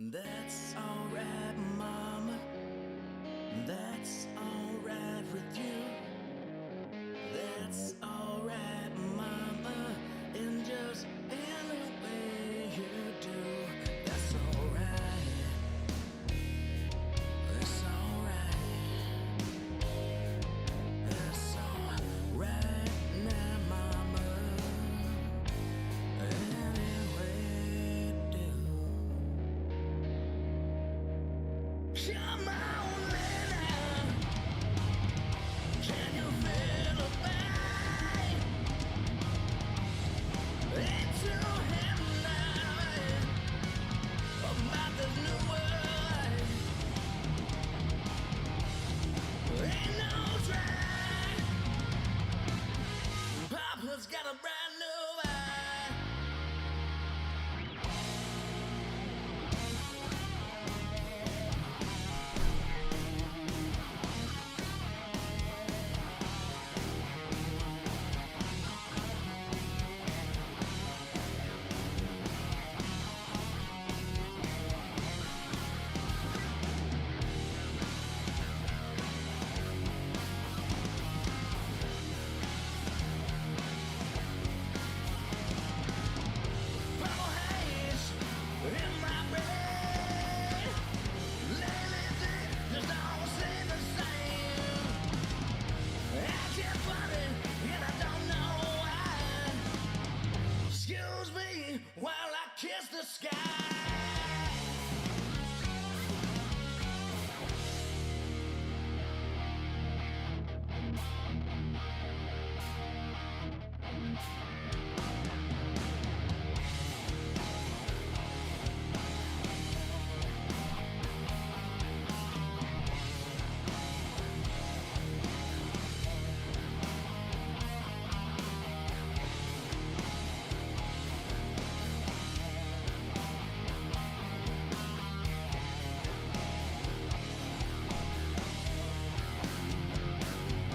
That's alright, Mama. That's alright with you. That's alright, Mama. In just any way you do. That's alright. That's alright. That's alright now, Mama. Any way you do. Come on, man. Can you feel the pain? Into him now. About this new world. Ain't no train. Papa's got a brand new eye. Purple haze in my brain. Lately things just don't seem the same. Acting funny and I don't know why. Excuse me while I kiss the sky.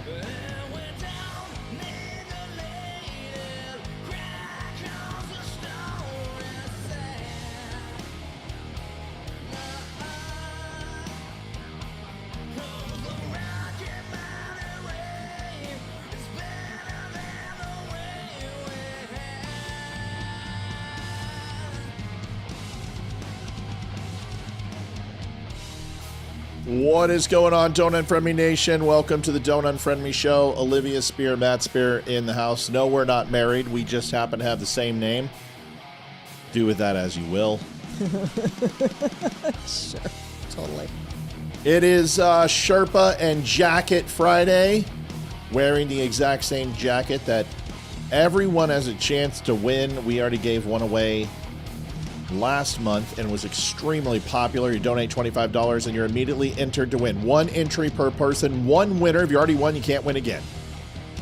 And we're down near the lady. Cry 'cause the story's sad. 'Cause the Rocky Mountain way is better than the way we had. What is going on, Don't Unfriend Me Nation? Welcome to the Don't Unfriend Me Show. Olivia Spear, Matt Spear in the house. No, we're not married. We just happen to have the same name. Do with that as you will. Sure, totally. It is Sherpa and Jacket Friday. Wearing the exact same jacket that everyone has a chance to win. We already gave one away last month and was extremely popular. You donate $25 and you're immediately entered to win. One entry per person, one winner. If you already won, you can't win again.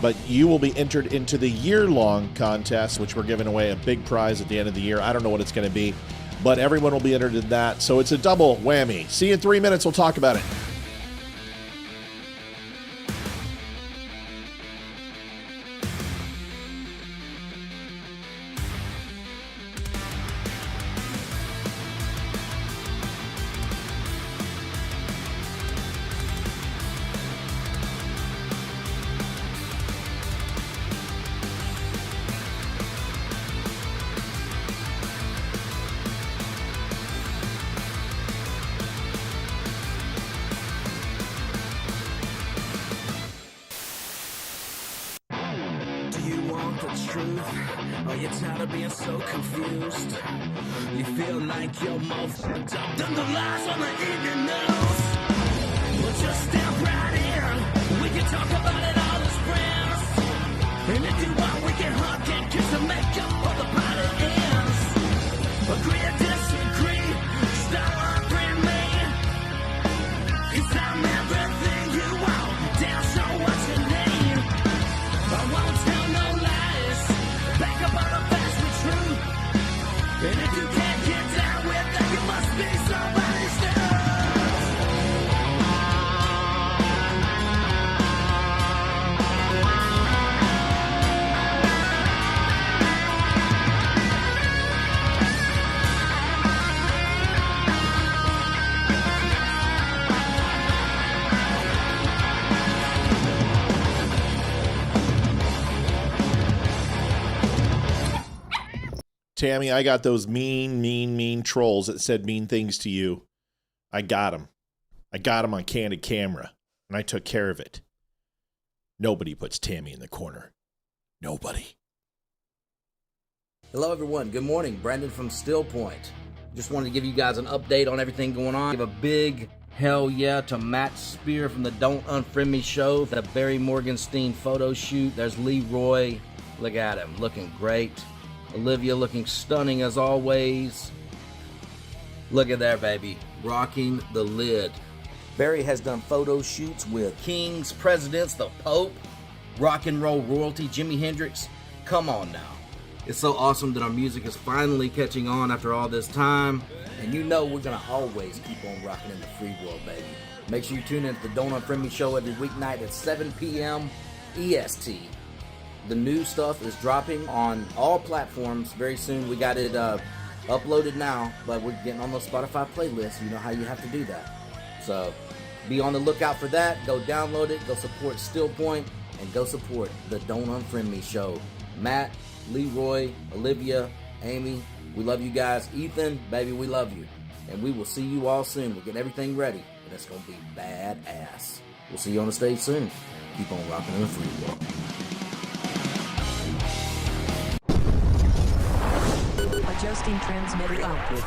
But you will be entered into the year-long contest, which we're giving away a big prize at the end of the year. I don't know what it's going to be, but everyone will be entered in that. So it's a double whammy. See you in 3 minutes. We'll talk about it. Do you want the truth? Are you tired of being so confused? You feel like you're more fucked up than the lies on the evening news. Well, just step right in. We can talk about it all as friends. And if you want, we can hug and kiss and make up for the party ends. Agree or disagree, stop offering me. 'Cause I'm everything you want. Damn, so what you need. I won't tell no lies. Back up on the facts with truth. And if you can't get down with that, you must be somebody's stuff. Tammy, I got those mean trolls that said mean things to you. I got them. I got them on candid camera, and I took care of it. Nobody puts Tammy in the corner. Nobody. Hello, everyone. Good morning. Brandon from Still Point. Just wanted to give you guys an update on everything going on. Give a big hell yeah to Matt Spear from the Don't Unfriend Me show. The Barry Morgenstein photo shoot. There's Leroy. Look at him. Looking great. Olivia looking stunning as always. Look at there, baby. Rocking the lid. Barry has done photo shoots with kings, presidents, the Pope, rock and roll royalty, Jimi Hendrix. Come on now. It's so awesome that our music is finally catching on after all this time. And you know we're going to always keep on rocking in the free world, baby. Make sure you tune in to the Don't Unfriend Me show every weeknight at 7 p.m. EST. The new stuff is dropping on all platforms very soon. We got it uploaded now, but we're getting on those Spotify playlists. You know how you have to do that. So be on the lookout for that. Go download it. Go support Still Point, and go support the Don't Unfriend Me show. Matt, Leroy, Olivia, Amy, we love you guys. Ethan, baby, we love you. And we will see you all soon. We'll get everything ready, and it's going to be badass. We'll see you on the stage soon. Keep on rocking in the free world. Adjusting transmitter output.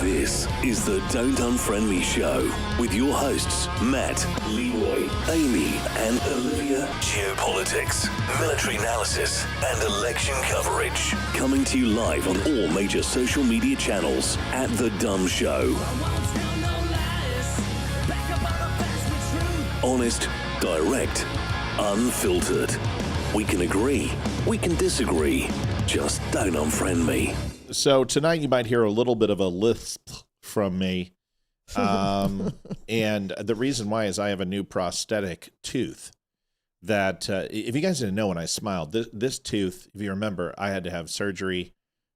This is the Don't Unfriend Me show with your hosts, Matt, Leroy, Amy, and Olivia. Geopolitics, military analysis, and election coverage. Coming to you live on all major social media channels at The Dumb Show. Honest, direct, unfiltered. We can agree, we can disagree. Just don't unfriend me. So tonight you might hear a little bit of a lisp from me. And the reason why is I have a new prosthetic tooth that, if you guys didn't know when I smiled, this tooth, if you remember, I had to have surgery,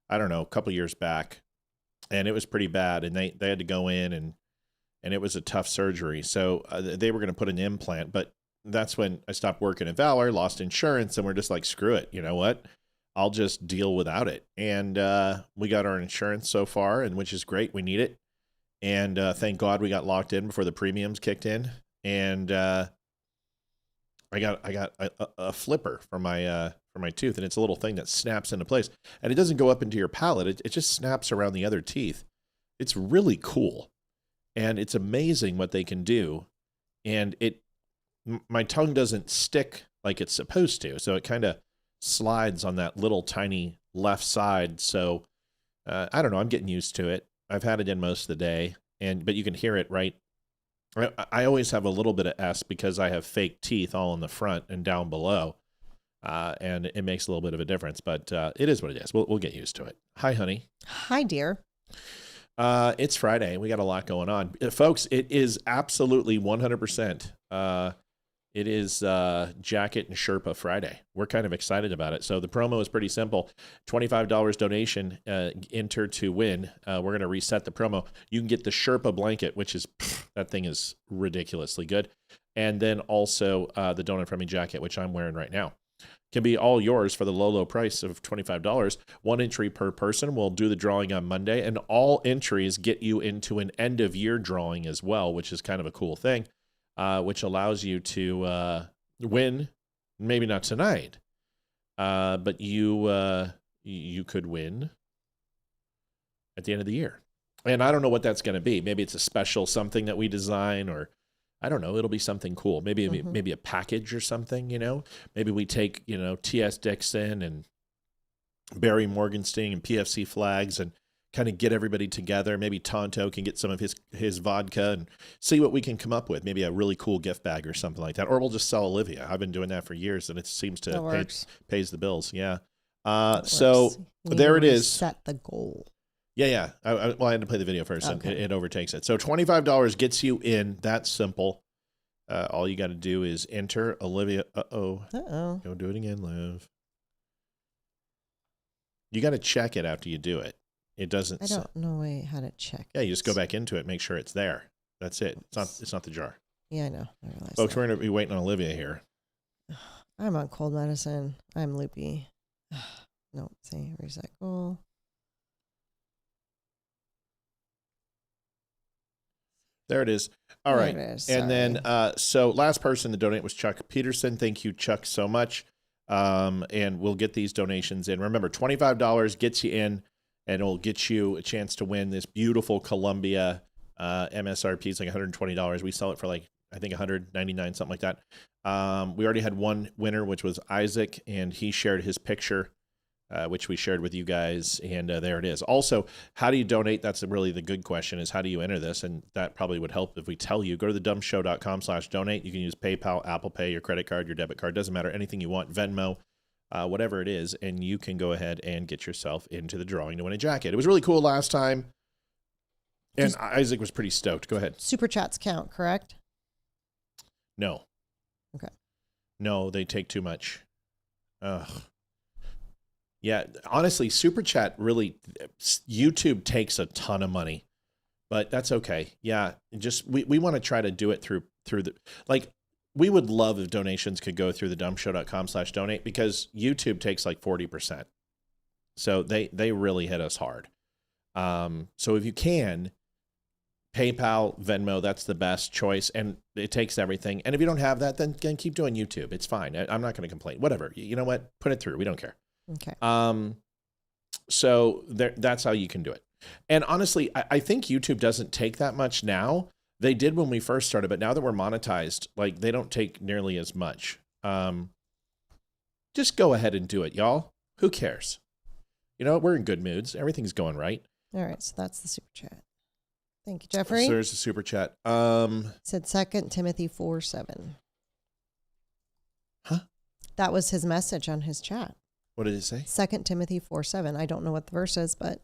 I don't know, a couple years back, and it was pretty bad, and they had to go in, and it was a tough surgery. So they were going to put an implant, but that's when I stopped working at Valor, lost insurance, and we're just like, screw it. You know what? I'll just deal without it. And we got our insurance so far, and which is great. We need it. And thank God we got locked in before the premiums kicked in. And I got a flipper for my tooth, and it's a little thing that snaps into place. And it doesn't go up into your palate. It just snaps around the other teeth. It's really cool. And it's amazing what they can do. And my tongue doesn't stick like it's supposed to. So it kind of slides on that little tiny left side. So I don't know. I'm getting used to it. I've had it in most of the day, but you can hear it, right? I always have a little bit of S because I have fake teeth all in the front and down below, and it makes a little bit of a difference. But it is what it is. We'll get used to it. Hi, honey. Hi, dear. It's Friday. We got a lot going on, folks. It is absolutely 100%. It is Jacket and Sherpa Friday. We're kind of excited about it. So the promo is pretty simple. $25 donation, enter to win. We're going to reset the promo. You can get the Sherpa blanket, which is, that thing is ridiculously good. And then also the Don't Unfriend Me jacket, which I'm wearing right now. Can be all yours for the low price of $25. One entry per person. We'll do the drawing on Monday. And all entries get you into an end of year drawing as well, which is kind of a cool thing. Which allows you to win, maybe not tonight, but you could win at the end of the year. And I don't know what that's going to be. Maybe it's a special something that we design, or I don't know. It'll be something cool. Maybe a package or something. You know, maybe we take T.S. Dixon and Barry Morgenstein and PFC flags and kind of get everybody together. Maybe Tonto can get some of his vodka and see what we can come up with. Maybe a really cool gift bag or something like that. Or we'll just sell Olivia. I've been doing that for years, and it seems to pays the bills. Yeah. So there it is. Set the goal. Yeah. I had to play the video first, and it overtakes it. So $25 gets you in. That's simple. All you got to do is enter Olivia. Uh-oh. Go do it again, Liv. You got to check it after you do it. It doesn't. I don't know how to check. Yeah, you just go back into it, make sure it's there. That's it. It's not the jar. Yeah, I know. I realize. Folks, we're going to be waiting on Olivia here. I'm on cold medicine. I'm loopy. No, say recycle. There it is. All There right. it is, And then, sorry. so last person to donate was Chuck Peterson. Thank you, Chuck, so much. And we'll get these donations in. Remember, $25 gets you in, and it'll get you a chance to win this beautiful Columbia MSRP. It's like $120. We sell it for like, I think $199, something like that. We already had one winner, which was Isaac, and he shared his picture, which we shared with you guys, and there it is. Also, how do you donate? That's really the good question, is how do you enter this? And that probably would help if we tell you. Go to thedumbshow.com/donate. You can use PayPal, Apple Pay, your credit card, your debit card. Doesn't matter, anything you want, Venmo, whatever it is, and you can go ahead and get yourself into the drawing to win a jacket. It was really cool last time, and Isaac was pretty stoked. Go ahead. Super chats count, correct? No. Okay. No, they take too much. Ugh. Yeah, honestly, Super Chat really, YouTube takes a ton of money, but that's okay. Yeah, just we want to try to do it through the, like, we would love if donations could go through thedumbshow.com/donate, because YouTube takes like 40%. So they really hit us hard. So if you can, PayPal, Venmo, that's the best choice, and it takes everything. And if you don't have that, then keep doing YouTube. It's fine. I'm not going to complain. Whatever. You know what? Put it through. We don't care. Okay. So that's how you can do it. And honestly, I think YouTube doesn't take that much now. They did when we first started, but now that we're monetized, like, they don't take nearly as much. Just go ahead and do it, y'all. Who cares? You know, we're in good moods. Everything's going right. All right. So that's the super chat. Thank you, Jeffrey. So there's a super chat. Said 2 Timothy 4:7. Huh? That was his message on his chat. What did it say? 2 Timothy 4:7. I don't know what the verse is, but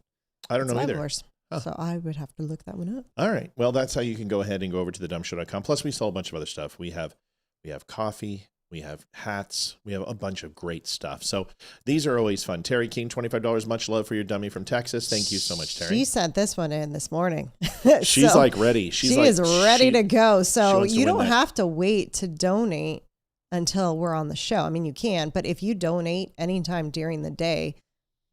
I don't know either. Verse. Huh. So I would have to look that one up. All right. Well, that's how you can go ahead and go over to thedumbshow.com. Plus, we sell a bunch of other stuff. We have coffee. We have hats. We have a bunch of great stuff. So these are always fun. Terry King, $25. Much love for your dummy from Texas. Thank you so much, Terry. She sent this one in this morning. She's so like ready. She is ready to go. So wants to you win don't that. have to wait to donate until we're on the show. I mean, you can, but if you donate anytime during the day,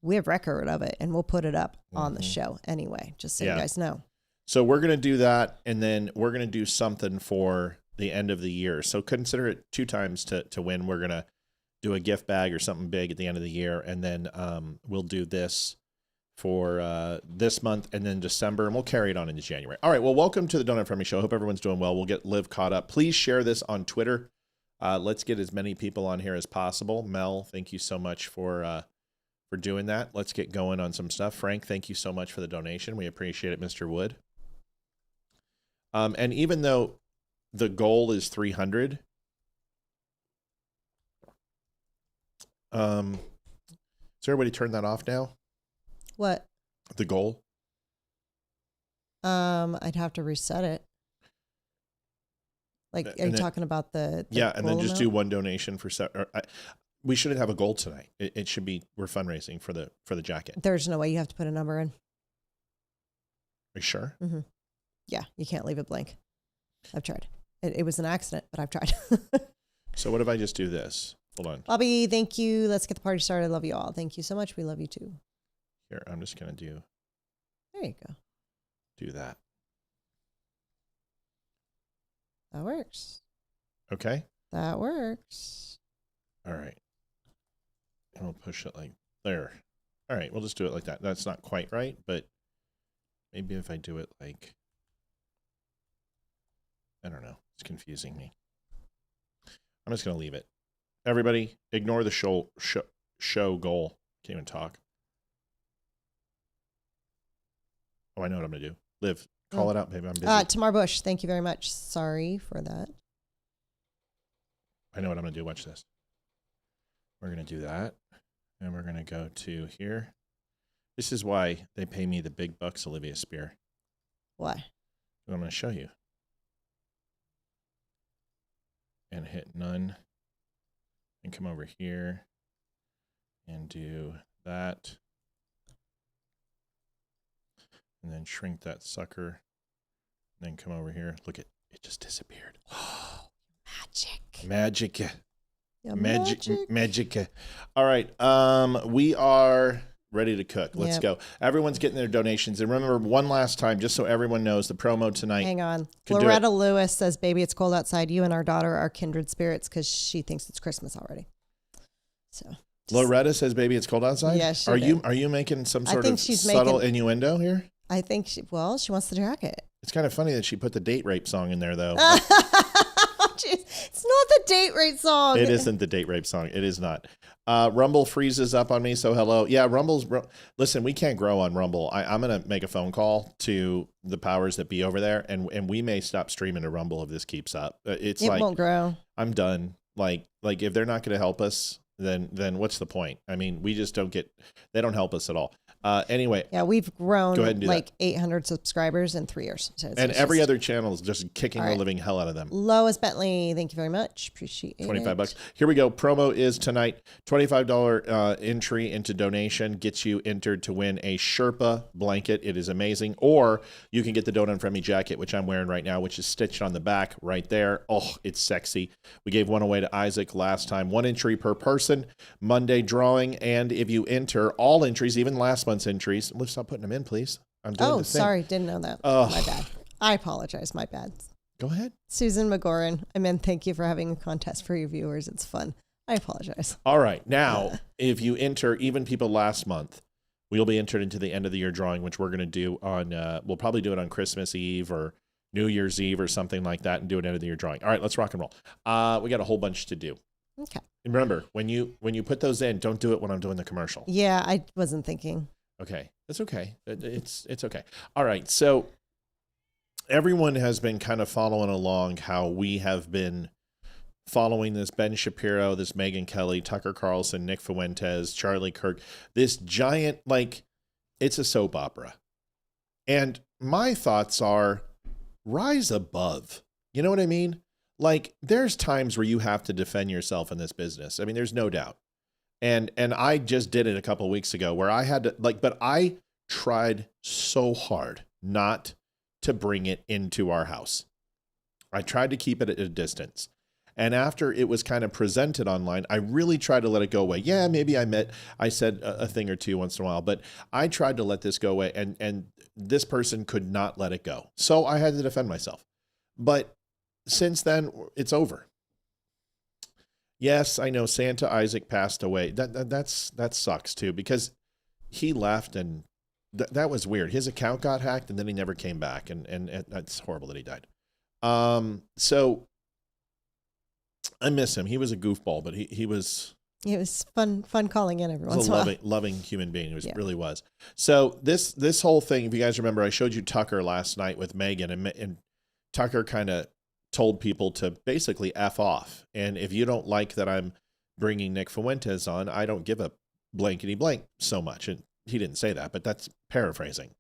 we have record of it and we'll put it up on the show anyway, just so you guys know. So we're going to do that, and then we're going to do something for the end of the year. So consider it 2 times to win. We're going to do a gift bag or something big at the end of the year, and then we'll do this for this month and then December, and we'll carry it on into January. All right, well, welcome to the Donut Friendly Show. Hope everyone's doing well. We'll get Liv caught up. Please share this on Twitter. Let's get as many people on here as possible. Mel, thank you so much for doing that. Let's get going on some stuff. Frank, thank you so much for the donation. We appreciate it, Mr. Wood. And even though the goal is 300, so everybody turn that off now? What? The goal? I'd have to reset it. Like, are you talking about the yeah, and then goal just amount? do one donation for we shouldn't have a goal tonight. It should be, we're fundraising for the jacket. There's no way. You have to put a number in. Are you sure? Mm-hmm. Yeah, you can't leave it blank. I've tried. It was an accident, but I've tried. So what if I just do this? Hold on. Bobby, thank you. Let's get the party started. Love you all. Thank you so much. We love you too. Here, I'm just going to There you go. do that. That works. Okay? That works. All right. And we'll push it like there. All right, we'll just do it like that. That's not quite right, but maybe if I do it like, I don't know. It's confusing me. I'm just going to leave it. Everybody, ignore the show goal. Can't even talk. Oh, I know what I'm going to do. Liv, call it out, baby. I'm busy. Tamar Bush, thank you very much. Sorry for that. I know what I'm going to do. Watch this. We're going to do that. And we're going to go to here. This is why they pay me the big bucks, Olivia Spear. Why? I'm going to show you. And hit none. And come over here. And do that. And then shrink that sucker. And then come over here. Look, it just disappeared. Magic. Magic. Yeah, Magic. All right. We are ready to cook. Let's go. Everyone's getting their donations. And remember, one last time, just so everyone knows, the promo tonight. Hang on. Loretta Lewis says, baby, it's cold outside. You and our daughter are kindred spirits because she thinks it's Christmas already. So Loretta says, baby, it's cold outside? Yes. Are you making some sort of subtle innuendo here? I think she wants the jacket. It's kind of funny that she put the date rape song in there, though. It's not the date rape song. It isn't the date rape song. It is not. Rumble freezes up on me, so hello. Yeah, listen, we can't grow on Rumble. I'm going to make a phone call to the powers that be over there, and we may stop streaming to Rumble if this keeps up. It won't grow. I'm done. Like if they're not going to help us, then what's the point? I mean, we just they don't help us at all. Anyway. Yeah, we've grown like 800 subscribers in 3 years. So and every other channel is just kicking the living hell out of them. Lois Bentley, thank you very much. Appreciate it. $25. Here we go. Promo is tonight. $25 entry into donation gets you entered to win a Sherpa blanket. It is amazing. Or you can get the Don't Unfriend Me jacket, which I'm wearing right now, which is stitched on the back right there. Oh, it's sexy. We gave one away to Isaac last time. 1 entry per person. Monday drawing. And if you enter all entries, even last month's entries, let's stop putting them in, please. I'm doing the thing. Sorry. Didn't know that. My bad. I apologize. My bad. Go ahead. Susan McGoran. Thank you for having a contest for your viewers. It's fun. I apologize. All right. Now, if you enter, even people last month, we'll be entered into the end of the year drawing, which we're going to do on, we'll probably do it on Christmas Eve or New Year's Eve or something like that and do an end of the year drawing. All right, let's rock and roll. We got a whole bunch to do. Okay. And remember, when you put those in, don't do it when I'm doing the commercial. Yeah, I wasn't thinking. Okay. That's okay. It's okay. All right. So everyone has been kind of following along how we have been following this Ben Shapiro, this Megyn Kelly, Tucker Carlson, Nick Fuentes, Charlie Kirk, this giant, it's a soap opera. And my thoughts are rise above. You know what I mean? There's times where you have to defend yourself in this business. I mean, there's no doubt. And I just did it a couple of weeks ago where I had to but I tried so hard not to bring it into our house. I tried to keep it at a distance. And after it was kind of presented online, I really tried to let it go away. Yeah, maybe I said a thing or two once in a while, but I tried to let this go away and this person could not let it go. So I had to defend myself. But since then, it's over. Yes, I know Santa Isaac passed away. That sucks too, because he left and that was weird. His account got hacked and then he never came back, and that's horrible that he died. So I miss him. He was a goofball, but he was. It was fun calling in every once in a while. Loving human being. Really was. So this whole thing, if you guys remember, I showed you Tucker last night with Megyn, and Tucker kind of told people to basically F off. And if you don't like that I'm bringing Nick Fuentes on, I don't give a blankety blank so much. And he didn't say that, but that's paraphrasing.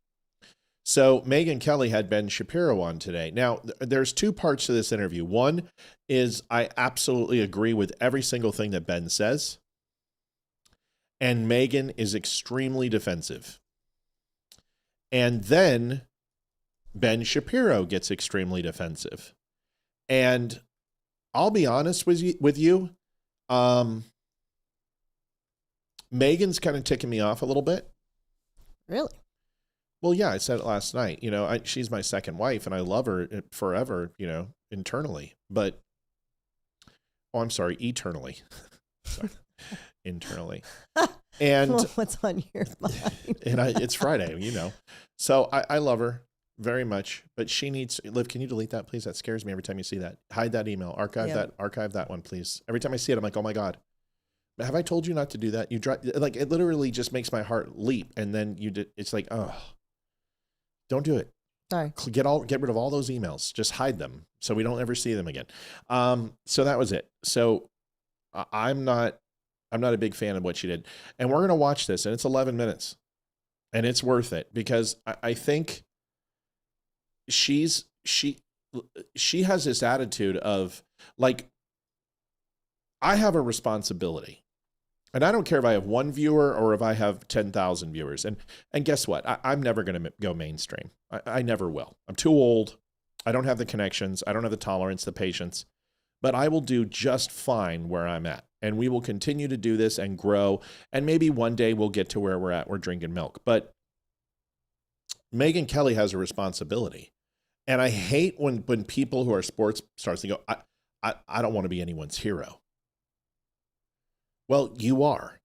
So Megyn Kelly had Ben Shapiro on today. Now, there's 2 parts to this interview. One is I absolutely agree with every single thing that Ben says. And Megyn is extremely defensive. And then Ben Shapiro gets extremely defensive. And I'll be honest with you, Megan's kind of ticking me off a little bit. Really? Well, yeah, I said it last night. She's my second wife, and I love her forever, internally. But, I'm sorry, eternally. Sorry. Internally. And well, what's on your mind? And it's Friday, So I love her very much, but she needs. Liv, can you delete that, please? That scares me every time you see that. Hide that email. Archive that one, please. Every time I see it, I'm like, oh my God. Have I told you not to do that? You drive it literally just makes my heart leap, and then it's like, oh, don't do it. Sorry. Get rid of all those emails. Just hide them so we don't ever see them again. So that was it. So I'm not a big fan of what she did, and we're gonna watch this, and it's 11 minutes, and it's worth it because I think she has this attitude of I have a responsibility. And I don't care if I have 1 viewer or if I have 10,000 viewers. And guess what? I'm never going to go mainstream. I never will. I'm too old. I don't have the connections. I don't have the tolerance, the patience. But I will do just fine where I'm at. And we will continue to do this and grow. And maybe one day we'll get to where we're at. We're drinking milk. But Megyn Kelly has a responsibility. And I hate when people who are sports stars, they go, I don't want to be anyone's hero. Well, you are.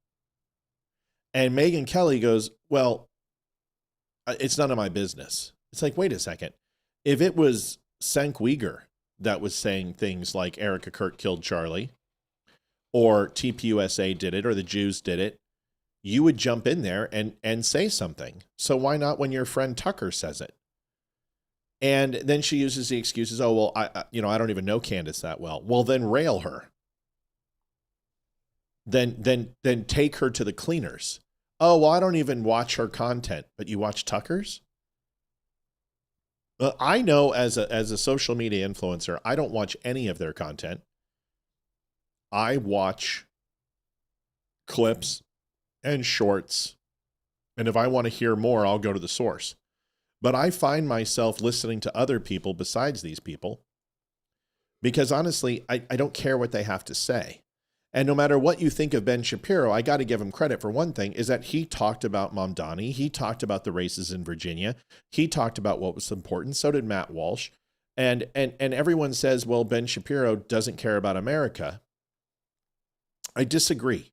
And Megyn Kelly goes, well, it's none of my business. It's like, wait a second. If it was Cenk Uyghur that was saying things like Erica Kirk killed Charlie, or TPUSA did it, or the Jews did it, you would jump in there and say something. So why not when your friend Tucker says it? And then she uses the excuses, oh, well, I don't even know Candace that well. Well, then rail her. Then take her to the cleaners. Oh, well, I don't even watch her content, but you watch Tucker's? I know as a social media influencer, I don't watch any of their content. I watch clips and shorts. And if I want to hear more, I'll go to the source. But I find myself listening to other people besides these people because honestly, I don't care what they have to say. And no matter what you think of Ben Shapiro, I got to give him credit for one thing, is that he talked about Mamdani. He talked about the races in Virginia. He talked about what was important. So did Matt Walsh. And everyone says, well, Ben Shapiro doesn't care about America. I disagree.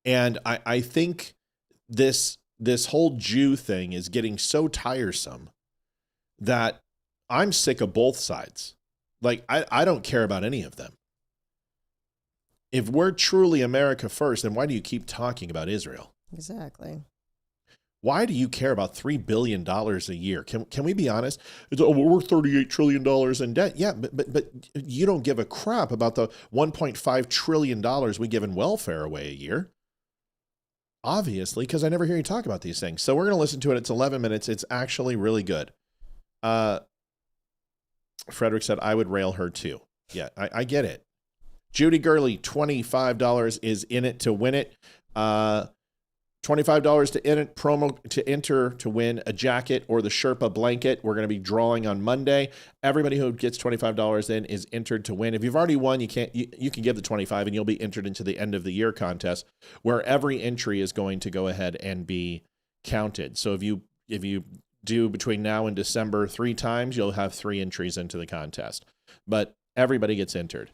And I think this whole Jew thing is getting so tiresome that I'm sick of both sides. Like, I don't care about any of them. If we're truly America first, then why do you keep talking about Israel? Exactly. Why do you care about $3 billion a year? Can we be honest? It's, oh, well, we're $38 trillion in debt. Yeah, but you don't give a crap about the $1.5 trillion we give in welfare away a year. Obviously, because I never hear you talk about these things. So we're going to listen to it. It's 11 minutes. It's actually really good. Frederick said, I would rail her too. Yeah, I get it. Judy Gurley, $25 is in it to win it. $25 to enter to win a jacket or the Sherpa blanket. We're going to be drawing on Monday. Everybody who gets $25 in is entered to win. If you've already won, you can give the 25 and you'll be entered into the end of the year contest where every entry is going to go ahead and be counted. So if you do between now and December 3 times, you'll have 3 entries into the contest. But everybody gets entered.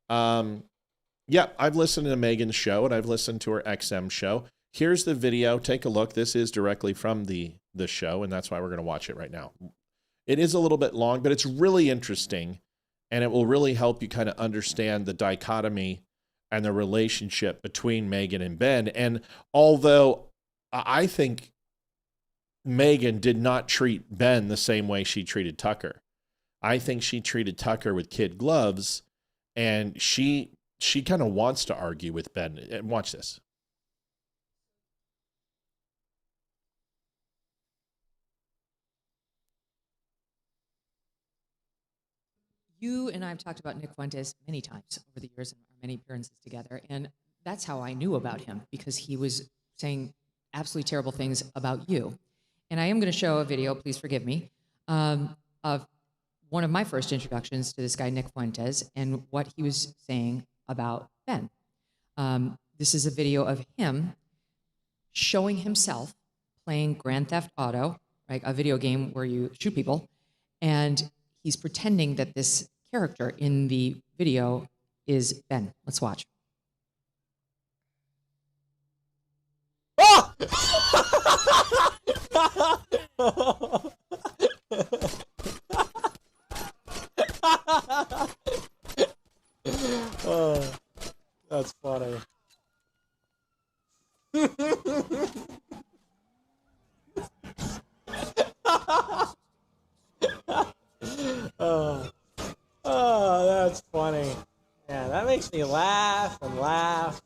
Yeah, I've listened to Megyn's show and I've listened to her XM show. Here's the video. Take a look. This is directly from the show, and that's why we're going to watch it right now. It is a little bit long, but it's really interesting, and it will really help you kind of understand the dichotomy and the relationship between Megyn and Ben. And although I think Megyn did not treat Ben the same way she treated Tucker, I think she treated Tucker with kid gloves. And she kind of wants to argue with Ben. Watch this. You and I have talked about Nick Fuentes many times over the years and our many appearances together. And that's how I knew about him, because he was saying absolutely terrible things about you. And I am going to show a video, please forgive me, of one of my first introductions to this guy, Nick Fuentes, and what he was saying about Ben. This is a video of him showing himself playing Grand Theft Auto, right, a video game where you shoot people, and he's pretending that this character in the video is Ben. Let's watch. Oh! Oh, that's funny. That's funny. Yeah, that makes me laugh and laugh.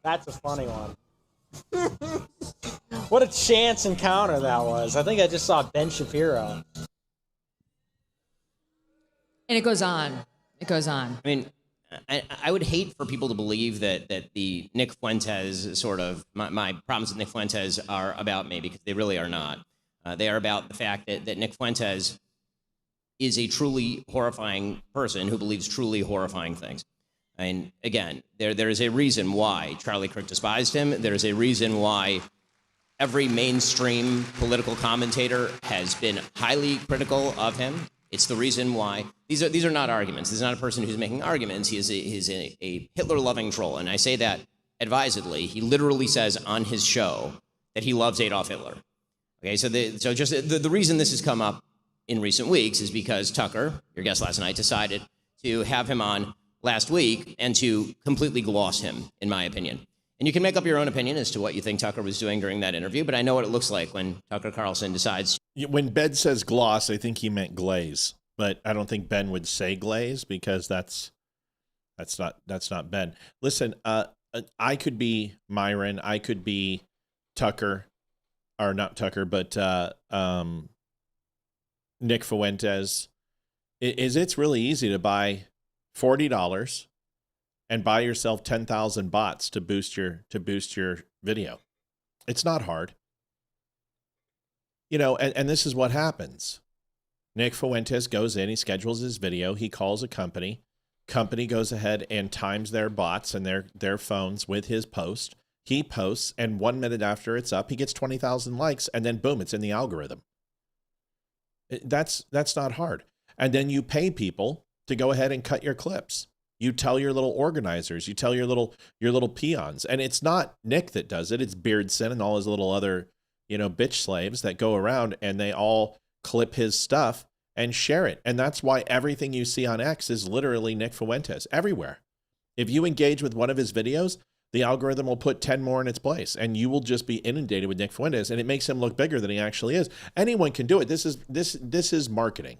That's a funny one. What a chance encounter that was. I think I just saw Ben Shapiro. And it goes on. It goes on. I mean, I would hate for people to believe that the Nick Fuentes sort of, my problems with Nick Fuentes are about me, because they really are not. They are about the fact that Nick Fuentes is a truly horrifying person who believes truly horrifying things. And again, there is a reason why Charlie Kirk despised him. There's a reason why every mainstream political commentator has been highly critical of him. It's the reason why these are not arguments. This is not a person who's making arguments. He is a Hitler-loving troll, and I say that advisedly. He literally says on his show that he loves Adolf Hitler. Okay, so the reason this has come up in recent weeks is because Tucker, your guest last night, decided to have him on last week and to completely gloss him, in my opinion. And you can make up your own opinion as to what you think Tucker was doing during that interview, but I know what it looks like when Tucker Carlson decides. When Ben says gloss, I think he meant glaze, but I don't think Ben would say glaze because that's not Ben. Listen, I could be Myron, I could be Tucker, or not Tucker, but Nick Fuentes. It's really easy to buy $40 and buy yourself 10,000 bots to boost your video. It's not hard. You know, and this is what happens. Nick Fuentes goes in, he schedules his video, he calls a company goes ahead and times their bots and their phones with his post. He posts, and 1 minute after it's up, he gets 20,000 likes, and then boom, it's in the algorithm. That's not hard. And then you pay people to go ahead and cut your clips. You tell your little organizers, you tell your little peons, and it's not Nick that does it. It's Beardson and all his little other, bitch slaves that go around and they all clip his stuff and share it. And that's why everything you see on X is literally Nick Fuentes everywhere. If you engage with one of his videos, the algorithm will put 10 more in its place, and you will just be inundated with Nick Fuentes, and it makes him look bigger than he actually is. Anyone can do it. This is marketing.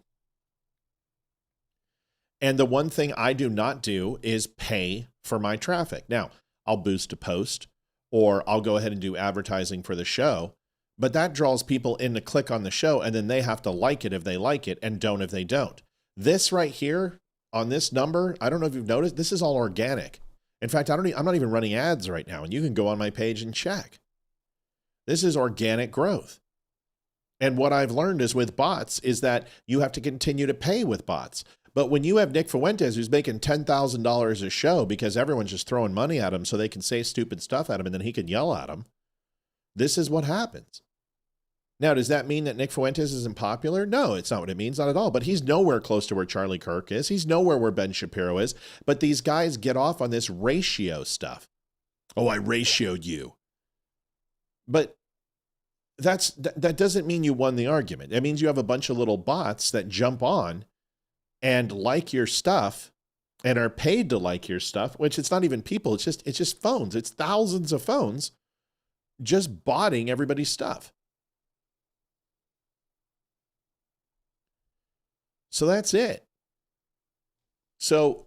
And the one thing I do not do is pay for my traffic. Now, I'll boost a post, or I'll go ahead and do advertising for the show, but that draws people in to click on the show, and then they have to like it if they like it, and don't if they don't. This right here on this number, I don't know if you've noticed, this is all organic. In fact, I'm not even running ads right now, and you can go on my page and check. This is organic growth. And what I've learned is with bots is that you have to continue to pay with bots. But when you have Nick Fuentes who's making $10,000 a show because everyone's just throwing money at him so they can say stupid stuff at him and then he can yell at him, this is what happens. Now, does that mean that Nick Fuentes isn't popular? No, it's not what it means, not at all. But he's nowhere close to where Charlie Kirk is. He's nowhere where Ben Shapiro is. But these guys get off on this ratio stuff. Oh, I ratioed you. But that doesn't mean you won the argument. It means you have a bunch of little bots that jump on and like your stuff and are paid to like your stuff, which it's not even people. It's just phones. It's thousands of phones just botting everybody's stuff. So that's it. So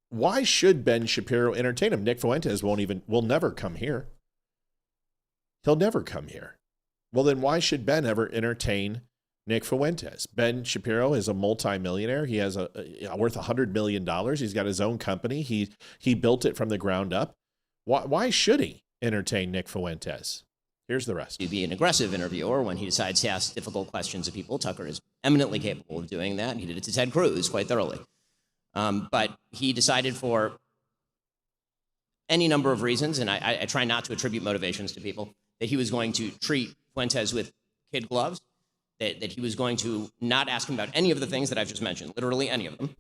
why should Ben Shapiro entertain him? Nick Fuentes will never come here. He'll never come here. Well, then why should Ben ever entertain Nick Fuentes? Ben Shapiro is a multimillionaire. He has worth $100 million. He's got his own company. He built it from the ground up. Why should he entertain Nick Fuentes? Here's the rest. To be an aggressive interviewer when he decides to ask difficult questions of people. Tucker is eminently capable of doing that. He did it to Ted Cruz quite thoroughly. But he decided for any number of reasons, and I try not to attribute motivations to people, that he was going to treat Fuentes with kid gloves, that he was going to not ask him about any of the things that I've just mentioned, literally any of them,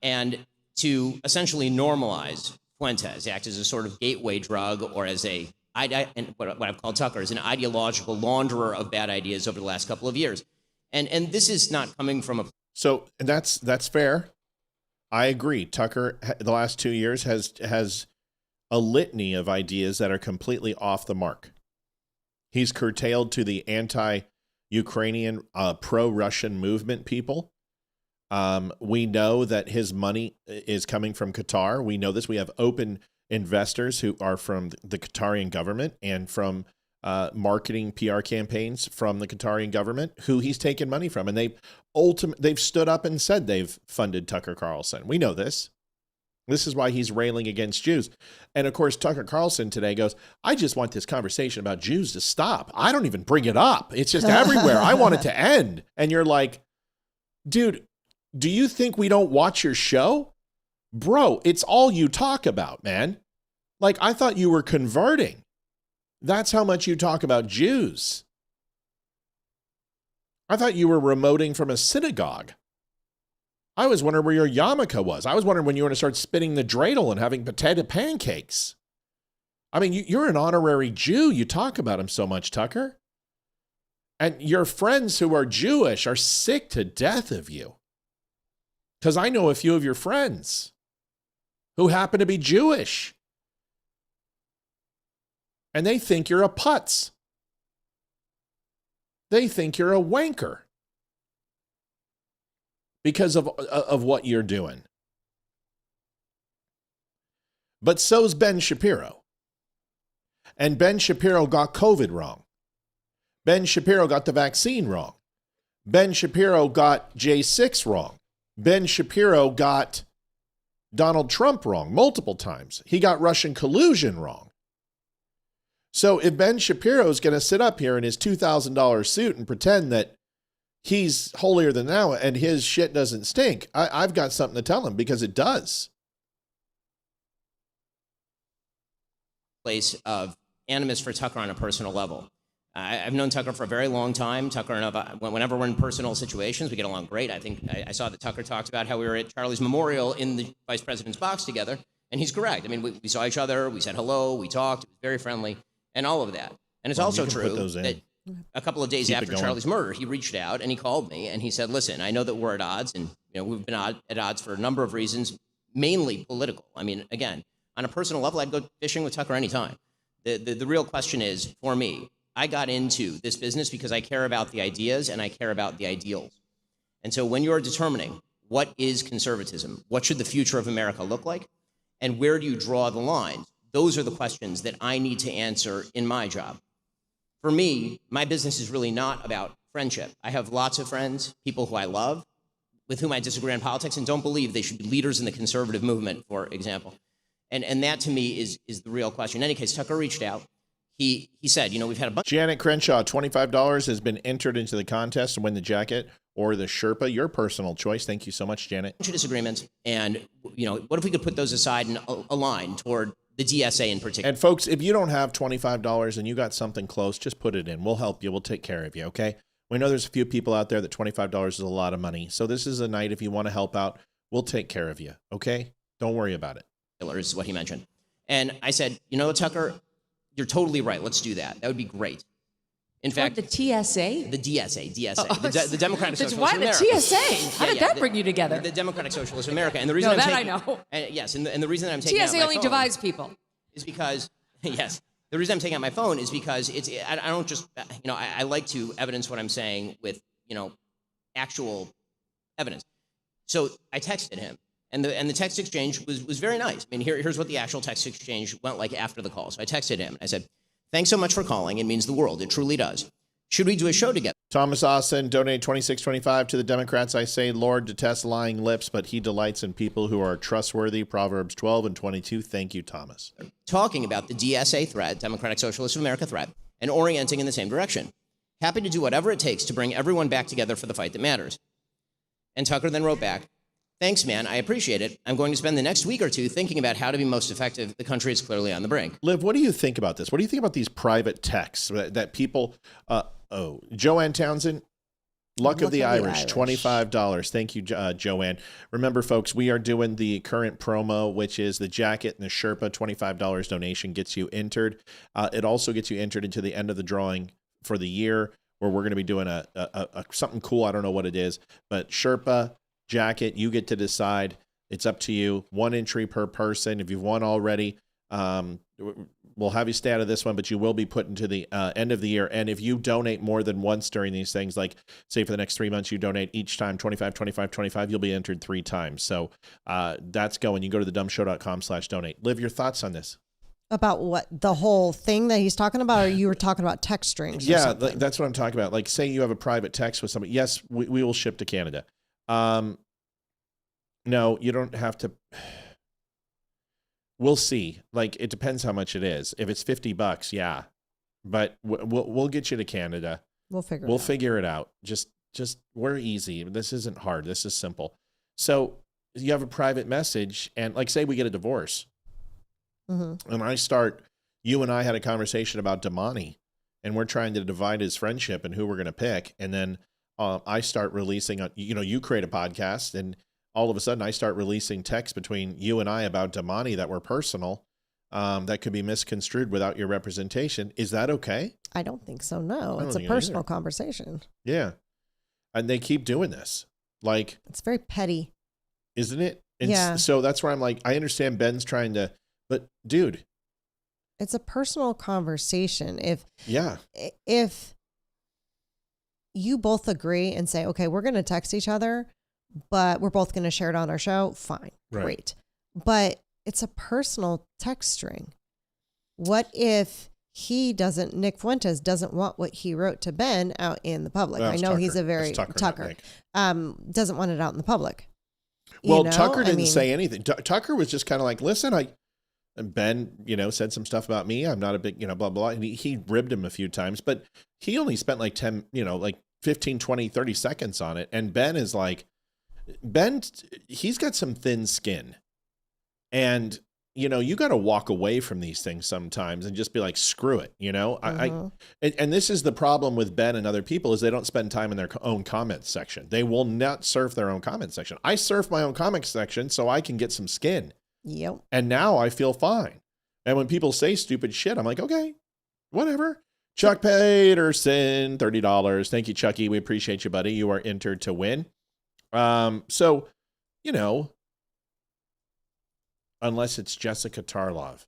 and to essentially normalize Fuentes, act as a sort of gateway drug or as and what I've called Tucker is an ideological launderer of bad ideas over the last couple of years. And this is not coming from a... So that's fair. I agree. Tucker, the last 2 years, has a litany of ideas that are completely off the mark. He's curtailed to the anti-Ukrainian, pro-Russian movement people. We know that his money is coming from Qatar. We know this. We have open investors who are from the Qatarian government and from marketing PR campaigns from the Qatarian government who he's taken money from. And they've stood up and said they've funded Tucker Carlson. We know this. This is why he's railing against Jews. And of course, Tucker Carlson today goes, I just want this conversation about Jews to stop. I don't even bring it up. It's just everywhere. I want it to end. And you're like, dude, do you think we don't watch your show? Bro, it's all you talk about, man. Like, I thought you were converting. That's how much you talk about Jews. I thought you were remoting from a synagogue. I was wondering where your yarmulke was. I was wondering when you were going to start spinning the dreidel and having potato pancakes. I mean, you're an honorary Jew. You talk about him so much, Tucker. And your friends who are Jewish are sick to death of you. Because I know a few of your friends who happen to be Jewish. And they think you're a putz. They think you're a wanker. Because of what you're doing. But so's Ben Shapiro. And Ben Shapiro got COVID wrong. Ben Shapiro got the vaccine wrong. Ben Shapiro got J6 wrong. Ben Shapiro got Donald Trump wrong multiple times. He got Russian collusion wrong. So if Ben Shapiro is going to sit up here in his $2,000 suit and pretend that he's holier than thou and his shit doesn't stink, I've got something to tell him, because it does. Place of animus for Tucker on a personal level. I've known Tucker for a very long time. Tucker and I, whenever we're in personal situations, we get along great. I think I saw that Tucker talked about how we were at Charlie's memorial in the vice president's box together, and he's correct. I mean, we saw each other, we said hello, we talked, it was very friendly, and all of that. And it's also true that a couple of days after Charlie's murder, he reached out and he called me and he said, listen, I know that we're at odds, and we've been at odds for a number of reasons, mainly political. I mean, again, on a personal level, I'd go fishing with Tucker anytime. The real question is, for me, I got into this business because I care about the ideas and I care about the ideals. And so when you're determining what is conservatism, what should the future of America look like, and where do you draw the lines, those are the questions that I need to answer in my job. For me, my business is really not about friendship. I have lots of friends, people who I love, with whom I disagree on politics and don't believe they should be leaders in the conservative movement, for example. And that, to me, is the real question. In any case, Tucker reached out. He said, we've had a bunch. Janet Crenshaw, $25 has been entered into the contest to win the jacket or the Sherpa, your personal choice. Thank you so much, Janet. Bunch of disagreements. And, what if we could put those aside and align toward the DSA in particular? And folks, if you don't have $25 and you got something close, just put it in. We'll help you. We'll take care of you, okay? We know there's a few people out there that $25 is a lot of money. So this is a night, if you want to help out, we'll take care of you, okay? Don't worry about it. Is what he mentioned. And I said, Tucker, you're totally right. Let's do that. That would be great. In fact, the TSA? The DSA, the Democratic Socialists of Why America. the TSA? How did that bring you together? The Democratic Socialists of America. And the reason I know. Yes, and the reason that I'm taking out TSA my only phone divides people. is because, yes, the reason I'm taking out my phone is because I don't just, I like to evidence what I'm saying with, actual evidence. So I texted him. And the text exchange was very nice. I mean, here's what the actual text exchange went like after the call. So I texted him. I said, thanks so much for calling. It means the world. It truly does. Should we do a show together? Thomas Austin, donate $26.25 to the Democrats. I say, Lord detests lying lips, but he delights in people who are trustworthy. Proverbs 12 and 22. Thank you, Thomas. Talking about the DSA threat, Democratic Socialists of America threat, and orienting in the same direction. Happy to do whatever it takes to bring everyone back together for the fight that matters. And Tucker then wrote back, thanks, man. I appreciate it. I'm going to spend the next week or two thinking about how to be most effective. The country is clearly on the brink. Liv, what do you think about this? What do you think about these private texts that people... Joanne Townsend, Luck of the Irish, $25. Thank you, Joanne. Remember, folks, we are doing the current promo, which is the jacket and the Sherpa. $25 donation gets you entered. It also gets you entered into the end of the drawing for the year, where we're going to be doing a something cool. I don't know what it is, but Sherpa jacket, you get to decide. It's up to you. 1 entry per person. If you've won already, we'll have you stay out of this one, but you will be put into the end of the year. And if you donate more than once during these things, like say for the next 3 months, you donate each time 25, 25, 25, you'll be entered 3 times. So that's going. You go to thedumbshow.com/donate. Liv, your thoughts on this? About what, the whole thing that he's talking about, or you were talking about text strings? Yeah, that's what I'm talking about. Like, say you have a private text with somebody. Yes, we will ship to Canada. No, you don't have to. We'll see. Like, it depends how much it is. If it's $50, yeah, but we'll get you to Canada. We'll figure it out. Just we're easy. This isn't hard. This is simple. So you have a private message, and like, say we get a divorce, and you and I had a conversation about Damani, and we're trying to divide his friendship and who we're going to pick. And then I start releasing, you create a podcast, and all of a sudden I start releasing texts between you and I about Damani that were personal, that could be misconstrued without your representation. Is that okay? I don't think so. No, it's a personal conversation. Yeah. And they keep doing this. Like, it's very petty. Isn't it? And yeah. So that's where I'm like, I understand Ben's trying to, but dude, it's a personal conversation. If you both agree and say, okay, we're going to text each other, but we're both going to share it on our show, fine, great. But it's a personal text string. What if Nick Fuentes doesn't want what he wrote to Ben out in the public? Well, I know Tucker. he's a very Tucker. Doesn't want it out in the public. Well, Tucker didn't say anything. Tucker was just kind of like, listen, Ben, said some stuff about me. I'm not a big, blah, blah. And he ribbed him a few times, but he only spent like 10, like 15, 20, 30 seconds on it. And Ben is like, he's got some thin skin. And, you got to walk away from these things sometimes and just be like, screw it. And this is the problem with Ben and other people, is they don't spend time in their own comments section. They will not surf their own comment section. I surf my own comment section so I can get some skin. Yep. And now I feel fine. And when people say stupid shit, I'm like, okay, whatever. Chuck Peterson, $30. Thank you, Chucky. We appreciate you, buddy. You are entered to win. So, unless it's Jessica Tarlov.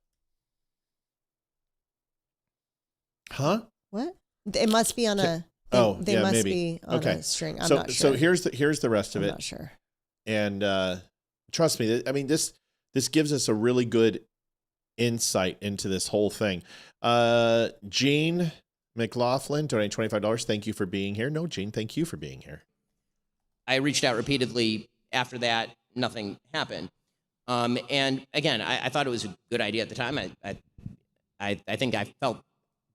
Huh? What? It must be on a. They must maybe. be on a string. I'm not So sure. here's the rest of it. I'm not sure. And trust me, I mean, this gives us a really good insight into this whole thing. Gene McLaughlin donated $25. Thank you for being here. No, Gene, thank you for being here. I reached out repeatedly after that. Nothing happened. And again, I thought it was a good idea at the time. I think I felt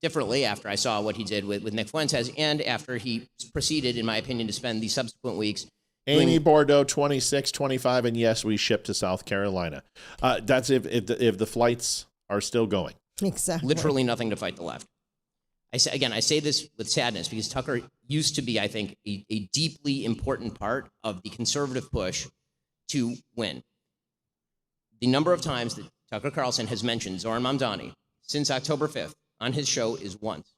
differently after I saw what he did with Nick Fuentes, and after he proceeded, in my opinion, to spend the subsequent weeks. Amy Bordeaux, 2625, and yes, we ship to South Carolina. That's if the flights are still going. Exactly. Literally nothing to fight the left. I say this with sadness, because Tucker used to be, I think, a deeply important part of the conservative push to win. The number of times that Tucker Carlson has mentioned Zohran Mamdani since October 5th on his show is once.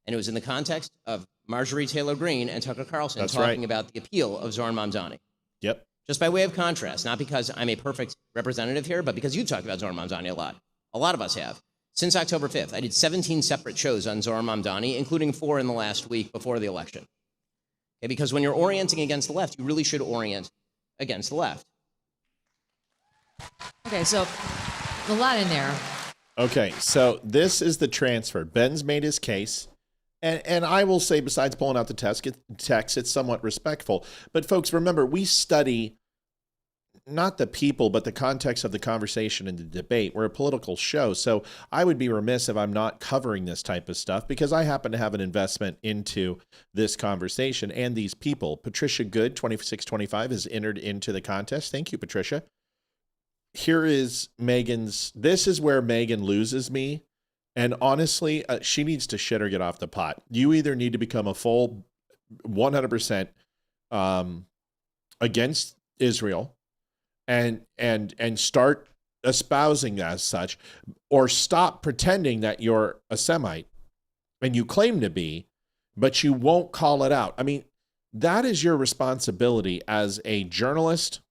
And it was in the context of Marjorie Taylor Greene and Tucker Carlson talking about the appeal of Zohran Mamdani. Yep. Just by way of contrast, not because I'm a perfect representative here, but because you've talked about Zohran Mamdani a lot. A lot of us have. Since October 5th, I did 17 separate shows on Zohran Mamdani, including 4 in the last week before the election. Okay, because when you're orienting against the left, you really should orient against the left. Okay, so a lot in there. Okay, so this is the transfer. Ben's made his case. And I will say, besides pulling out the text, it's somewhat respectful. But folks, remember, we study not the people, but the context of the conversation and the debate. We're a political show. So I would be remiss if I'm not covering this type of stuff, because I happen to have an investment into this conversation and these people. Patricia Good, 2625, has entered into the contest. Thank you, Patricia. Here is Megan's. This is where Megan loses me. And honestly, she needs to shit or get off the pot. You either need to become a full 100% against Israel and start espousing as such, or stop pretending that you're a Semite and you claim to be, but you won't call it out. I mean, that is your responsibility as a journalist,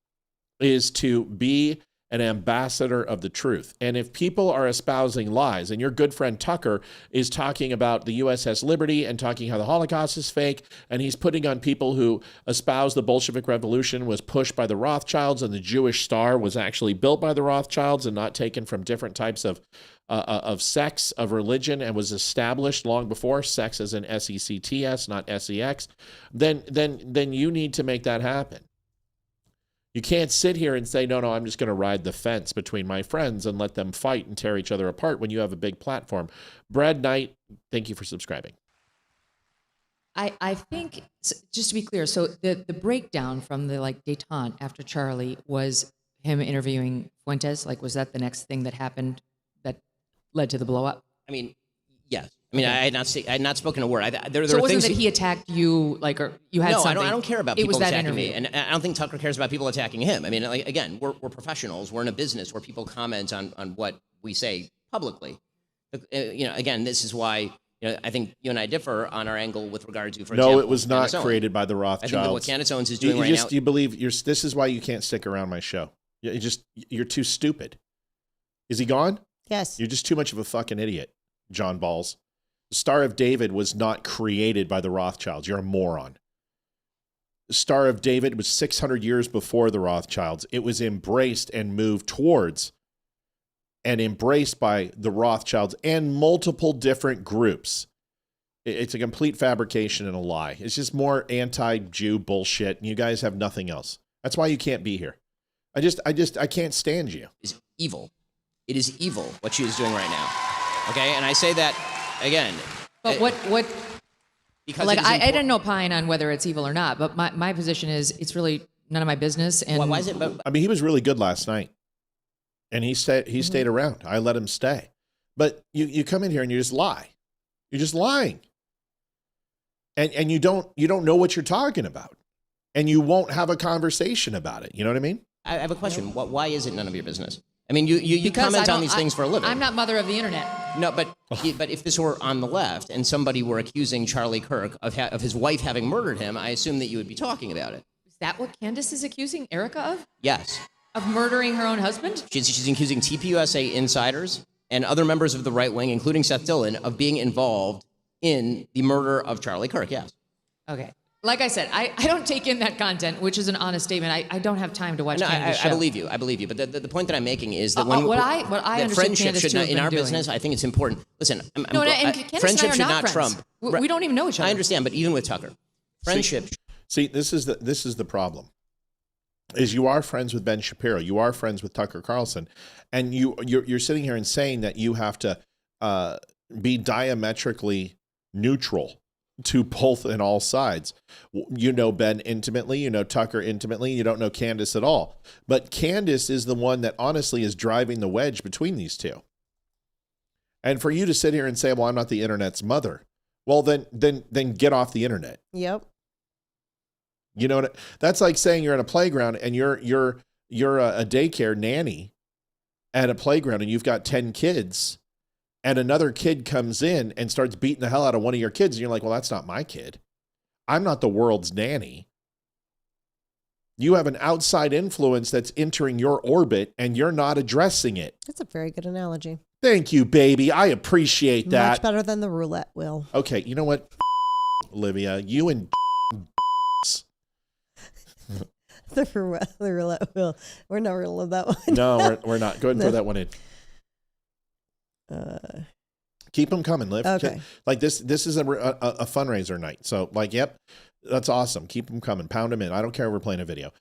is to be an ambassador of the truth. And if people are espousing lies, and your good friend Tucker is talking about the USS Liberty and talking how the Holocaust is fake, and he's putting on people who espouse the Bolshevik Revolution was pushed by the Rothschilds, and the Jewish Star was actually built by the Rothschilds and not taken from different types of sects of religion, and was established long before, sex as in SECTS, not SEX, then you need to make that happen. You can't sit here and say, no, I'm just going to ride the fence between my friends and let them fight and tear each other apart when you have a big platform. Brad Knight, thank you for subscribing. I think, just to be clear, so the breakdown from the like detente after Charlie was him interviewing Fuentes. Like, was that the next thing that happened that led to the blow up? I mean, yes. I mean, I had not spoken a word. There So it were wasn't things that he attacked you, like, or you had something? No, I don't care about It people was that attacking interview. me, and I don't think Tucker cares about people attacking him. I mean, like, again, we're professionals. We're in a business where people comment on what we say publicly. Again, this is why I think you and I differ on our angle with regard to, for example, it was not Candace created by the Rothschilds. I think that what Candace Owens is doing right now. You believe this is why you can't stick around my show. You're too stupid. Is he gone? Yes. You're just too much of a fucking idiot, John Balls. The Star of David was not created by the Rothschilds. You're a moron. The Star of David was 600 years before the Rothschilds. It was embraced and moved towards and embraced by the Rothschilds and multiple different groups. It's a complete fabrication and a lie. It's just more anti-Jew bullshit, and you guys have nothing else. That's why you can't be here. I can't stand you. Is evil. It is evil what she is doing right now. Okay, and I say that again. But what? Because like, I didn't opine on whether it's evil or not. But my position is it's really none of my business. And why is it? I mean, he was really good last night, and he stayed around. I let him stay. But you come in here and you just lie. You're just lying. And you don't know what you're talking about, and you won't have a conversation about it. You know what I mean? I have a question. Why is it none of your business? I mean, you comment on these things for a living. I'm not mother of the internet. No, but if this were on the left and somebody were accusing Charlie Kirk of his wife having murdered him, I assume that you would be talking about it. Is that what Candace is accusing Erica of? Yes. Of murdering her own husband? She's accusing TPUSA insiders and other members of the right wing, including Seth Dillon, of being involved in the murder of Charlie Kirk. Yes. Okay. Like I said, I don't take in that content, which is an honest statement. I don't have time to watch Candace's show. I believe you. But the point that I'm making is that what I understand friendship Candace should not, in our doing. business, I think it's important. Listen, Candace friendship and I are should not friends. trump. We don't even know each other. I understand, but even with Tucker, friendship. See, this is the problem. Is you are friends with Ben Shapiro, you are friends with Tucker Carlson, and you're sitting here and saying that you have to be diametrically neutral to both and all sides. You know Ben intimately, you know Tucker intimately, you don't know Candace at all. But Candace is the one that honestly is driving the wedge between these two. And for you to sit here and say, well, I'm not the internet's mother. Well, then get off the internet. Yep. You know what? That's like saying you're at a playground and you're a daycare nanny at a playground and you've got 10 kids. And another kid comes in and starts beating the hell out of one of your kids. And you're like, well, that's not my kid. I'm not the world's nanny. You have an outside influence that's entering your orbit and you're not addressing it. That's a very good analogy. Thank you, baby. I appreciate that. Much better than the roulette wheel. Okay, you know what, Olivia? You and the roulette wheel. We're not going to love that one. No, we're not. Go ahead and throw that one in. Keep them coming, Liv. Okay. Like this is a fundraiser night. So yep, that's awesome. Keep them coming. Pound them in. I don't care if we're playing a video.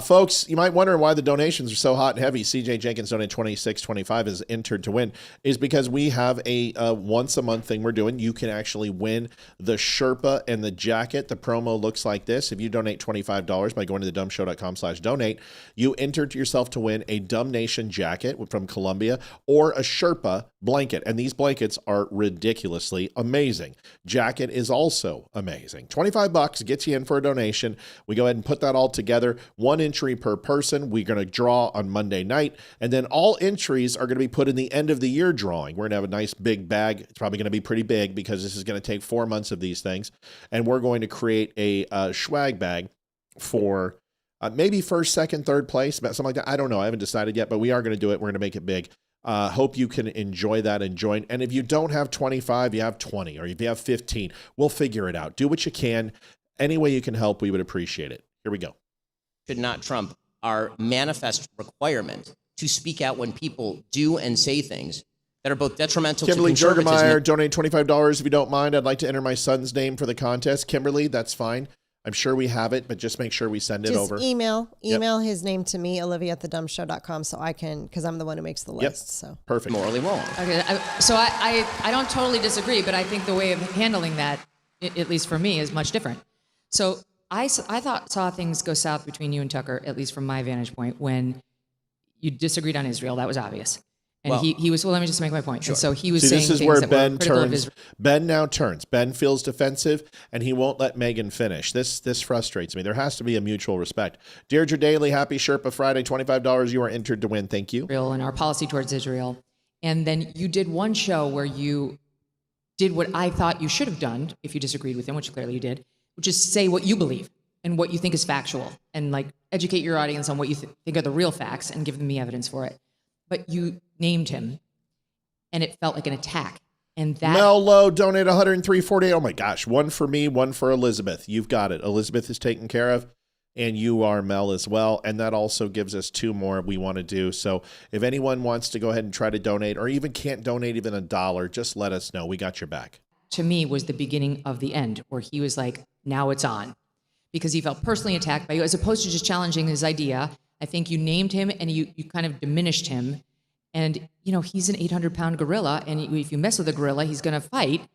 Folks, you might wonder why the donations are so hot and heavy. CJ Jenkins donated $26.25 is entered to win. Is because we have a once a month thing we're doing. You can actually win the Sherpa and the jacket. The promo looks like this. If you donate $25 by going to thedumbshow.com/donate, you enter yourself to win a Dumb Nation jacket from Columbia or a Sherpa blanket. And these blankets are ridiculously amazing. Jacket is also amazing. $25 gets you in for a donation. We go ahead and put that all together. One entry per person. We're going to draw on Monday night. And then all entries are going to be put in the end of the year drawing. We're going to have a nice big bag. It's probably going to be pretty big because this is going to take 4 months of these things. And we're going to create a swag bag for maybe first, second, third place, something like that. I don't know. I haven't decided yet, but we are going to do it. We're going to make it big. Hope you can enjoy that and join. And if you don't have 25, you have 20, or if you have 15, we'll figure it out. Do what you can. Any way you can help, we would appreciate it. Here we go. Should not trump our manifest requirement to speak out when people do and say things that are both detrimental Kimberly to conservatism. Jergemeyer, donate $25 if you don't mind. I'd like to enter my son's name for the contest. Kimberly, that's fine. I'm sure we have it, but just make sure we send it over. Email his name to me, Olivia@thedumbshow.com, so I can, because I'm the one who makes the list. So perfect. Morally wrong. Okay, so I don't totally disagree, but I think the way of handling that at least for me, is much different. So I saw things go south between you and Tucker, at least from my vantage point, when you disagreed on Israel. That was obvious. And Well- he was, well, let me just make my point. Sure. And so he was See, saying this is things where that Ben were critical of turns. Israel. Ben now turns. Ben feels defensive, and he won't let Megan finish. This frustrates me. There has to be a mutual respect. Deirdre Daly, happy Sherpa Friday, $25. You are entered to win. Thank you. And our policy towards Israel. And then you did one show where you did what I thought you should have done if you disagreed with him, which clearly you did, which is say what you believe and what you think is factual and like educate your audience on what you think are the real facts and give them the evidence for it. But you named him and it felt like an attack. And that Mel Lowe donate 103.48. Oh my gosh, one for me, one for Elizabeth. You've got it. Elizabeth is taken care of, and you are Mel as well. And that also gives us two more we want to do. So if anyone wants to go ahead and try to donate, or even can't donate even $1, just let us know. We got your back. to me was the beginning of the end, where he was like, now it's on, because he felt personally attacked by you, as opposed to just challenging his idea. I think you named him and you kind of diminished him. And, you know, he's an 800-pound gorilla, and if you mess with a gorilla, he's going to fight.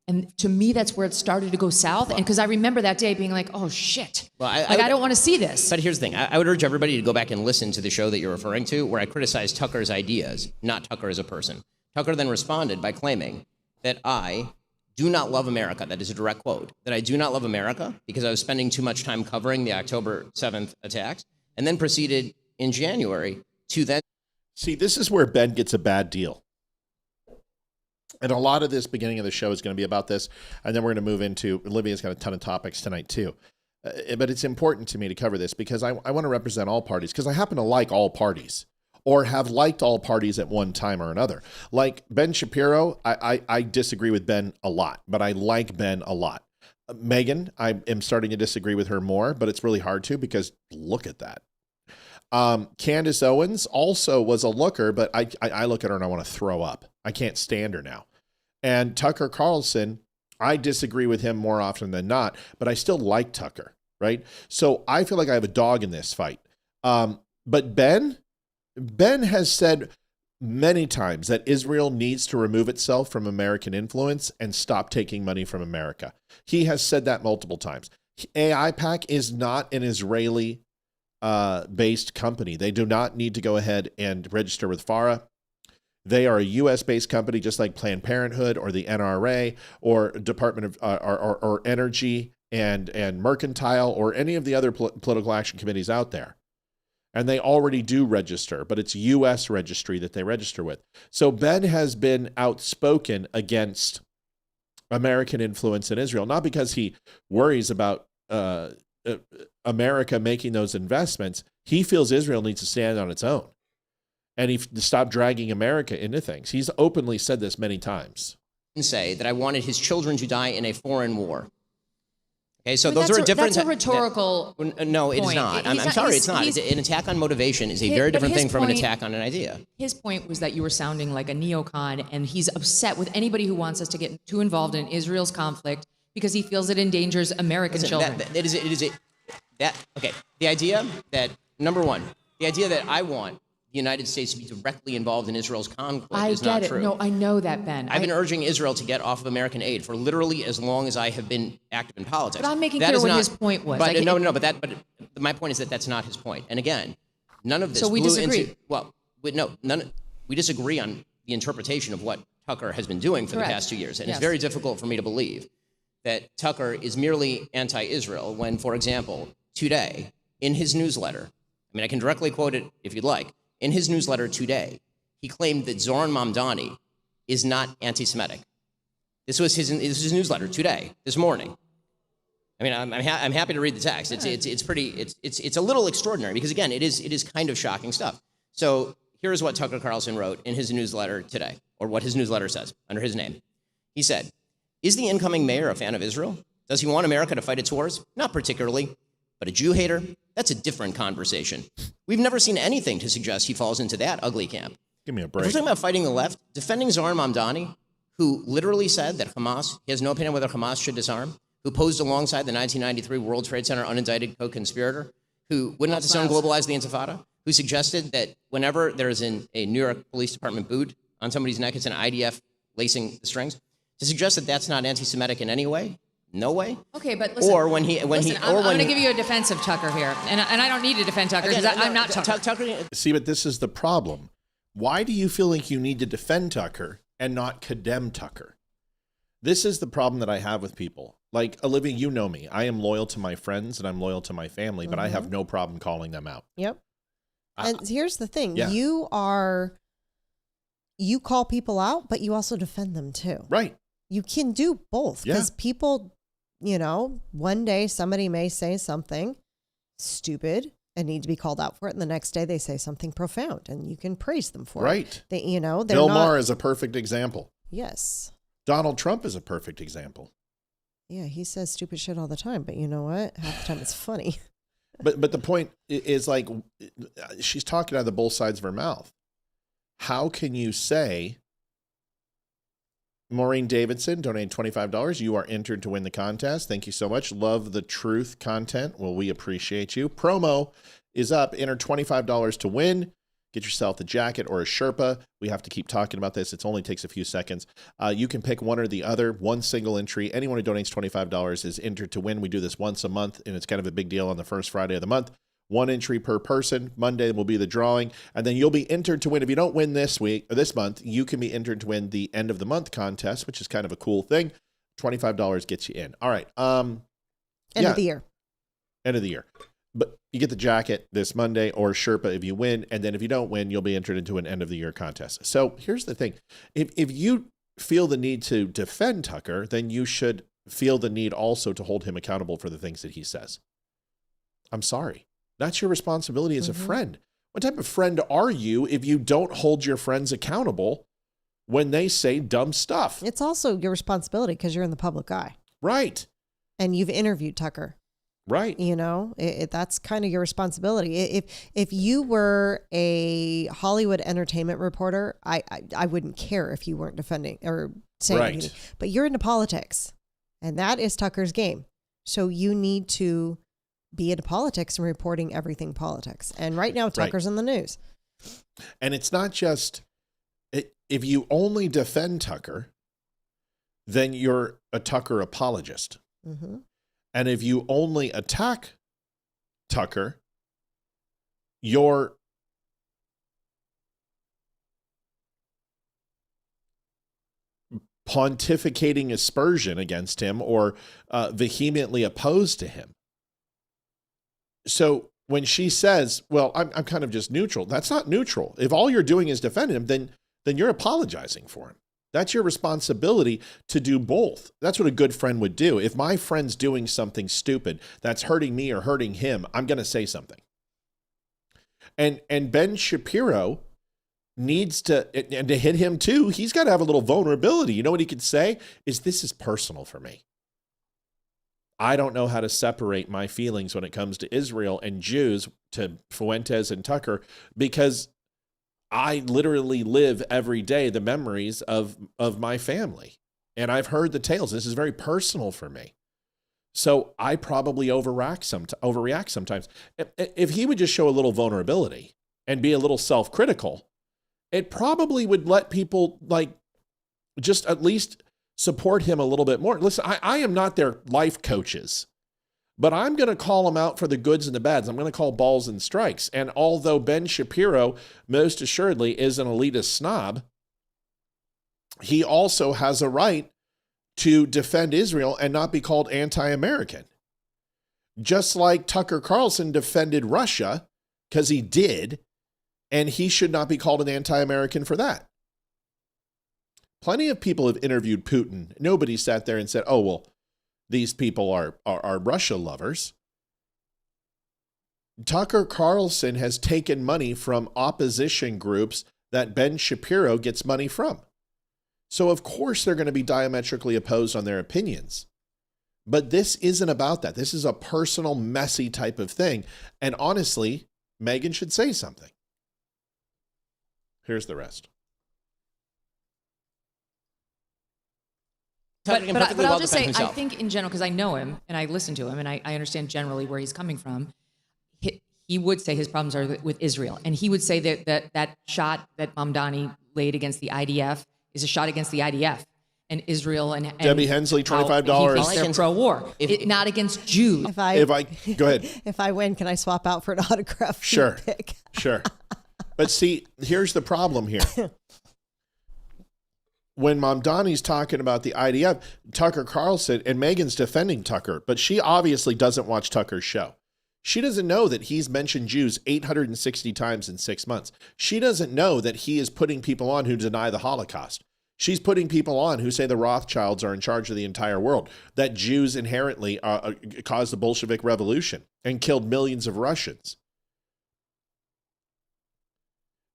And to me, that's where it started to go south. And because I remember that day being like, oh, shit. Well, I don't want to see this. But here's the thing. I would urge everybody to go back and listen to the show that you're referring to, where I criticized Tucker's ideas, not Tucker as a person. Tucker then responded by claiming that I do not love America. That is a direct quote. That I do not love America because I was spending too much time covering the October 7th attacks, and then proceeded in January to then... See, this is where Ben gets a bad deal. And a lot of this beginning of the show is going to be about this. And then we're going to move into, Olivia's got a ton of topics tonight too. But it's important to me to cover this because I want to represent all parties, because I happen to like all parties, or have liked all parties at one time or another. Like Ben Shapiro, I disagree with Ben a lot, but I like Ben a lot. Megan, I am starting to disagree with her more, but it's really hard to, because look at that. Candace Owens also was a looker, but I look at her and I want to throw up. I can't stand her now. And Tucker Carlson, I disagree with him more often than not, but I still like Tucker, right? So I feel like I have a dog in this fight. But Ben has said many times that Israel needs to remove itself from American influence and stop taking money from America. He has said that multiple times. AIPAC is not an Israeli based company. They do not need to go ahead and register with FARA. They are a U.S.-based company, just like Planned Parenthood or the NRA or Department of or Energy and Mercantile or any of the other political action committees out there. And they already do register, but it's U.S. registry that they register with. So Ben has been outspoken against American influence in Israel, not because he worries about America making those investments. He feels Israel needs to stand on its own. And he stopped dragging America into things. He's openly said this many times. Say that I wanted his children to die in a foreign war. Okay, so But those are different. That's a rhetorical. No, it is point. not. I'm sorry, it's not. An attack on motivation is a very different thing from an attack on an idea. His point was that you were sounding like a neocon, and he's upset with anybody who wants us to get too involved in Israel's conflict because he feels it endangers American children. Okay, the idea that, number one, the idea that I want the United States to be directly involved in Israel's conflict is not true. No, I know that, Ben. I've been urging Israel to get off of American aid for literally as long as I have been active in politics. But I'm making clear what his point was. But but my point is that that's not his point. And again, none of this. So we disagree. We disagree on the interpretation of what Tucker has been doing for the past 2 years, and it's very difficult for me to believe that Tucker is merely anti-Israel when, for example, today in his newsletter, I mean, I can directly quote it if you'd like. In his newsletter today, he claimed that Zoran Mamdani is not anti-Semitic. This was his newsletter today, this morning. I mean, I'm happy to read the text. It's a little extraordinary because, again, it is kind of shocking stuff. So here's what Tucker Carlson wrote in his newsletter today, or what his newsletter says under his name. He said, "Is the incoming mayor a fan of Israel? Does he want America to fight its wars? Not particularly. But a Jew hater? That's a different conversation. We've never seen anything to suggest he falls into that ugly camp. Give me a If break. we're talking about fighting the left, defending Zoran Mamdani, who literally said that Hamas, he has no opinion whether Hamas should disarm, who posed alongside the 1993 World Trade Center unindicted co-conspirator, who would not disown globalize the Intifada, who suggested that whenever there is a New York Police Department boot on somebody's neck, it's an IDF lacing the strings, to suggest that that's not anti-Semitic in any way, No way. Okay, but listen. Or when he I'm going to give you a defense of Tucker here, and I don't need to defend Tucker because I'm not Tucker. See, but this is the problem. Why do you feel like you need to defend Tucker and not condemn Tucker? This is the problem that I have with people. Like, Olivia, you know me. I am loyal to my friends and I'm loyal to my family, but I have no problem calling them out. Yep. And here's the thing. Yeah. You call people out, but you also defend them too. Right. You can do both because people, one day somebody may say something stupid and need to be called out for it. And the next day they say something profound and you can praise them for it. Right. They're Bill not... Maher is a perfect example. Yes. Donald Trump is a perfect example. Yeah, he says stupid shit all the time, but you know what? Half the time it's funny. But the point is, like, she's talking out of both sides of her mouth. How can you say, Maureen Davidson donated $25. You are entered to win the contest. Thank you so much. Love the truth content. Well, we appreciate you. Promo is up. Enter $25 to win. Get yourself the jacket or a Sherpa. We have to keep talking about this. It only takes a few seconds. You can pick one or the other, one single entry. Anyone who donates $25 is entered to win. We do this once a month, and it's kind of a big deal on the first Friday of the month. One entry per person. Monday will be the drawing, and then you'll be entered to win. If you don't win this week or this month, you can be entered to win the end of the month contest, which is kind of a cool thing. $25 gets you in. All right. End of the year. End of the year. But you get the jacket this Monday or Sherpa if you win. And then if you don't win, you'll be entered into an end of the year contest. So here's the thing. If you feel the need to defend Tucker, then you should feel the need also to hold him accountable for the things that he says. I'm sorry. That's your responsibility as a friend. What type of friend are you if you don't hold your friends accountable when they say dumb stuff? It's also your responsibility because you're in the public eye. Right. And you've interviewed Tucker. Right. That's kind of your responsibility. If you were a Hollywood entertainment reporter, I wouldn't care if you weren't defending or saying anything. But you're into politics, and that is Tucker's game. So you need to be into politics and reporting everything politics. And right now, Tucker's in the news. And it's not just, if you only defend Tucker, then you're a Tucker apologist. Mm-hmm. And if you only attack Tucker, you're pontificating aspersion against him or vehemently opposed to him. So when she says, well, I'm kind of just neutral, that's not neutral. If all you're doing is defending him, then you're apologizing for him. That's your responsibility to do both. That's what a good friend would do. If my friend's doing something stupid that's hurting me or hurting him, I'm going to say something. And Ben Shapiro needs to, and to hit him too, he's got to have a little vulnerability. You know what he could say? This is personal for me. I don't know how to separate my feelings when it comes to Israel and Jews, to Fuentes and Tucker, because I literally live every day the memories of my family. And I've heard the tales. This is very personal for me. So I probably overreact sometimes. If he would just show a little vulnerability and be a little self-critical, it probably would let people just at least support him a little bit more. Listen, I am not their life coaches, but I'm going to call them out for the goods and the bads. I'm going to call balls and strikes. And although Ben Shapiro most assuredly is an elitist snob, he also has a right to defend Israel and not be called anti-American. Just like Tucker Carlson defended Russia, because he did, and he should not be called an anti-American for that. Plenty of people have interviewed Putin. Nobody sat there and said, oh, well, these people are Russia lovers. Tucker Carlson has taken money from opposition groups that Ben Shapiro gets money from. So of course they're going to be diametrically opposed on their opinions. But this isn't about that. This is a personal, messy type of thing. And honestly, Megyn should say something. Here's the rest. But I'll just say, I think in general, because I know him and I listen to him and I understand generally where he's coming from, he would say his problems are with Israel. And he would say that shot that Mamdani laid against the IDF is a shot against the IDF. and Israel and Debbie Hensley, $25. He thinks they're pro-war, not against Jews. If I go ahead. If I win, can I swap out for an autograph? Sure. Pick? Sure. But see, here's the problem here. When Mamdani's talking about the IDF, Tucker Carlson, and Megan's defending Tucker, but she obviously doesn't watch Tucker's show. She doesn't know that he's mentioned Jews 860 times in 6 months. She doesn't know that he is putting people on who deny the Holocaust. She's putting people on who say the Rothschilds are in charge of the entire world, that Jews inherently caused the Bolshevik Revolution and killed millions of Russians.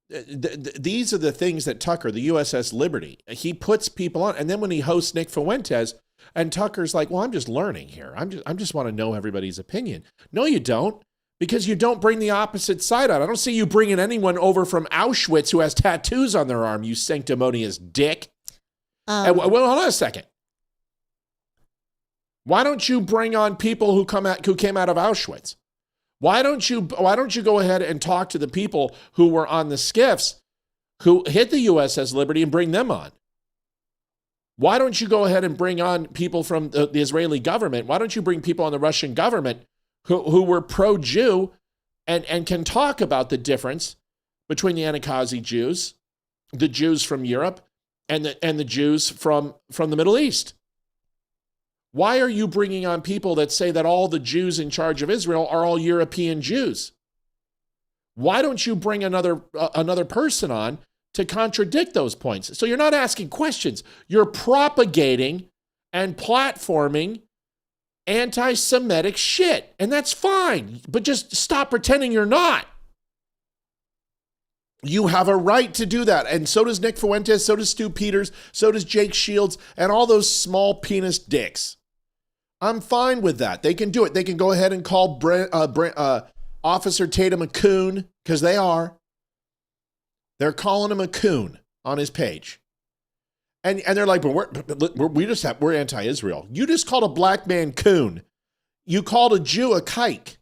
These are the things that Tucker, the USS Liberty, he puts people on. And then when he hosts Nick Fuentes, and Tucker's like, well, I'm just learning here. I just want to know everybody's opinion. No, you don't, because you don't bring the opposite side on. I don't see you bringing anyone over from Auschwitz who has tattoos on their arm, you sanctimonious dick. Well, hold on a second. Why don't you bring on people who came out of Auschwitz? Why don't you go ahead and talk to the people who were on the skiffs who hit the USS Liberty and bring them on? Why don't you go ahead and bring on people from the Israeli government? Why don't you bring people on the Russian government who were pro-Jew and can talk about the difference between the Anakazi Jews, the Jews from Europe, and the Jews from the Middle East? Why are you bringing on people that say that all the Jews in charge of Israel are all European Jews? Why don't you bring another person on to contradict those points? So you're not asking questions. You're propagating and platforming anti-Semitic shit. And that's fine. But just stop pretending you're not. You have a right to do that. And so does Nick Fuentes, so does Stu Peters, so does Jake Shields, and all those small penis dicks. I'm fine with that. They can do it. They can go ahead and call Officer Tatum a coon, because they are. They're calling him a coon on his page. And they're like, but we're anti-Israel. You just called a black man coon. You called a Jew a kike.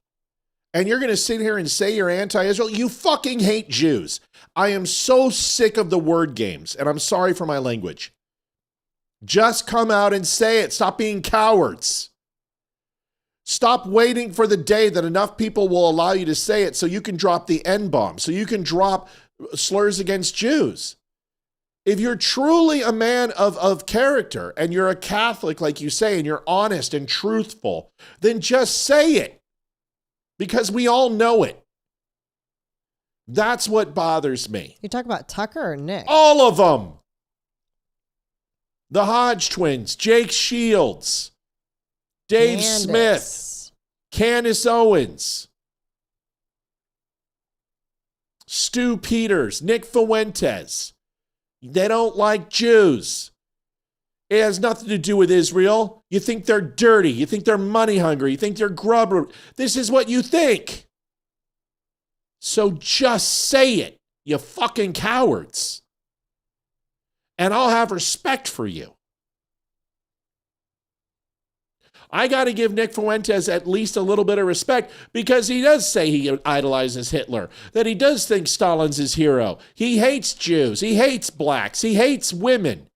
And you're going to sit here and say you're anti-Israel? You fucking hate Jews. I am so sick of the word games, and I'm sorry for my language. Just come out and say it. Stop being cowards. Stop waiting for the day that enough people will allow you to say it so you can drop the N-bomb, so you can drop slurs against Jews. If you're truly a man of character and you're a Catholic, like you say, and you're honest and truthful, then just say it, because we all know it. That's what bothers me. You talk about Tucker or Nick? All of them. The Hodge twins, Jake Shields, Dave Smith, Candace Owens, Stu Peters, Nick Fuentes. They don't like Jews. It has nothing to do with Israel. You think they're dirty. You think they're money hungry. You think they're grubber. This is what you think. So just say it, you fucking cowards. And I'll have respect for you. I got to give Nick Fuentes at least a little bit of respect, because he does say he idolizes Hitler, that he does think Stalin's his hero. He hates Jews. He hates blacks. He hates women.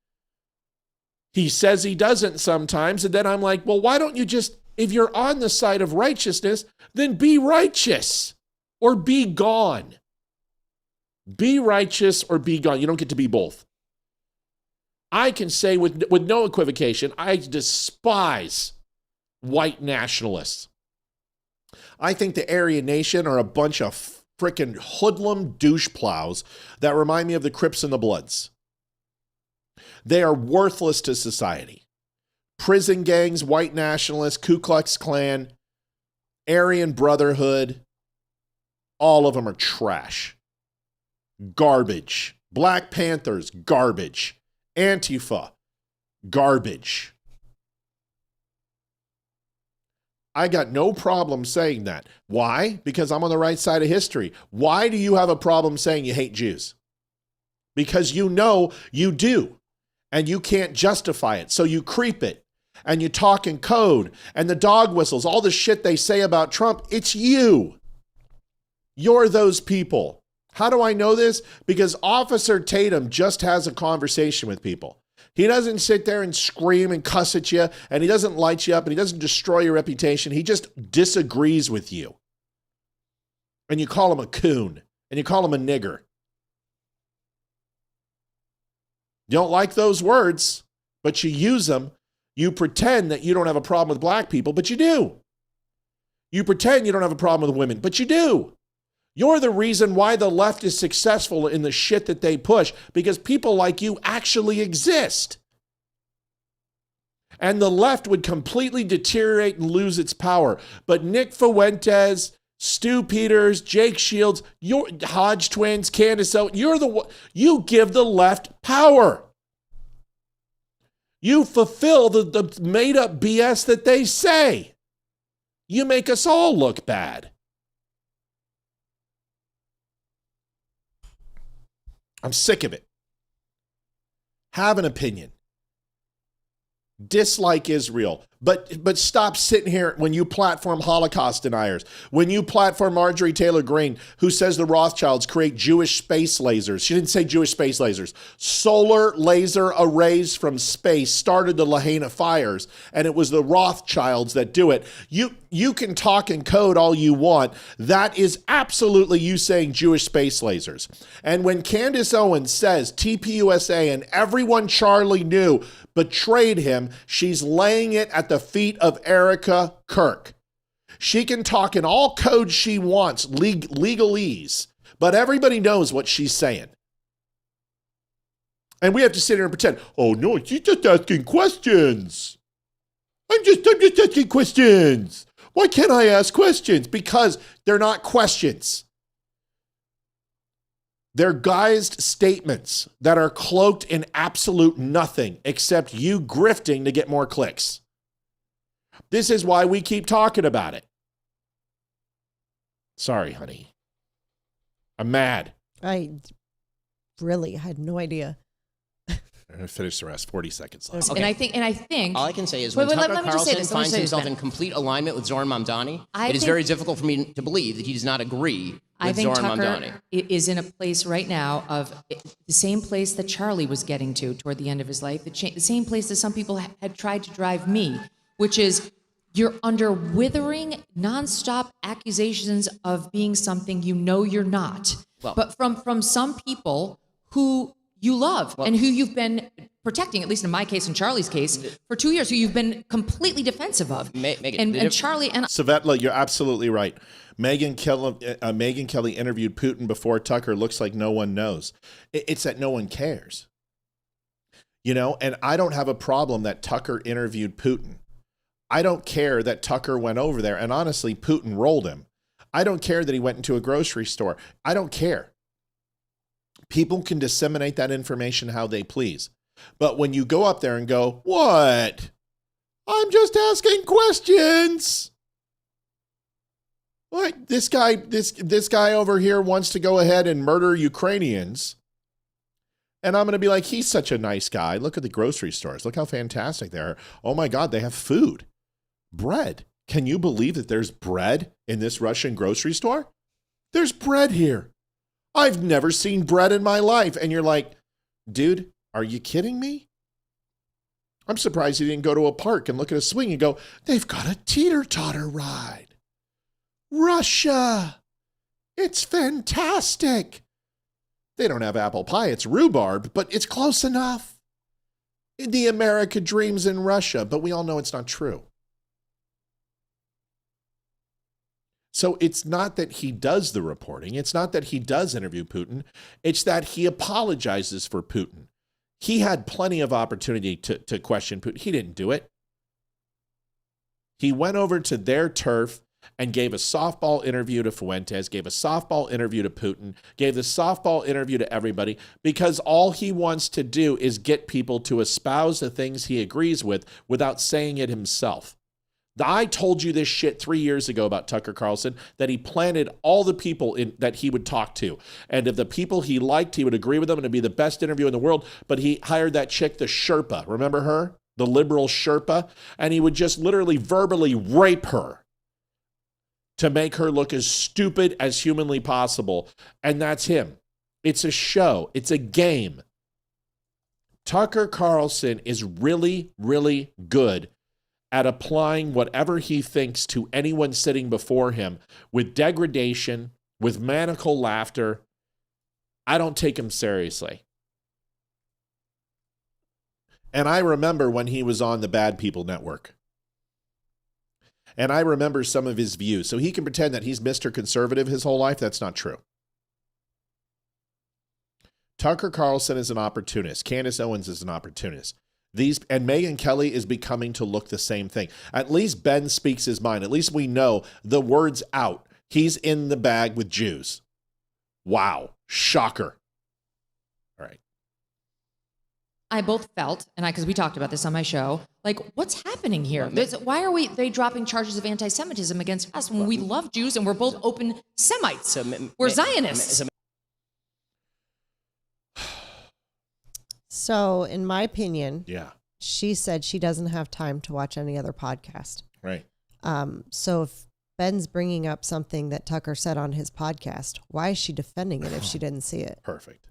He says he doesn't sometimes, and then I'm like, well, why don't you just, if you're on the side of righteousness, then be righteous or be gone. Be righteous or be gone. You don't get to be both. I can say with no equivocation, I despise white nationalists. I think the Aryan Nation are a bunch of frickin' hoodlum douche plows that remind me of the Crips and the Bloods. They are worthless to society. Prison gangs, white nationalists, Ku Klux Klan, Aryan Brotherhood, all of them are trash. Garbage. Black Panthers, garbage. Antifa, garbage. I got no problem saying that. Why? Because I'm on the right side of history. Why do you have a problem saying you hate Jews? Because you know you do, and you can't justify it. So you creep it, and you talk in code, and the dog whistles, all the shit they say about Trump, it's you. You're those people. How do I know this? Because Officer Tatum just has a conversation with people. He doesn't sit there and scream and cuss at you, and he doesn't light you up, and he doesn't destroy your reputation. He just disagrees with you. And you call him a coon, and you call him a nigger. You don't like those words, but you use them. You pretend that you don't have a problem with black people, but you do. You pretend you don't have a problem with women, but you do. You're the reason why the left is successful in the shit that they push, because people like you actually exist. And the left would completely deteriorate and lose its power. But Nick Fuentes, Stu Peters, Jake Shields, your Hodge twins, Candace, you give the left power. You fulfill the made-up BS that they say. You make us all look bad. I'm sick of it. Have an opinion. Dislike Israel. But stop sitting here when you platform Holocaust deniers, when you platform Marjorie Taylor Greene, who says the Rothschilds create Jewish space lasers. She didn't say Jewish space lasers. Solar laser arrays from space started the Lahaina fires, and it was the Rothschilds that do it. You can talk and code all you want. That is absolutely you saying Jewish space lasers. And when Candace Owens says TPUSA and everyone Charlie knew betrayed him, she's laying it at the feet of Erica Kirk. She can talk in all codes she wants, legalese, but everybody knows what she's saying. And we have to sit here and pretend, oh no, she's just asking questions. I'm just asking questions. Why can't I ask questions? Because they're not questions. They're guised statements that are cloaked in absolute nothing except you grifting to get more clicks. This is why we keep talking about it. Sorry, honey. I'm mad. I really had no idea. I'm going to finish the rest. 40 seconds left. Okay. And I think all I can say is wait, when Tucker let me just say Carlson this. finds Let me himself say in this, complete alignment with Zoran Mamdani, it is think- very difficult for me to believe that he does not agree I with think Zoran Tucker Mamdani. is in a place right now of the same place that Charlie was getting to toward the end of his life, the same place that some people had tried to drive me, which is you're under withering, nonstop accusations of being something you know you're not. Well- but from some people who you love and who you've been protecting, at least in my case and Charlie's case, for 2 years, who you've been completely defensive of. And Charlie and Savetla, you're absolutely right. Megyn Kelly interviewed Putin before Tucker. Looks like no one knows. It's that no one cares. You know, and I don't have a problem that Tucker interviewed Putin. I don't care that Tucker went over there, and honestly, Putin rolled him. I don't care that he went into a grocery store. I don't care. People can disseminate that information how they please. But when you go up there and go, what? I'm just asking questions. What? This guy over here wants to go ahead and murder Ukrainians. And I'm going to be like, he's such a nice guy. Look at the grocery stores. Look how fantastic they are. Oh my God, they have food. Bread. Can you believe that there's bread in this Russian grocery store? There's bread here. I've never seen bread in my life. And you're like, dude, are you kidding me? I'm surprised you didn't go to a park and look at a swing and go, they've got a teeter-totter ride. Russia. It's fantastic. They don't have apple pie. It's rhubarb, but it's close enough. The America dreams in Russia, but we all know it's not true. So it's not that he does the reporting. It's not that he does interview Putin. It's that he apologizes for Putin. He had plenty of opportunity to question Putin. He didn't do it. He went over to their turf and gave a softball interview to Fuentes, gave a softball interview to Putin, gave the softball interview to everybody, because all he wants to do is get people to espouse the things he agrees with without saying it himself. I told you this shit 3 years ago about Tucker Carlson, that he planted all the people that he would talk to. And of the people he liked, he would agree with them and it'd be the best interview in the world. But he hired that chick, the Sherpa. Remember her? The liberal Sherpa. And he would just literally verbally rape her to make her look as stupid as humanly possible. And that's him. It's a show. It's a game. Tucker Carlson is really, really good at applying whatever he thinks to anyone sitting before him with degradation, with maniacal laughter. I don't take him seriously. And I remember when he was on the Bad People Network. And I remember some of his views. So he can pretend that he's Mr. Conservative his whole life. That's not true. Tucker Carlson is an opportunist. Candace Owens is an opportunist. And Megyn Kelly is becoming to look the same thing. At least Ben speaks his mind. At least we know the word's out. He's in the bag with Jews. Wow. Shocker. All right. I both felt, and because we talked about this on my show, like, what's happening here? Why are they dropping charges of anti-Semitism against us when we love Jews and we're both open Semites? We're Zionists. So, in my opinion, yeah, she said she doesn't have time to watch any other podcast. Right. So if Ben's bringing up something that Tucker said on his podcast, why is she defending it if she didn't see it? Perfect.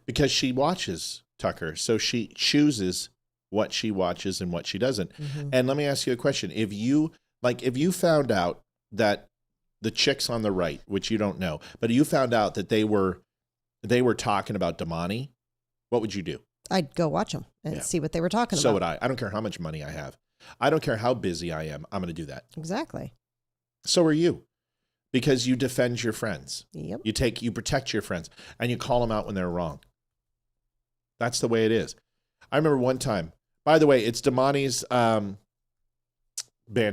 Because she watches Tucker, so she chooses what she watches and what she doesn't. Mm-hmm. And let me ask you a question. If you found out that the chicks on the right, which you don't know, but you found out that they were talking about Damani, what would you do? I'd go watch them and see what they were talking about. So would I. I don't care how much money I have. I don't care how busy I am. I'm going to do that. Exactly. So are you. Because you defend your friends. Yep. You protect your friends, and you call them out when they're wrong. That's the way it is. I remember one time. By the way, it's Damani's ban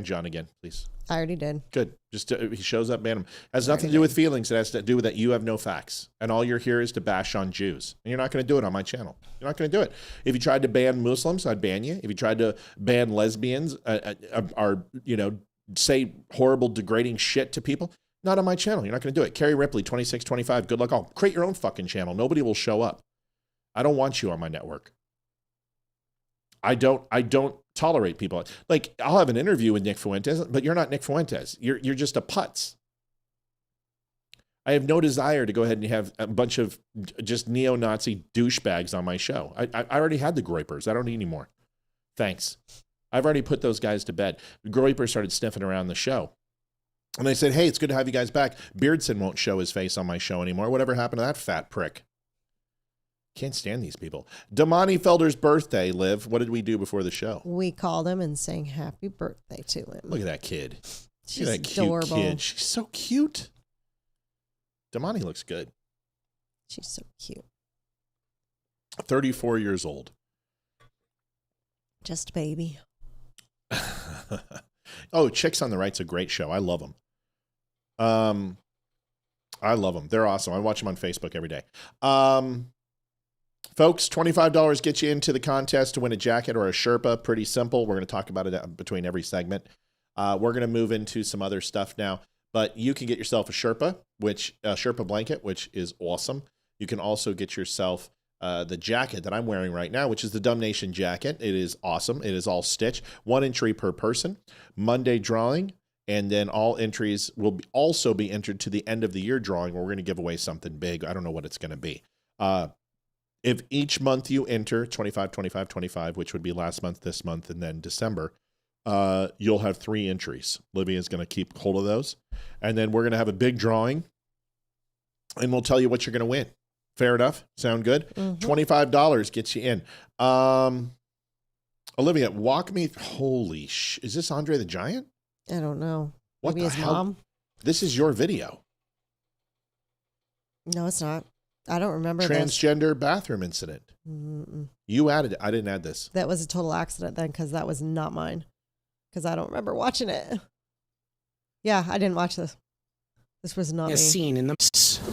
John again, please. I already did. Good. Just he shows up, ban him. Has nothing to do with feelings. It has to do with that you have no facts, and all you're here is to bash on Jews, and you're not going to do it on my channel. You're not going to do it. If you tried to ban Muslims, I'd ban you. If you tried to ban lesbians, or say horrible, degrading shit to people. Not on my channel. You're not going to do it. Carrie Ripley, 2625. Good luck. All. Create your own fucking channel. Nobody will show up. I don't want you on my network. I don't tolerate people. Like, I'll have an interview with Nick Fuentes, but you're not Nick Fuentes. You're just a putz. I have no desire to go ahead and have a bunch of just neo-Nazi douchebags on my show. I already had the Groypers. I don't need any more. Thanks. I've already put those guys to bed. The Groypers started sniffing around the show. And they said, hey, it's good to have you guys back. Beardson won't show his face on my show anymore. Whatever happened to that fat prick? Can't stand these people. Damani Felder's birthday, Liv. What did we do before the show? We called him and sang happy birthday to him. Look at that kid. She's Look at that cute adorable. kid. She's so cute. Damani looks good. She's so cute. 34 years old. Just a baby. Oh, Chicks on the Right's a great show. I love them. I love them. They're awesome. I watch them on Facebook every day. Folks, $25 gets you into the contest to win a jacket or a Sherpa. Pretty simple. We're going to talk about it between every segment. We're going to move into some other stuff now. But you can get yourself a Sherpa, Sherpa blanket, which is awesome. You can also get yourself the jacket that I'm wearing right now, which is the Dumb Nation jacket. It is awesome. It is all stitched. 1 entry per person. Monday drawing. And then all entries will also be entered to the end of the year drawing, where we're going to give away something big. I don't know what it's going to be. If each month you enter 25, 25, 25, which would be last month, this month, and then December, you'll have 3 entries. Olivia is going to keep hold of those. And then we're going to have a big drawing, and we'll tell you what you're going to win. Fair enough? Sound good? Mm-hmm. $25 gets you in. Olivia, walk me. Is this Andre the Giant? I don't know. What Maybe the his hell? mom? This is your video. No, it's not. I don't remember Transgender bathroom incident. Mm-mm. You added it. I didn't add this. That was a total accident then, because that was not mine. Because I don't remember watching it. Yeah, I didn't watch this. This was not me. Scene in the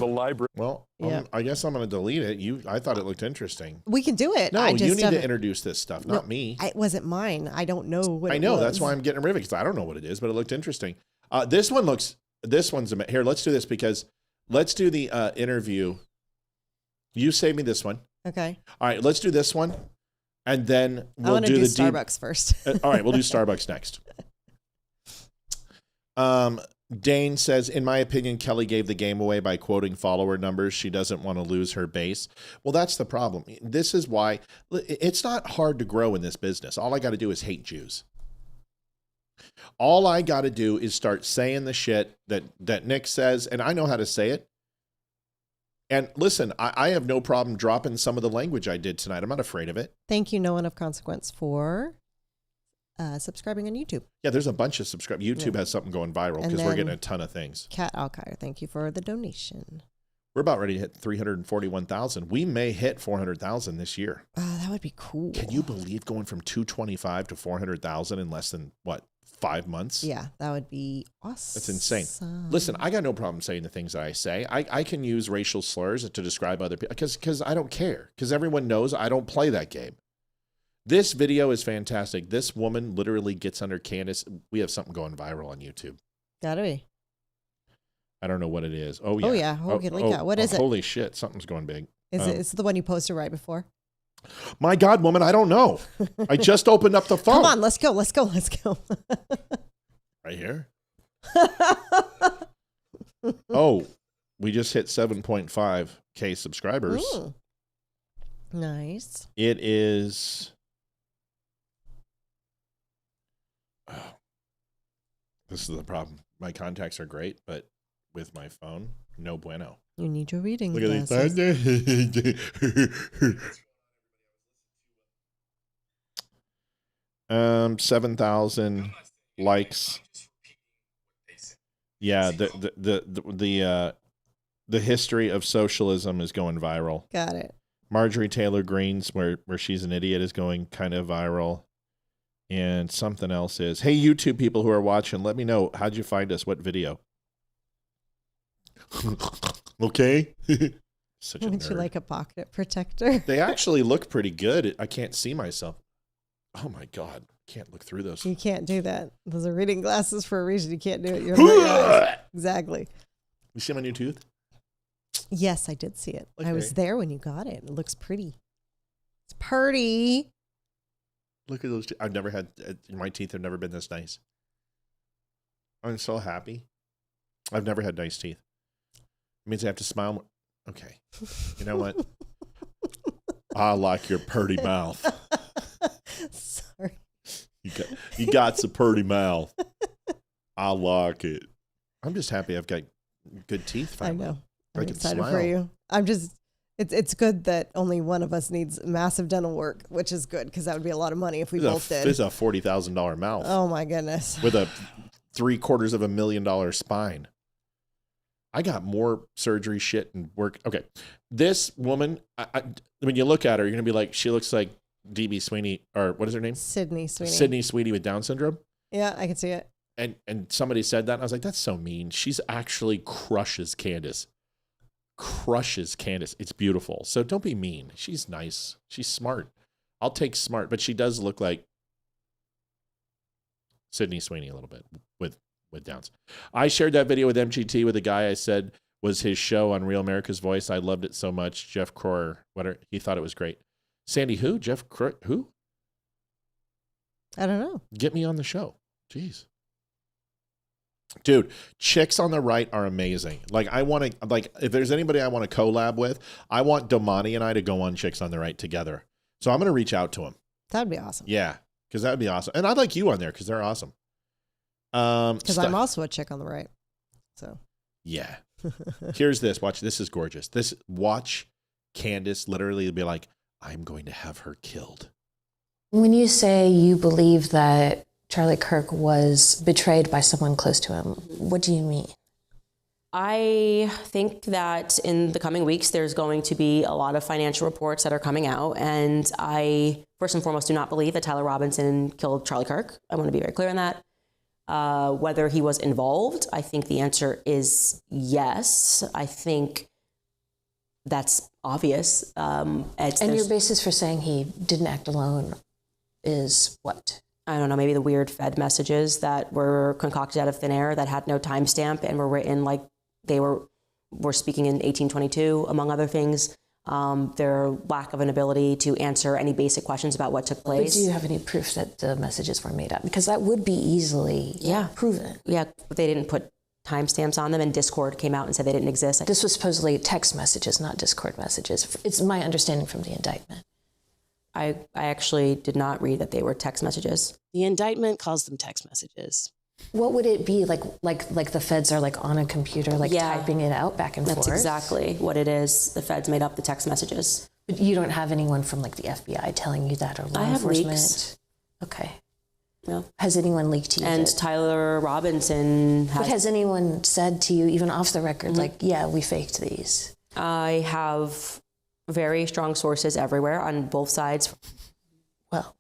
library. Well, Yeah. I guess I'm going to delete it. I thought it looked interesting. We can do it. No, you need to introduce this stuff, not me. It wasn't mine. I don't know what I it know. was. That's why I'm getting rid of it, because I don't know what it is, but it looked interesting. This one's here. Let's do this, because let's do the interview. You save me this one. Okay. All right, let's do this one, and then we'll do the Starbucks first. all right, we'll do Starbucks next. Dane says, in my opinion, Kelly gave the game away by quoting follower numbers. She doesn't want to lose her base. Well, that's the problem. This is why it's not hard to grow in this business. All I got to do is hate Jews. All I got to do is start saying the shit that Nick says, and I know how to say it. And listen, I have no problem dropping some of the language I did tonight. I'm not afraid of it. Thank you, no one of consequence, for subscribing on YouTube. Yeah, there's a bunch of subscribers. YouTube has something going viral because we're getting a ton of things. Kat Alkire, thank you for the donation. We're about ready to hit 341,000. We may hit 400,000 this year. That would be cool. Can you believe going from 225 to 400,000 in less than, 5 months? Yeah, that would be awesome. That's insane. Listen, I got no problem saying the things that I say. I can use racial slurs to describe other people because I don't care. Because everyone knows I don't play that game. This video is fantastic. This woman literally gets under Candace. We have something going viral on YouTube. Gotta be. I don't know what it is. Oh, yeah. Oh, yeah. Okay, what is it? Holy shit. Something's going big. Is it? It's the one you posted right before. My God, woman, I don't know. I just opened up the phone. Come on, let's go. Right here. Oh, we just hit 7.5K subscribers. Ooh. Nice. It is... Oh, this is the problem. My contacts are great, but with my phone, no bueno. You need your reading Look glasses. At 7,000 likes. Yeah, the history of socialism is going viral. Got it. Marjorie Taylor Greene's where she's an idiot is going kind of viral. And something else is, hey, YouTube people who are watching, let me know, how'd you find us? What video? Okay. Such a Would nerd. you like a pocket protector? They actually look pretty good. I can't see myself. Oh, my God. Can't look through those. You can't do that. Those are reading glasses for a reason. You can't do it. You're right. Exactly. You see my new tooth? Yes, I did see it. Okay. I was there when you got it. It looks pretty. It's pretty. Look at those. I've never had, my teeth have never been this nice. I'm so happy. I've never had nice teeth. It means I have to smile more. Okay. You know what? I like your purty mouth. Sorry. You got some purty mouth. I like it. I'm just happy I've got good teeth finally. I know. I I'm can excited smile. for you. I'm just, it's good that only one of us needs massive dental work, which is good because that would be a lot of money if we both did. This is a $40,000 mouth. Oh my goodness. With a $750,000 spine. I got more surgery shit and work. Okay. This woman, when you look at her, you're going to be like, she looks like D.B. Sweeney, or what is her name? Sydney Sweeney. Sydney Sweeney with Down syndrome. Yeah, I can see it. And somebody said that. And I was like, that's so mean. She's actually crushes Candace. It's beautiful. So don't be mean. She's nice. She's smart. I'll take smart, but she does look like Sydney Sweeney a little bit with Downs. I shared that video with MGT with a guy I said was his show on Real America's Voice. I loved it so much. Jeff Croer, he thought it was great. Sandy who? Jeff Croer, who? I don't know. Get me on the show. Jeez. Dude, chicks on the right are amazing. Like if there's anybody I want to collab with, I want Domani and I to go on Chicks on the Right together. So I'm going to reach out to him. That'd be awesome. Yeah, because that would be awesome. And I'd like you on there because they're awesome. Because I'm also a chick on the right. So. Yeah. Here's this. Watch. This is gorgeous. Watch Candace literally be like, I'm going to have her killed. When you say you believe that Charlie Kirk was betrayed by someone close to him, what do you mean? I think that in the coming weeks, there's going to be a lot of financial reports that are coming out. And I, first and foremost, do not believe that Tyler Robinson killed Charlie Kirk. I want to be very clear on that. Whether he was involved, I think the answer is yes. I think that's obvious. And your basis for saying he didn't act alone is what? I don't know, maybe the weird Fed messages that were concocted out of thin air that had no timestamp and were written like they were speaking in 1822, among other things. Their lack of an ability to answer any basic questions about what took place. But do you have any proof that the messages were made up? Because that would be easily proven. Yeah, but they didn't put timestamps on them, and Discord came out and said they didn't exist. This was supposedly text messages, not Discord messages. It's my understanding from the indictment. I actually did not read that they were text messages. The indictment calls them text messages. What would it be like the feds are like on a computer, like typing it out back and forth? That's exactly what it is. The feds made up the text messages. But you don't have anyone from like the FBI telling you that, or law I have enforcement? leaks. Okay. No. Has anyone leaked to you? And Tyler Robinson But has anyone said to you, even off the record, like, yeah, we faked these? I have very strong sources everywhere on both sides. Well,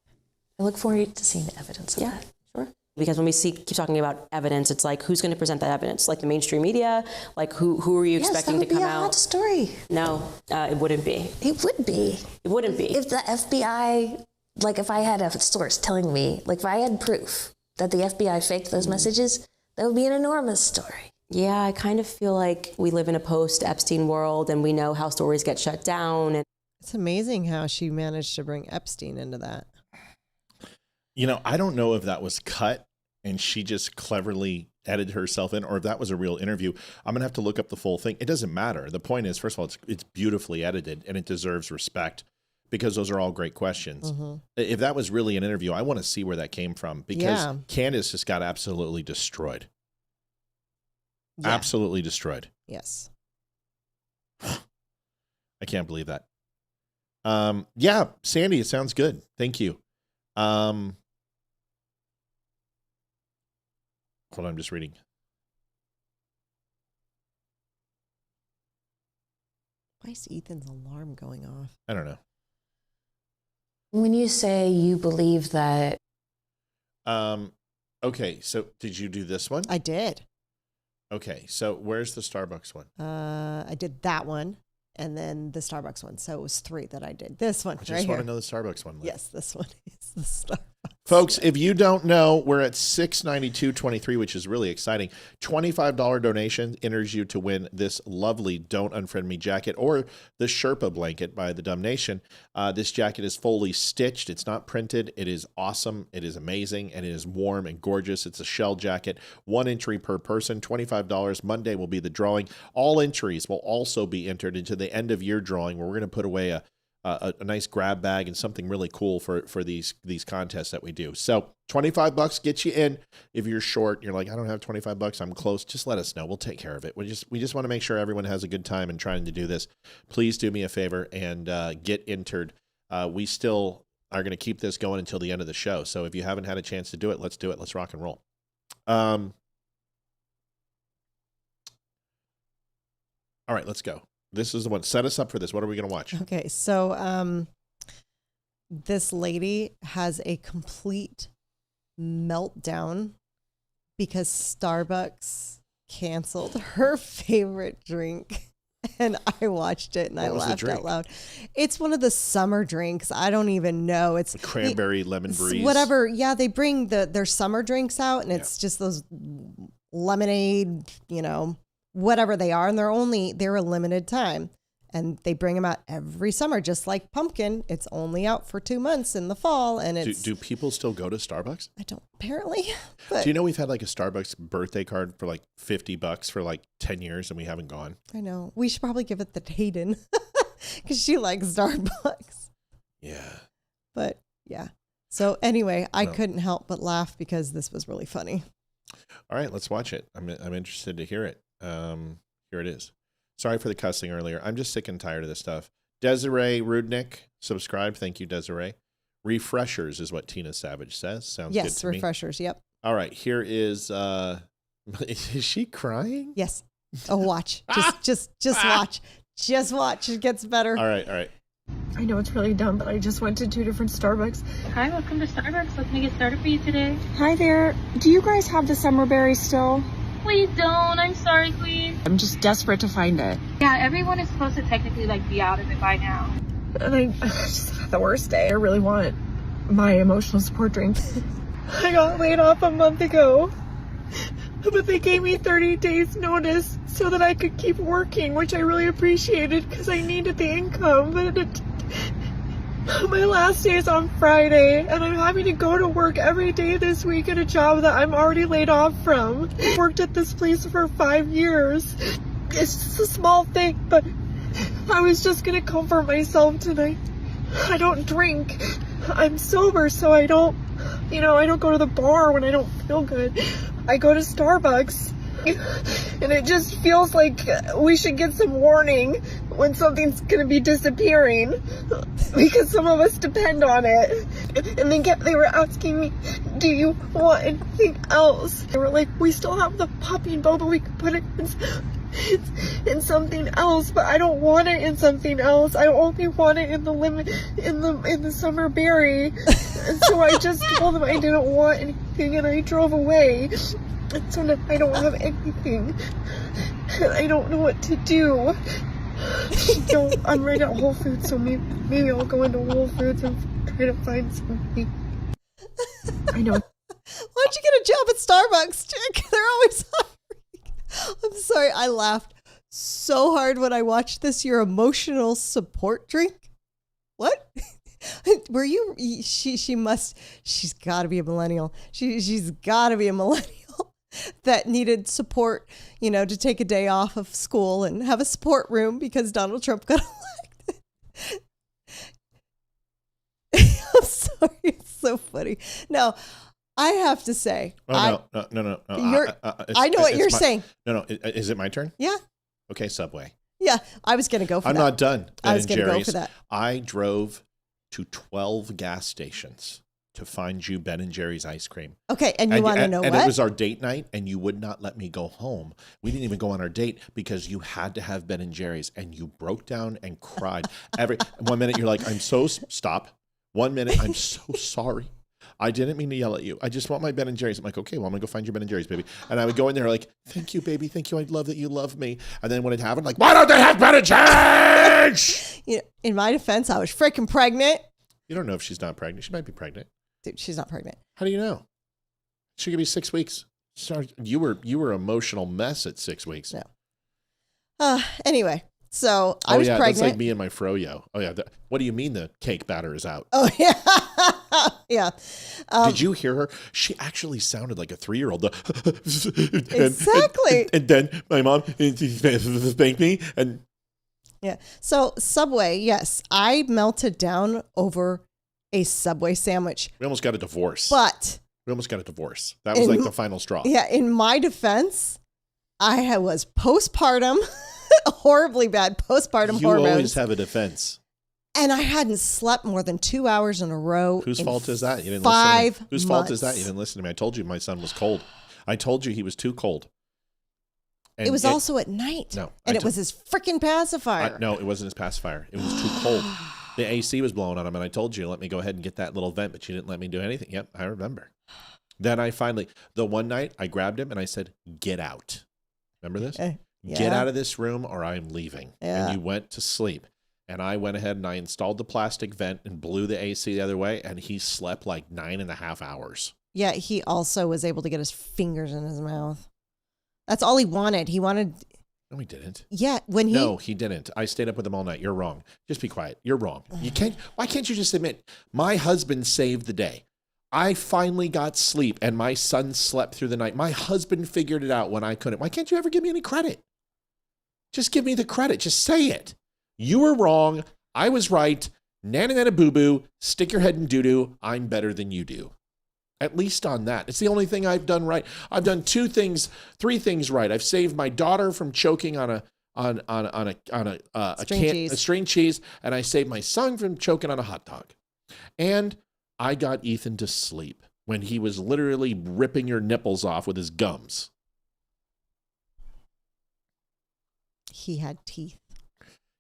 I look forward to seeing the evidence of that. Sure. Because when we keep talking about evidence, it's like, who's going to present that evidence? Like the mainstream media? Like who are you expecting to come out? That would be a hot story. No, it wouldn't be. It would be. It wouldn't be. If the FBI, like if I had a source telling me, like if I had proof that the FBI faked those messages, that would be an enormous story. Yeah, I kind of feel like we live in a post-Epstein world, and we know how stories get shut down. And it's amazing how she managed to bring Epstein into that. You know, I don't know if that was cut and she just cleverly edited herself in, or if that was a real interview. I'm going to have to look up the full thing. It doesn't matter. The point is, first of all, it's beautifully edited and it deserves respect because those are all great questions. Mm-hmm. If that was really an interview, I want to see where that came from because Candace just got absolutely destroyed. Yeah. Absolutely destroyed. Yes. I can't believe that. Yeah, Sandy, it sounds good. Thank you. Hold on, I'm just reading. Why is Ethan's alarm going off? I don't know. When you say you believe that... Okay, so did you do this one? I did. Okay, so where's the Starbucks one? I did that one and then the Starbucks one. So it was 3 that I did. This one I just right want here. to know the Starbucks one. Yes, this one is the Starbucks. Folks, if you don't know, we're at $692.23, which is really exciting. $25 donation enters you to win this lovely Don't Unfriend Me jacket or the Sherpa blanket by the Dumb Nation. This jacket is fully stitched. It's not printed. It is awesome. It is amazing, and it is warm and gorgeous. It's a shell jacket. 1 entry per person, $25. Monday will be the drawing. All entries will also be entered into the end of year drawing, where we're going to put away a nice grab bag and something really cool for these contests that we do. So $25 gets you in. If you're short, you're like, I don't have $25, I'm close, just let us know. We'll take care of it. We just want to make sure everyone has a good time in trying to do this. Please do me a favor and get entered. We still are going to keep this going until the end of the show. So if you haven't had a chance to do it, let's do it. Let's rock and roll. All right, let's go. This is the one. Set us up for this. What are we going to watch? Okay, so this lady has a complete meltdown because Starbucks canceled her favorite drink. And I watched it and I laughed out loud. It's one of the summer drinks. I don't even know. It's cranberry lemon breeze. Whatever. Yeah, they bring their summer drinks out and it's just those lemonade, whatever they are, and they're a limited time, and they bring them out every summer, just like pumpkin. It's only out for 2 months in the fall, and it's. Do people still go to Starbucks? I don't, apparently. But do you know we've had like a Starbucks birthday card for like $50 for like 10 years, and we haven't gone? I know. We should probably give it to Hayden because she likes Starbucks. Yeah. But yeah. So anyway, I couldn't help but laugh because this was really funny. All right, let's watch it. I'm interested to hear it. Here it is. Sorry for the cussing earlier. I'm just sick and tired of this stuff. Desiree Rudnick, subscribe. Thank you, Desiree. Refreshers is what Tina Savage says. Sounds good to me. Yes, refreshers. Yep. All right, here is. Is she crying? Yes. Oh, watch. Just watch. Just watch. It gets better. All right. I know it's really dumb, but I just went to 2 different Starbucks. Hi, welcome to Starbucks. Let me get started for you today. Hi there. Do you guys have the summer berry still? Please don't. I'm sorry, queen. I'm just desperate to find it. Yeah, everyone is supposed to technically be out of it by now. And I just had the worst day. I really want my emotional support drink. I got laid off a month ago, but they gave me 30 days notice so that I could keep working, which I really appreciated because I needed the income. But My last day is on Friday, and I'm having to go to work every day this week at a job that I'm already laid off from. I worked at this place for 5 years. It's just a small thing, but I was just gonna comfort myself tonight. I don't drink. I'm sober, so I don't go to the bar when I don't feel good. I go to Starbucks. And it just feels like we should get some warning when something's going to be disappearing, because some of us depend on it. And they were asking me, do you want anything else? They were like, we still have the puppy and Boba, we could put it in something else, but I don't want it in something else. I only want it in the summer berry. And so I just told them I didn't want anything, and I drove away. And so now I don't have anything, and I don't know what to do. I'm right at Whole Foods, so maybe I'll go into Whole Foods and try to find something. I know. Why'd you get a job at Starbucks, chick? They're always hiring. I'm sorry, I laughed so hard when I watched this. Your emotional support drink? What? Were you? She's got to be a millennial. She's got to be a millennial that needed support, to take a day off of school and have a support room because Donald Trump got elected. I'm sorry. It's so funny. No, I have to say. No. I know what you're saying. No. Is it my turn? Yeah. Okay, Subway. Yeah, I was going to go for that. I'm not done. I was going to go for that. I drove to 12 gas stations to find you Ben & Jerry's ice cream. Okay, and you want to know what? And it was our date night, and you would not let me go home. We didn't even go on our date because you had to have Ben & Jerry's, and you broke down and cried. 1 minute, you're like, stop. 1 minute, I'm so sorry. I didn't mean to yell at you. I just want my Ben & Jerry's. I'm like, okay, well, I'm going to go find your Ben & Jerry's, baby. And I would go in there like, thank you, baby. Thank you. I love that you love me. And then when it happened, like, why don't they have Ben & Jerry's? In my defense, I was freaking pregnant. You don't know if she's not pregnant. She might be pregnant. Dude, she's not pregnant. How do you know? She could be 6 weeks. Sorry, you were emotional mess at 6 weeks. No. Anyway, so I was pregnant. That's like me and my froyo. Oh yeah. What do you mean the cake batter is out? Oh yeah. Yeah. Did you hear her? She actually sounded like a 3-year-old. Exactly. And then my mom spanked me and. Yeah. So Subway, yes, I melted down over a Subway sandwich. We almost got a divorce. But we almost got a divorce. That was like the final straw. Yeah. In my defense, I was postpartum, horribly bad postpartum hormones. You always have a defense. And I hadn't slept more than 2 hours in a row. Whose fault is that? You didn't 5 listen to me. Whose fault is that? months. You didn't listen to me. I told you my son was cold. I told you he was too cold. And it was also at night. No. And it was his freaking pacifier. No, it wasn't his pacifier. It was too cold. The AC was blowing on him, and I told you, let me go ahead and get that little vent, but you didn't let me do anything. Yep, I remember. Then the one night, I grabbed him, and I said, get out. Remember this? Yeah. Get out of this room, or I'm leaving. Yeah. And you went to sleep. And I went ahead and I installed the plastic vent and blew the AC the other way, and he slept like 9.5 hours. Yeah, he also was able to get his fingers in his mouth. That's all he wanted. He wanted... No, he didn't. Yeah, No, he didn't. I stayed up with him all night. You're wrong. Just be quiet. You're wrong. You can't... Why can't you just admit, my husband saved the day. I finally got sleep, and my son slept through the night. My husband figured it out when I couldn't. Why can't you ever give me any credit? Just give me the credit. Just say it. You were wrong. I was right. Nana boo-boo. Stick your head in doo-doo. I'm better than you do. At least on that. It's the only thing I've done right. I've done 3 things right. I've saved my daughter from choking on a string cheese, and I saved my son from choking on a hot dog. And I got Ethan to sleep when he was literally ripping your nipples off with his gums. He had teeth.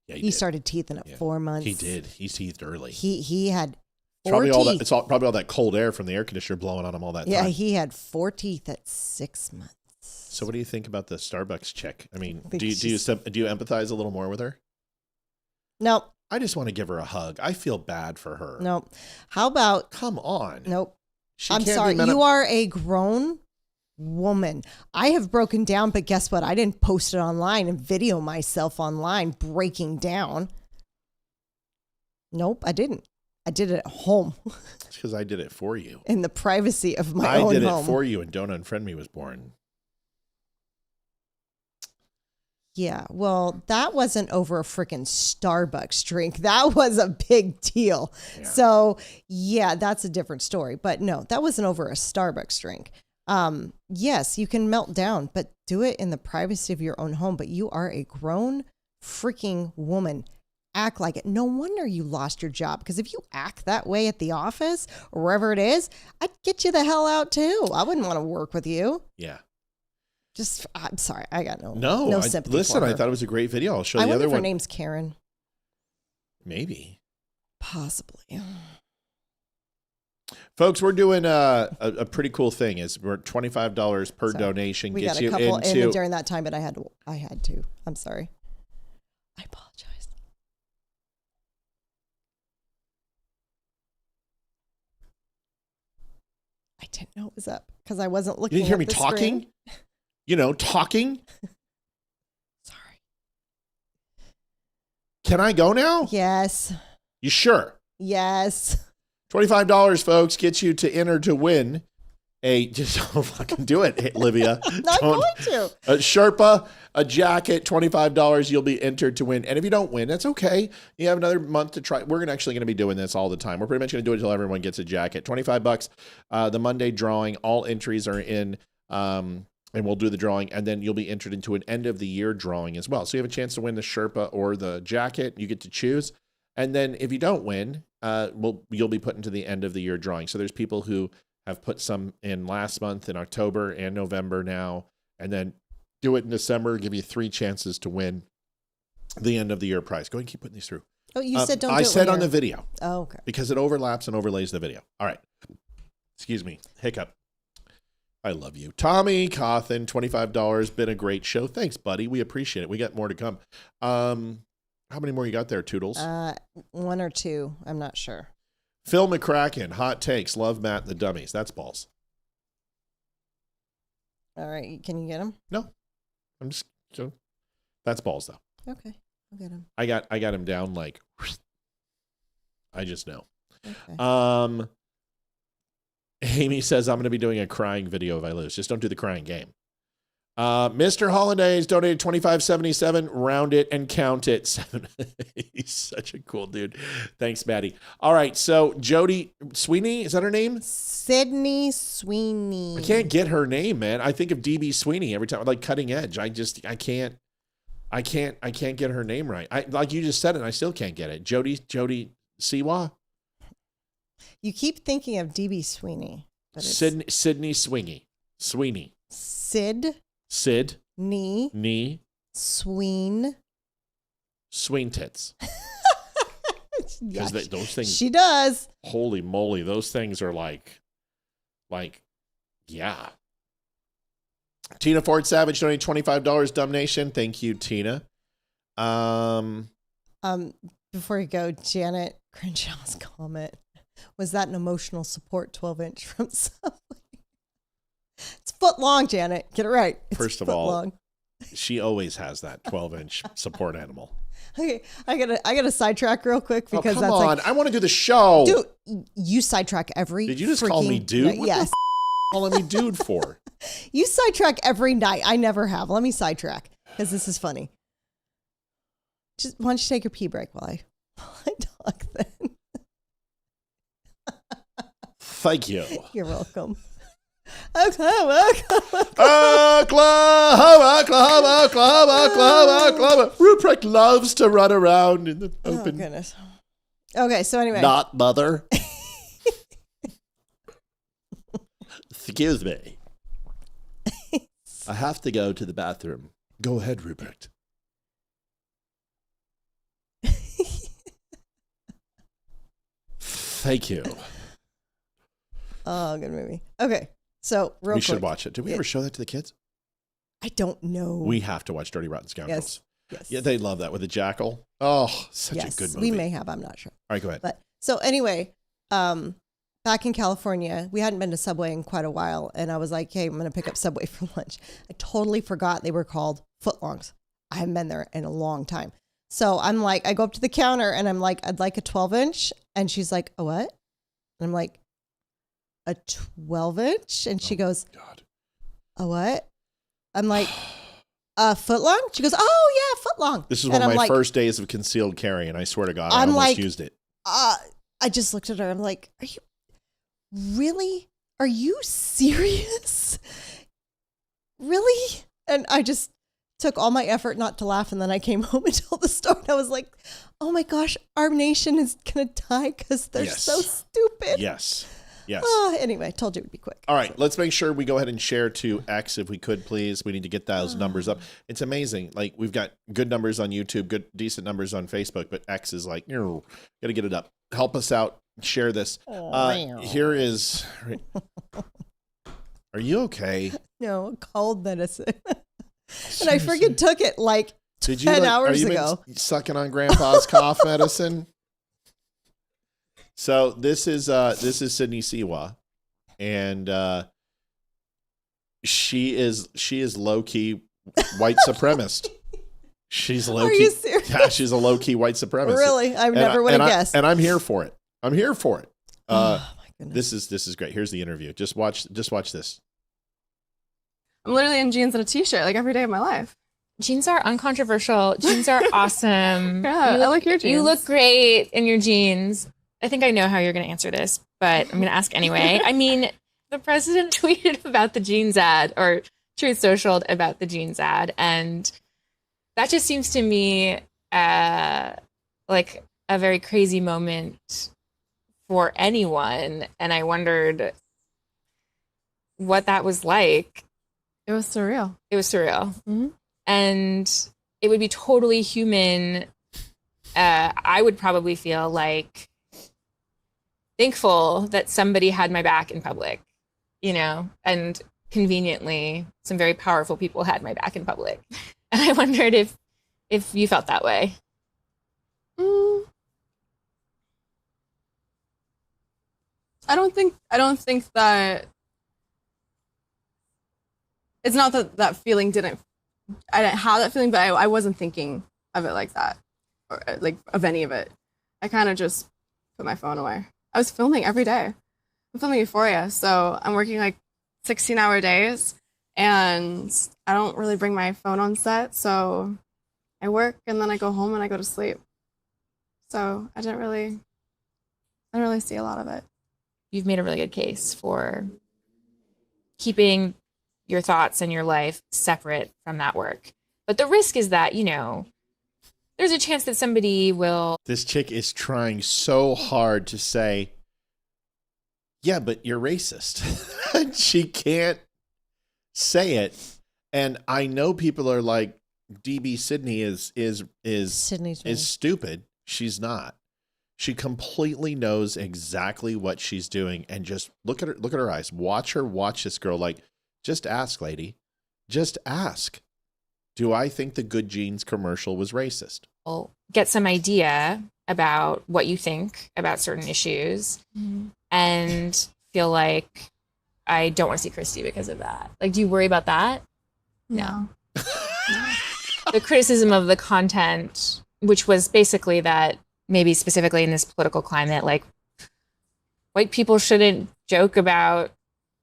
Yeah, he started teething at 4 months. He did. He teethed early. He had 4 probably teeth. It's probably all that cold air from the air conditioner blowing on him all that time. Yeah, he had 4 teeth at 6 months. So what do you think about the Starbucks chick? I mean, do you empathize a little more with her? Nope. I just want to give her a hug. I feel bad for her. Nope. How about... Come on. Nope. I'm sorry. You are a grown woman. I have broken down, but guess what? I didn't post it online and video myself online breaking down. Nope, I didn't. I did it at home. It's because I did it for you. In the privacy of my own home. I did it for you and Don't Unfriend Me was born. Yeah, well, that wasn't over a freaking Starbucks drink. That was a big deal. Yeah. So, yeah, that's a different story. But no, that wasn't over a Starbucks drink. Yes, you can melt down, but do it in the privacy of your own home. But you are a grown freaking woman. Act like it. No wonder you lost your job, because if you act that way at the office or wherever it is, I'd get you the hell out too. I wouldn't want to work with you. Yeah. Just, I'm sorry. I got no sympathy. Listen, for her. I thought it was a great video. I'll show I the wonder other if one. her name's Karen. Maybe. Possibly. Folks, we're doing a pretty cool thing. We're $25 per donation. We gets got a you couple into in during that time, but I had to. I'm sorry. I apologize. I didn't know it was up because I wasn't looking. You didn't hear at me the talking? Screen. You know, talking? Sorry. Can I go now? Yes. You sure? Yes. $25, folks, gets you to enter to win just don't fucking do it, Olivia. I'm not going to. A Sherpa, a jacket, $25, you'll be entered to win. And if you don't win, that's okay. You have another month to try. We're actually going to be doing this all the time. We're pretty much going to do it until everyone gets a jacket. $25, the Monday drawing. All entries are in, and we'll do the drawing. And then you'll be entered into an end of the year drawing as well. So you have a chance to win the Sherpa or the jacket. You get to choose. And then if you don't win, you'll be put into the end of the year drawing. So there's people who have put some in last month in October and November now, and then do it in December, give you 3 chances to win the end of the year prize. Go ahead and keep putting these through. Oh, you said don't do it. I said on the video. Oh, okay. Because it overlaps and overlays the video. All right. Excuse me. Hiccup. I love you. Tommy Cawthon, $25. Been a great show. Thanks, buddy. We appreciate it. We got more to come. How many more you got there, Toodles? 1 or 2. I'm not sure. Phil McCracken, hot takes. Love Matt and the Dummies. That's balls. All right. Can you get him? No. I'm just so that's balls though. Okay. I'll get him. I got him down like I just know. Okay. Amy says I'm going to be doing a crying video if I lose. Just don't do the crying game. Mr. Holidays donated $25.77. Round it and count it. 7. He's such a cool dude. Thanks, Maddie. All right, so Jody Sweeney, is that her name? Sydney Sweeney. I can't get her name, man. I think of DB Sweeney every time. Like Cutting Edge. I can't get her name right. Like you just said it, and I still can't get it. Jody Siwa. You keep thinking of DB Sweeney. But Sydney Sweeney. Sid. Knee. Sween tits. Yeah, those things. She does. Holy moly. Those things are like, yeah. Tina Ford Savage donated $25. Dumb Nation. Thank you, Tina. Before you go, Janet Crenshaw's comment. Was that an emotional support 12-inch from Subway? It's foot long, Janet. Get it right. It's First of all, long. She always has that 12-inch support animal. Okay, I gotta sidetrack real quick because come that's on. like, I want to do the show. Dude, you sidetrack every. Did you just call me dude? What yes. the calling me dude for? You sidetrack every night. I never have. Let me sidetrack because this is funny. Just why don't you take your pee break while I talk then? Thank you. You're welcome. Oklahoma. Ruprecht loves to run around in the open. Oh, goodness. Okay, so anyway. Not mother. Excuse me. I have to go to the bathroom. Go ahead, Ruprecht. Thank you. Oh, good movie. Okay, so real quick. We should watch it. Did we ever show that to the kids? I don't know. We have to watch Dirty Rotten Scoundrels. Yes. Yeah, they love that with the jackal. Oh, such a good movie. We may have. I'm not sure. All right, go ahead. But so anyway, back in California, we hadn't been to Subway in quite a while, and I was like, "Hey, I'm going to pick up Subway for lunch." I totally forgot they were called footlongs. I haven't been there in a long time. So I'm like, I go up to the counter and I'm like, I'd like a 12-inch. And she's like, a what? And I'm like, a 12-inch? And she goes, God. A what? I'm like, a foot long? She goes, oh yeah, foot long. This is one of my first days of concealed carry, and I swear to God, I almost used it. I just looked at her. I'm like, are you really? Are you serious? Really? And I just took all my effort not to laugh, and then I came home and told the story. I was like, oh my gosh, our nation is going to die because they're so stupid. Yes. Yes. Anyway, told you it would be quick. All right, let's make sure we go ahead and share to X if we could, please. We need to get those numbers up. It's amazing. Like, we've got good numbers on YouTube, good, decent numbers on Facebook, but X is like, got to get it up. Help us out. Share this. Here is. Are you okay? No, cold medicine. And I freaking took it like 10 hours ago. Sucking on Grandpa's cough medicine. So this is Sydney Siwa, and she is low key white supremacist. She's low key. Are you serious? Yeah, she's a low key white supremacist. Really, I never would have guessed. And I'm here for it. I'm here for it. Oh my goodness. This is great. Here's the interview. Just watch this. I'm literally in jeans and a t-shirt like every day of my life. Jeans are uncontroversial. Jeans are awesome. Yeah, I like your jeans. You look great in your jeans. I think I know how you're going to answer this, but I'm going to ask anyway. I mean, the president tweeted about the jeans ad, or Truth Socialed about the jeans ad, and that just seems to me like a very crazy moment for anyone, and I wondered what that was like. It was surreal. It was surreal. Mm-hmm. And it would be totally human. I would probably feel like thankful that somebody had my back in public, and conveniently some very powerful people had my back in public. And I wondered if you felt that way. I don't think that it's not that feeling I didn't have that feeling, but I wasn't thinking of it like that, or like of any of it. I kind of just put my phone away. I was filming every day. I'm filming Euphoria, so I'm working like 16-hour days, and I don't really bring my phone on set, so I work and then I go home and I go to sleep. So I didn't really see a lot of it. You've made a really good case for keeping your thoughts and your life separate from that work. But the risk is that, there's a chance that somebody will... This chick is trying so hard to say, yeah, but you're racist. She can't say it. And I know people are like, DB Sydney is stupid. She's not. She completely knows exactly what she's doing. And just look at her eyes. Watch this girl. Like, just ask, lady. Just ask. Do I think the Good Jeans commercial was racist? Get some idea about what you think about certain issues, and feel like I don't want to see Christy because of that. Like, do you worry about that? No. The criticism of the content, which was basically that maybe specifically in this political climate, like, white people shouldn't joke about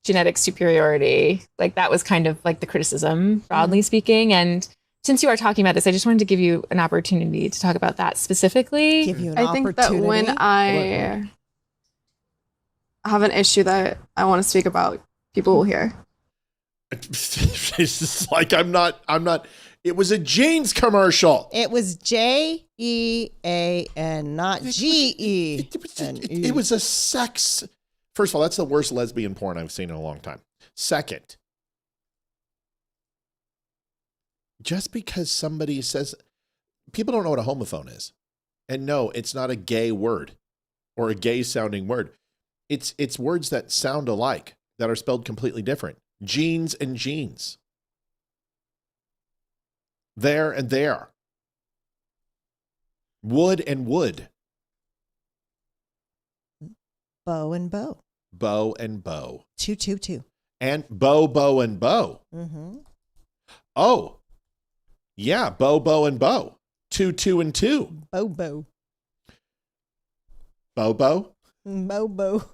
genetic superiority. Like, that was kind of like the criticism, broadly speaking. And since you are talking about this, I just wanted to give you an opportunity to talk about that specifically. I think that when I have an issue that I want to speak about, people will hear. It's just like, I'm not. It was a jeans commercial. It was JEAN, not GEAN. It was a sex. First of all, that's the worst lesbian porn I've seen in a long time. Second, just because somebody says, people don't know what a homophone is. And no, it's not a gay word or a gay sounding word. It's words that sound alike that are spelled completely different. Jeans and jeans. There and there. Wood and wood. Bow and bow. Bow and bow. 222. And bow and bow. Mm-hmm. Oh, yeah, bow and bow. 2, 2, and 2. Bobo. Bobo? Bobo.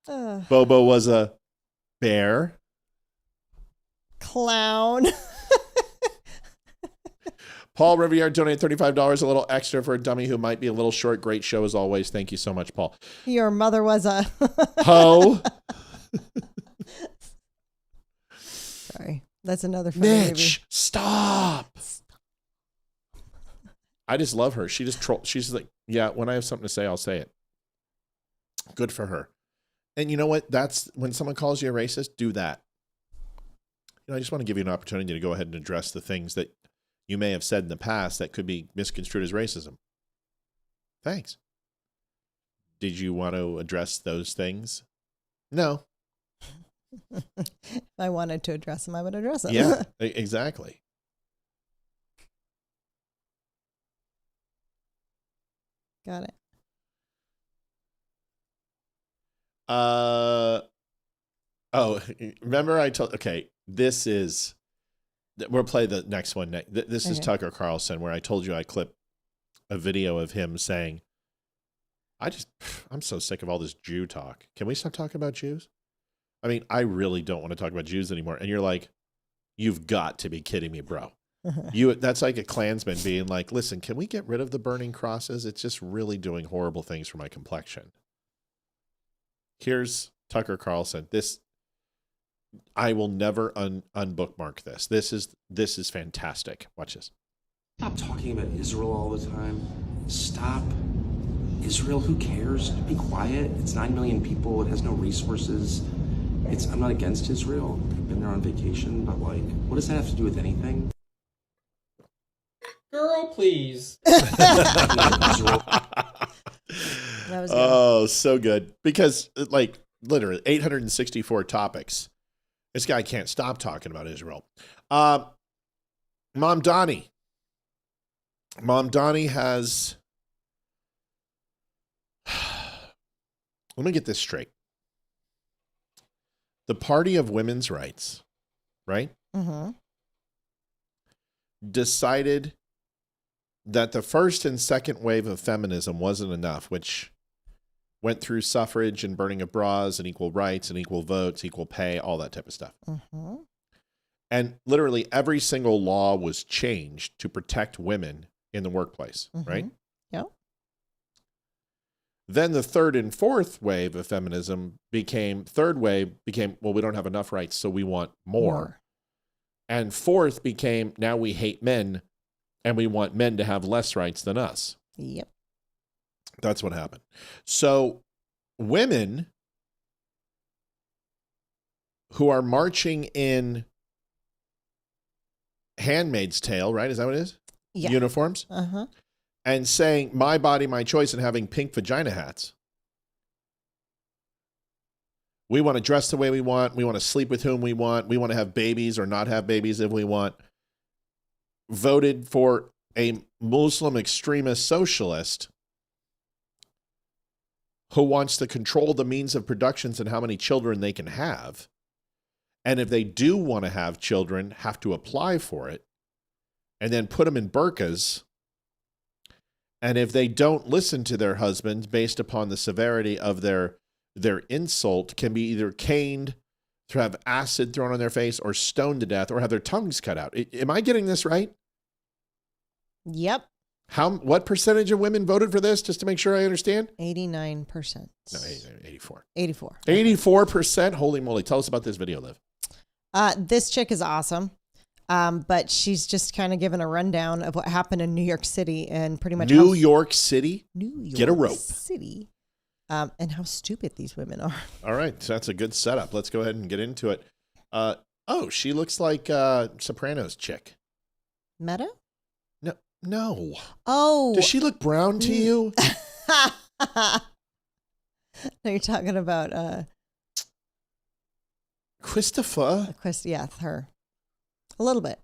Bobo was a bear. Clown. Paul Riviere donated $35, a little extra for a dummy who might be a little short. Great show as always. Thank you so much, Paul. Your mother was a Ho. Sorry. That's another funny movie. Mitch, stop. I just love her. She just she's like, yeah, when I have something to say, I'll say it. Good for her. And you know what? That's when someone calls you a racist, do that. You know, I just want to give you an opportunity to go ahead and address the things that you may have said in the past that could be misconstrued as racism. Thanks. Did you want to address those things? No. If I wanted to address them, I would address them. Yeah, exactly. Got it. Oh, remember I told, okay, we'll play the next one. This is Tucker Carlson, where I told you I clipped a video of him saying, I'm so sick of all this Jew talk. Can we stop talking about Jews? I mean, I really don't want to talk about Jews anymore. And you're like, you've got to be kidding me, bro. That's like a Klansman being like, listen, can we get rid of the burning crosses? It's just really doing horrible things for my complexion. Here's Tucker Carlson. I will never unbookmark this. This is fantastic. Watch this. Stop talking about Israel all the time. Stop. Israel, who cares? Be quiet. It's 9 million people. It has no resources. I'm not against Israel. I've been there on vacation, but like, what does that have to do with anything? Girl, please. Oh, so good. Because like literally 864 topics. This guy can't stop talking about Israel. Mom Donnie has, let me get this straight. The Party of Women's Rights, right? Mm-hmm. Decided that the first and second wave of feminism wasn't enough, which went through suffrage and burning of bras and equal rights and equal votes, equal pay, all that type of stuff. Mm-hmm. And literally every single law was changed to protect women in the workplace, right? Yeah. Then the third and fourth wave of feminism became, well, we don't have enough rights, so we want more. And fourth became, now we hate men and we want men to have less rights than us. Yep. That's what happened. So women who are marching in Handmaid's Tale, right? Is that what it is? Yeah. Uniforms? Uh-huh. And saying, my body, my choice, and having pink vagina hats. We want to dress the way we want. We want to sleep with whom we want. We want to have babies or not have babies if we want. Voted for a Muslim extremist socialist who wants to control the means of productions and how many children they can have. And if they do want to have children, have to apply for it and then put them in burqas. And if they don't listen to their husbands based upon the severity of their insult, can be either caned, to have acid thrown on their face, or stoned to death, or have their tongues cut out. Am I getting this right? Yep. What percentage of women voted for this, just to make sure I understand? 89%. No, 84. 84. 84%? Holy moly. Tell us about this video, Liv. This chick is awesome. But she's just kind of given a rundown of what happened in New York City and pretty much New York City? Get a rope. City. And how stupid these women are. All right. So that's a good setup. Let's go ahead and get into it. She looks like Sopranos chick. Meta? No. Oh. Does she look brown to you? No, you're talking about Christopher. Yeah, her. A little bit.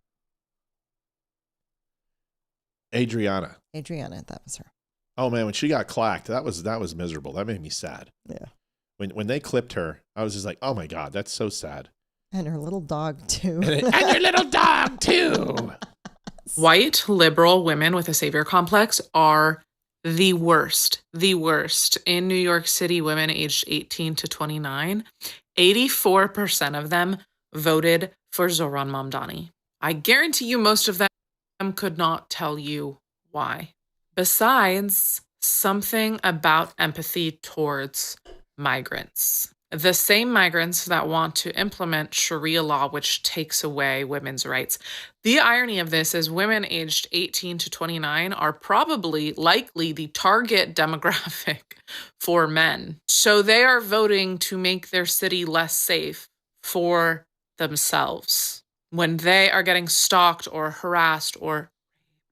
Adriana, that was her. Oh man, when she got clacked, that was miserable. That made me sad. Yeah. When they clipped her, I was just like, oh my God, that's so sad. And her little dog, too. And your little dog, too. White liberal women with a savior complex are the worst. In New York City, women aged 18 to 29, 84% of them voted for Zohran Mamdani. I guarantee you most of them could not tell you why. Besides, something about empathy towards migrants. The same migrants that want to implement Sharia law, which takes away women's rights. The irony of this is women aged 18 to 29 are probably likely the target demographic for men. So they are voting to make their city less safe for themselves when they are getting stalked or harassed or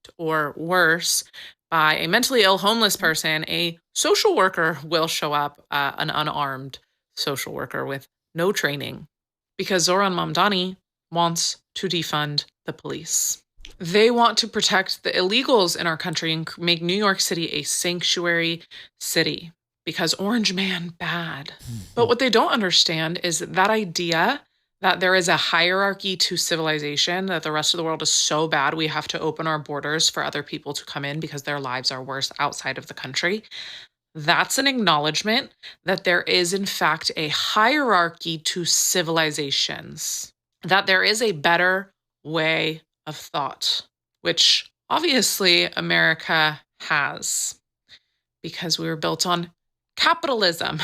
raped or worse by a mentally ill homeless person. A social worker will show up, an unarmed social worker with no training, because Zohran Mamdani wants to defund the police. They want to protect the illegals in our country and make New York City a sanctuary city because Orange Man bad. But what they don't understand is that idea that there is a hierarchy to civilization, that the rest of the world is so bad we have to open our borders for other people to come in because their lives are worse outside of the country. That's an acknowledgement that there is, in fact, a hierarchy to civilizations, that there is a better way of thought, which obviously America has, because we were built on capitalism.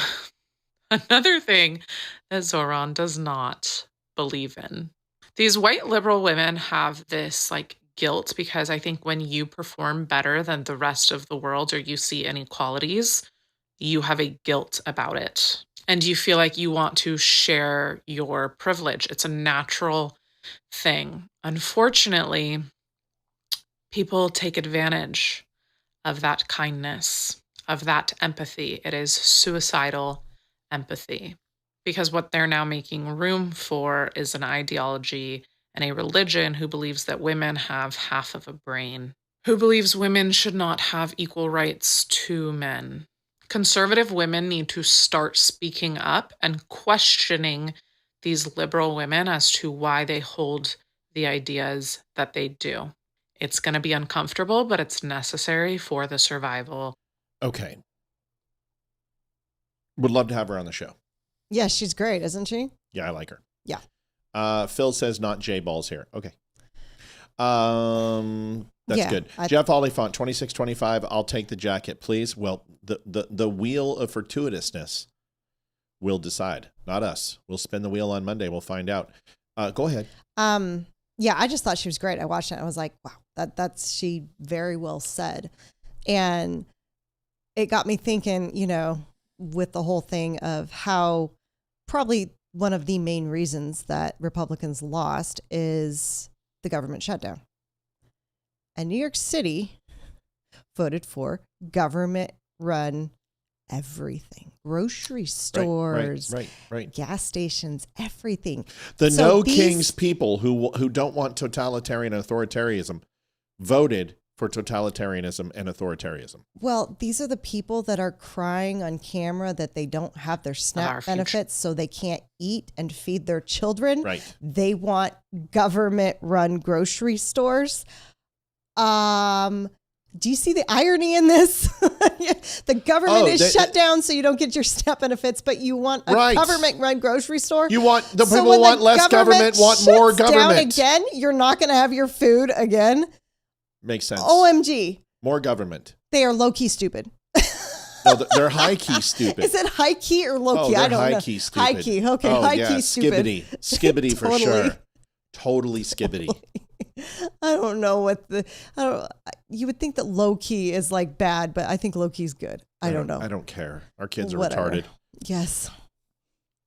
Another thing that Zohran does not believe in. These white liberal women have this guilt because I think when you perform better than the rest of the world or you see inequalities, you have a guilt about it. And you feel like you want to share your privilege. It's a natural thing. Unfortunately, people take advantage of that kindness, of that empathy. It is suicidal empathy, because what they're now making room for is an ideology and a religion who believes that women have half of a brain, who believes women should not have equal rights to men. Conservative women need to start speaking up and questioning these liberal women as to why they hold the ideas that they do. It's going to be uncomfortable, but it's necessary for the survival. Okay. Would love to have her on the show. Yeah, she's great, isn't she? Yeah, I like her. Yeah. Phil says not J-Balls here. Okay. That's good. Jeff Oliphant, 2625. I'll take the jacket, please. Well, the wheel of fortuitousness will decide, not us. We'll spin the wheel on Monday. We'll find out. Go ahead. Yeah, I just thought she was great. I watched it. I was like, wow, that's she very well said. And it got me thinking, with the whole thing of how probably one of the main reasons that Republicans lost is the government shutdown. And New York City voted for government-run everything. Grocery stores, right. gas stations, everything. The Kings people who don't want totalitarian authoritarianism voted for totalitarianism and authoritarianism. Well, these are the people that are crying on camera that they don't have their SNAP benefits, so they can't eat and feed their children. Right. They want government-run grocery stores. Do you see the irony in this? The government is shut down, so you don't get your SNAP benefits, but you want a government-run grocery store. You want the people who want less government, want more government. Down again, you're not going to have your food again. Makes sense. OMG. More government. They are low-key stupid. No, they're high-key stupid. Is it high-key or low-key? I don't know. High-key stupid. High-key. Okay, high-key stupid. Skibbity for sure. Totally skibbity. I don't know you would think that low-key is bad, but I think low-key is good. I don't know. I don't care. Our kids are retarded. Yes.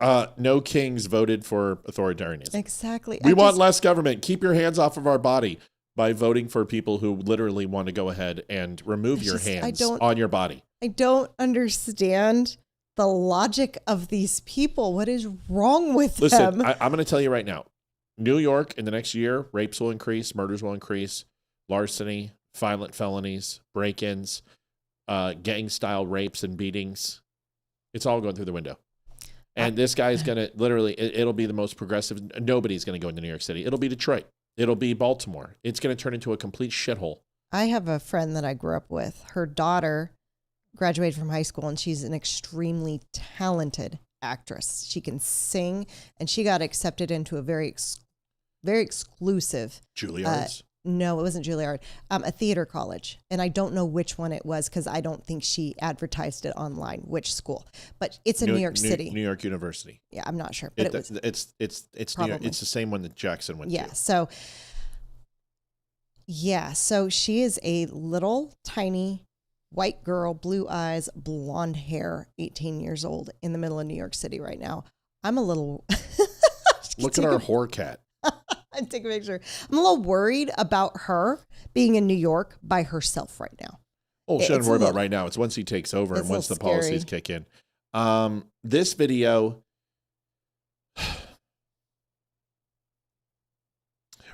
No Kings voted for authoritarianism. Exactly. We want less government. Keep your hands off of our body by voting for people who literally want to go ahead and remove your hands on your body. I don't understand the logic of these people. What is wrong with them? Listen, I'm going to tell you right now. New York, in the next year, rapes will increase, murders will increase, larceny, violent felonies, break-ins, gang-style rapes and beatings. It's all going through the window. And this guy is going to literally, it'll be the most progressive. Nobody's going to go into New York City. It'll be Detroit. It'll be Baltimore. It's going to turn into a complete shithole. I have a friend that I grew up with. Her daughter graduated from high school, and she's an extremely talented actress. She can sing, and she got accepted into a very exclusive Juilliard's. No, it wasn't Juilliard. A theater college, and I don't know which one it was because I don't think she advertised it online. Which school? But it's in New York City, New York University. Yeah, I'm not sure, but it's New York, it's the same one that Jackson went to. So she is a little tiny white girl, blue eyes, blonde hair, 18 years old, in the middle of New York City right now. I'm a little. Look at our whore cat. I'd take a picture. I'm a little worried about her being in New York by herself right now. Oh, she doesn't worry about right now. It's once he takes over and once the policies kick in. This video,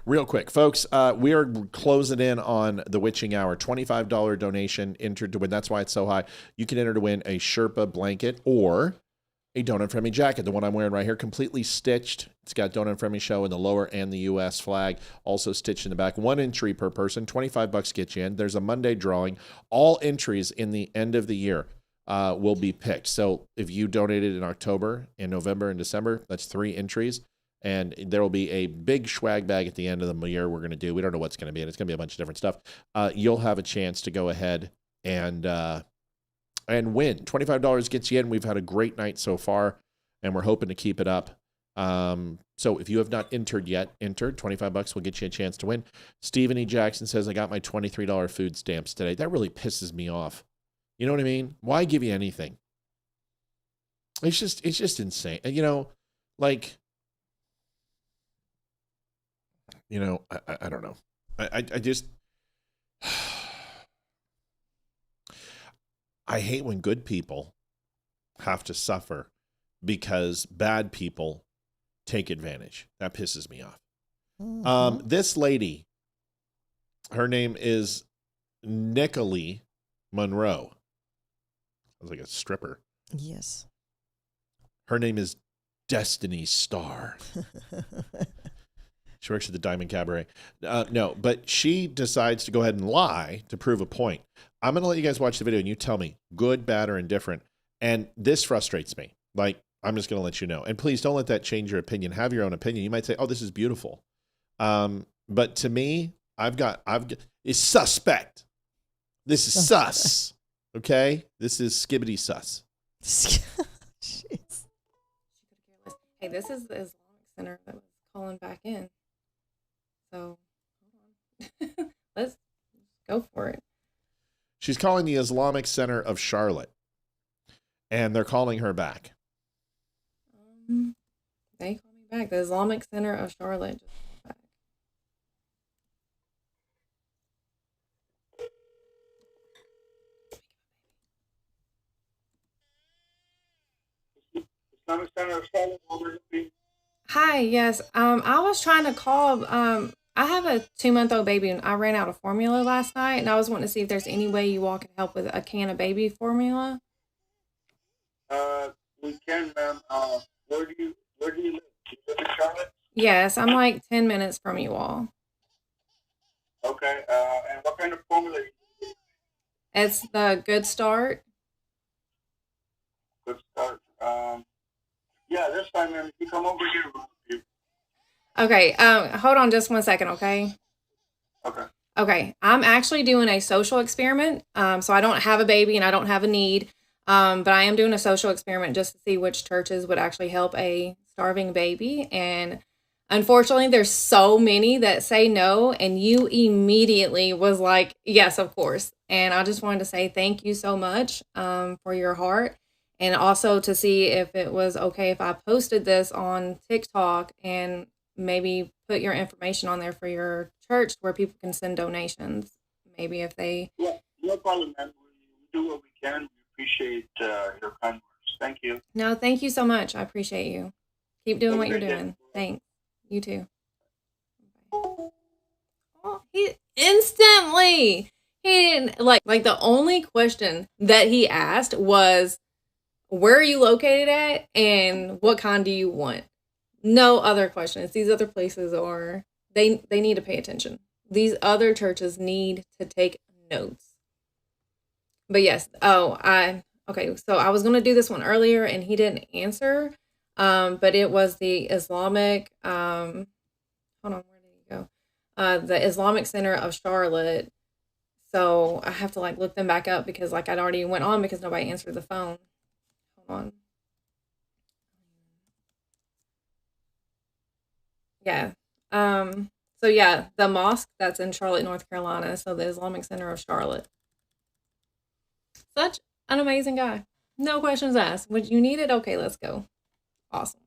real quick, folks, we are closing in on the witching hour. $25 donation entered to win. That's why it's so high. You can enter to win a Sherpa blanket or a Don't Unfriend Me jacket, the one I'm wearing right here, completely stitched. It's got Don't Unfriend Me show in the lower and the U.S. flag, also stitched in the back. 1 entry per person, $25 get you in. There's a Monday drawing. All entries in the end of the year will be picked. So if you donated in October, in November, and December, that's 3 entries. And there will be a big swag bag at the end of the year we're going to do. We don't know what's going to be, and it's going to be a bunch of different stuff. You'll have a chance to go ahead and win. $25 gets you in. We've had a great night so far, and we're hoping to keep it up. So if you have not entered yet, $25 will get you a chance to win. Stephen E. Jackson says, I got my $23 food stamps today. That really pisses me off. You know what I mean? Why give you anything? It's just insane. And, I don't know. I just, I hate when good people have to suffer because bad people take advantage. That pisses me off. Mm-hmm. This lady, her name is Nicolette Monroe. Sounds like a stripper. Yes. Her name is Destiny Star. She works at the Diamond Cabaret. No, but she decides to go ahead and lie to prove a point. I'm going to let you guys watch the video and you tell me good, bad, or indifferent. And this frustrates me. Like, I'm just going to let you know. And please don't let that change your opinion. Have your own opinion. You might say, oh, this is beautiful. But to me, it's suspect. This is sus. Okay? This is skibbity sus. Hey, this is the Islamic Center that was calling back in. So, hold on. Let's go for it. She's calling the Islamic Center of Charlotte. And they're calling her back. They call me back. The Islamic Center of Charlotte. Islamic Center of Charlotte. Hi, yes. I was trying to call. I have a 2-month-old baby, and I ran out of formula last night, and I was wanting to see if there's any way you all can help with a can of baby formula. We can, ma'am. Where do you live? Do you live in Charlotte? Yes, I'm like 10 minutes from you all. Okay. And what kind of formula? It's the Good Start. Good Start. Yeah, this time, ma'am. You come over here. Okay. Hold on just 1 second, okay? Okay. Okay. I'm actually doing a social experiment. So I don't have a baby and I don't have a need. But I am doing a social experiment just to see which churches would actually help a starving baby. And unfortunately, there's so many that say no. And you immediately was like, yes, of course. And I just wanted to say thank you so much for your heart. And also to see if it was okay if I posted this on TikTok and maybe put your information on there for your church where people can send donations. Maybe if they... Yeah, no problem, man. We do what we can. We appreciate your kind words. Thank you. No, thank you so much. I appreciate you. Keep doing what you're doing. Thanks. You too. Oh, he instantly... He didn't... Like the only question that he asked was... where are you located at and what kind do you want? No other questions. These other places are, they need to pay attention. These other churches need to take notes. But yes, okay, so I was going to do this one earlier and he didn't answer, but it was the Islamic, hold on, where did he go? The Islamic Center of Charlotte. So I have to like look them back up because like I'd already went on because nobody answered the phone. Hold on. Yeah. So yeah, the mosque that's in Charlotte, North Carolina. So the Islamic Center of Charlotte. Such an amazing guy. No questions asked. Would you need it? Okay, let's go. Awesome.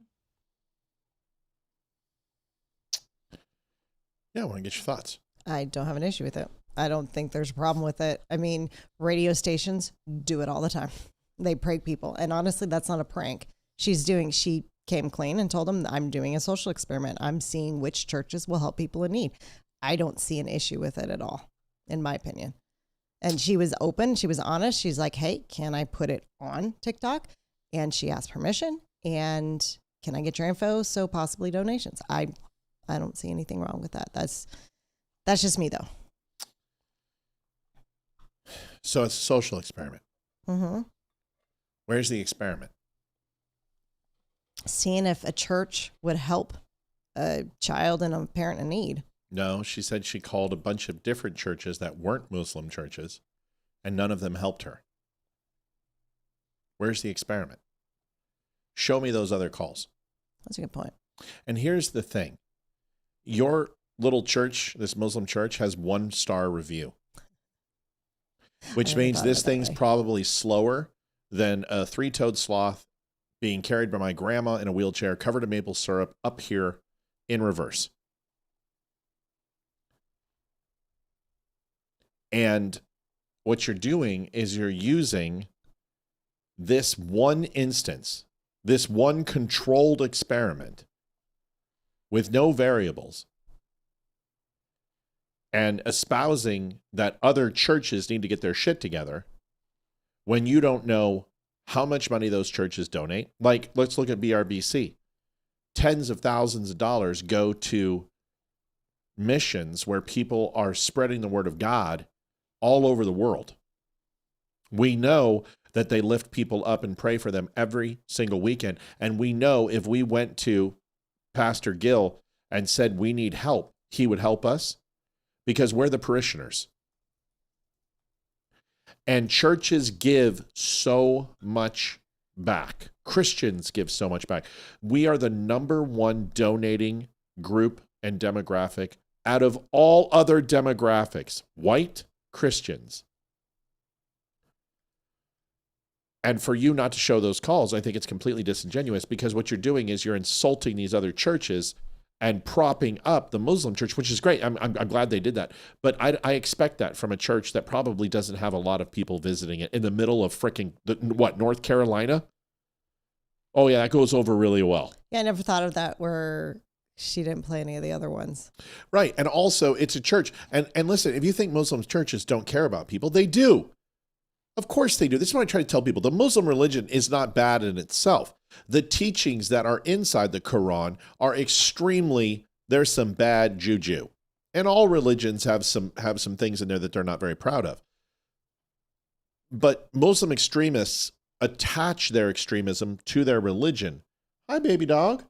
Yeah, I want to get your thoughts. I don't have an issue with it. I don't think there's a problem with it. I mean, radio stations do it all the time. They prank people. And honestly, that's not a prank. She came clean and told them, I'm doing a social experiment. I'm seeing which churches will help people in need. I don't see an issue with it at all, in my opinion. And she was open. She was honest. She's like, hey, can I put it on TikTok? And she asked permission. And can I get your info? So possibly donations. I don't see anything wrong with that. That's just me, though. So it's a social experiment. Mm-hmm. Where's the experiment? Seeing if a church would help a child and a parent in need. No, she said she called a bunch of different churches that weren't Muslim churches, and none of them helped her. Where's the experiment? Show me those other calls. That's a good point. And here's the thing. Your little church, this Muslim church, has 1-star review, which means this thing's probably slower than a 3-toed sloth being carried by my grandma in a wheelchair covered in maple syrup up here in reverse. And what you're doing is you're using this one instance, this one controlled experiment with no variables, and espousing that other churches need to get their shit together when you don't know how much money those churches donate. Like, let's look at BRBC. Tens of thousands of dollars go to missions where people are spreading the word of God all over the world. We know that they lift people up and pray for them every single weekend. And we know if we went to Pastor Gill and said we need help, he would help us because we're the parishioners. And churches give so much back. Christians give so much back. We are the #1 donating group and demographic out of all other demographics. White Christians. And for you not to show those calls, I think it's completely disingenuous because what you're doing is you're insulting these other churches and propping up the Muslim church, which is great. I'm glad they did that. But I expect that from a church that probably doesn't have a lot of people visiting it in the middle of fricking, North Carolina? Oh, yeah, that goes over really well. Yeah, I never thought of that where she didn't play any of the other ones. Right. And also, it's a church. And listen, if you think Muslim churches don't care about people, they do. Of course they do. This is what I try to tell people. The Muslim religion is not bad in itself. The teachings that are inside the Quran are there's some bad juju. And all religions have some things in there that they're not very proud of. But Muslim extremists attach their extremism to their religion. Hi, baby dog.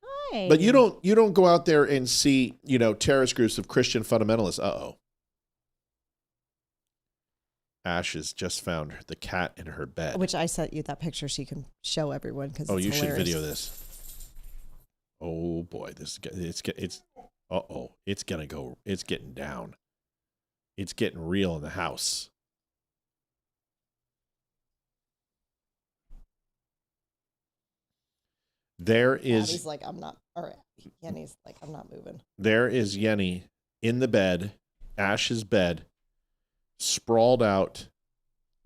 Hi. But you don't go out there and see, terrorist groups of Christian fundamentalists. Uh-oh. Ash has just found the cat in her bed. Which I sent you that picture so you can show everyone because it's you hilarious. should video this. Oh boy, it's getting down. It's getting real in the house. There is. Abby's like, I'm not. Or Yenny's like, I'm not moving. There is Yenny in the bed, Ash's bed, sprawled out,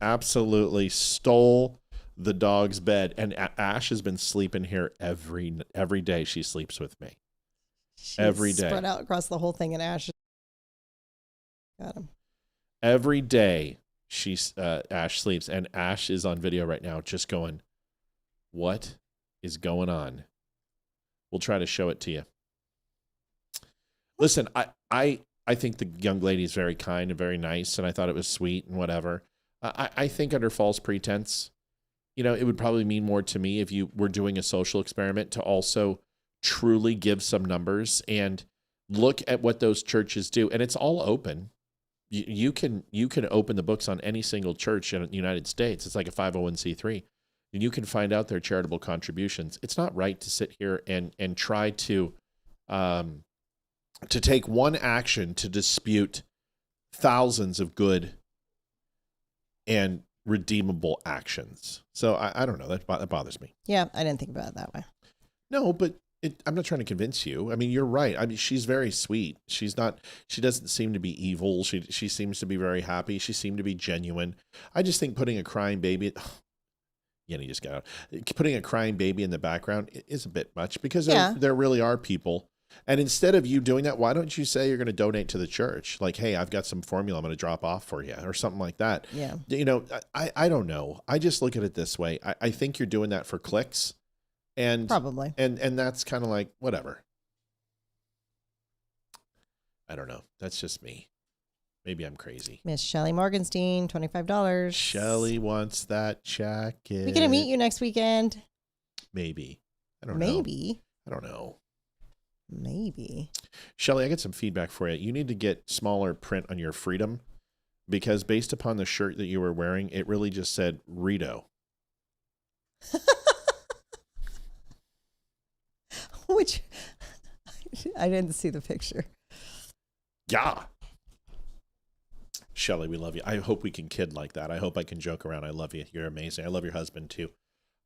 absolutely stole the dog's bed. And Ash has been sleeping here every day. She sleeps with me. She's every day. Spread out across the whole thing, and Ash got him. Every day Ash sleeps, and Ash is on video right now just going, what is going on. We'll try to show it to you. Listen, I think the young lady is very kind and very nice, and I thought it was sweet and whatever. I think under false pretense, it would probably mean more to me if you were doing a social experiment to also truly give some numbers and look at what those churches do. And it's all open. You can open the books on any single church in the United States. It's like a 501c3. And you can find out their charitable contributions. It's not right to sit here and try to take one action to dispute thousands of good and redeemable actions. So I don't know. That bothers me. Yeah, I didn't think about it that way. No, but I'm not trying to convince you. I mean, you're right. I mean, she's very sweet. She doesn't seem to be evil. She seems to be very happy. She seemed to be genuine. I just think putting a crying baby, he just got out. Putting a crying baby in the background is a bit much because there really are people. And instead of you doing that, why don't you say you're going to donate to the church? Like, hey, I've got some formula I'm going to drop off for you or something like that. Yeah. I don't know. I just look at it this way. I think you're doing that for clicks. And probably. And that's kind of like, whatever. I don't know. That's just me. Maybe I'm crazy. Miss Shelly Morgenstein, $25. Shelly wants that jacket. We gonna meet you next weekend? Maybe. I don't know. Maybe. I don't know. Maybe. Shelly, I got some feedback for you. You need to get smaller print on your Freedom because based upon the shirt that you were wearing, it really just said Rito. Which I didn't see the picture. Yeah. Shelly, we love you. I hope we can kid like that. I hope I can joke around. I love you. You're amazing. I love your husband too.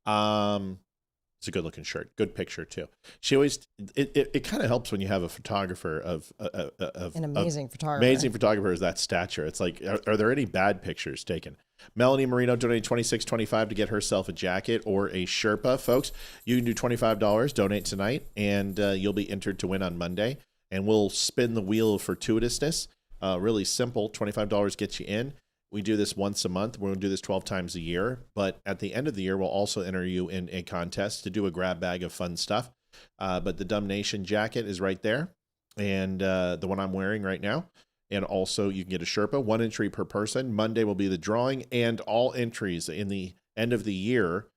It's a good looking shirt. Good picture too. She always, it kind of helps when you have a photographer of an amazing photographer. Amazing photographer is that stature. It's like, are there any bad pictures taken? Melanie Marino donated $26.25 to get herself a jacket or a Sherpa. Folks, you can do $25, donate tonight, and you'll be entered to win on Monday. And we'll spin the wheel of fortuitousness. Really simple. $25 gets you in. We do this once a month. We're going to do this 12 times a year. But at the end of the year, we'll also enter you in a contest to do a grab bag of fun stuff. But the Dumb Nation jacket is right there. And the one I'm wearing right now. And also you can get a Sherpa, 1 entry per person. Monday will be the drawing, and all entries in the end of the year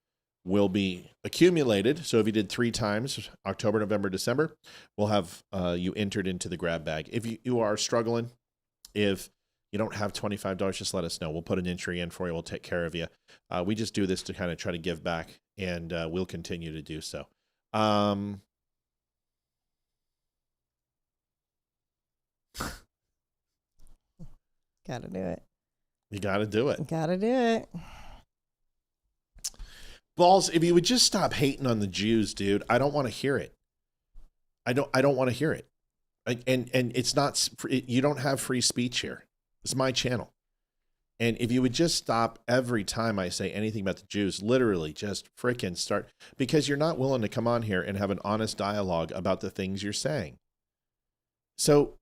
will be accumulated. So if you did 3 times, October, November, December, we'll have you entered into the grab bag. If you are struggling, if you don't have $25, just let us know. We'll put an entry in for you. We'll take care of you. We just do this to kind of try to give back, and we'll continue to do so. Gotta do it. You gotta do it. Gotta do it. Balls, if you would just stop hating on the Jews, dude, I don't want to hear it. I don't want to hear it. And it's not, you don't have free speech here. It's my channel. And if you would just stop every time I say anything about the Jews, literally just freaking start, because you're not willing to come on here and have an honest dialogue about the things you're saying. So,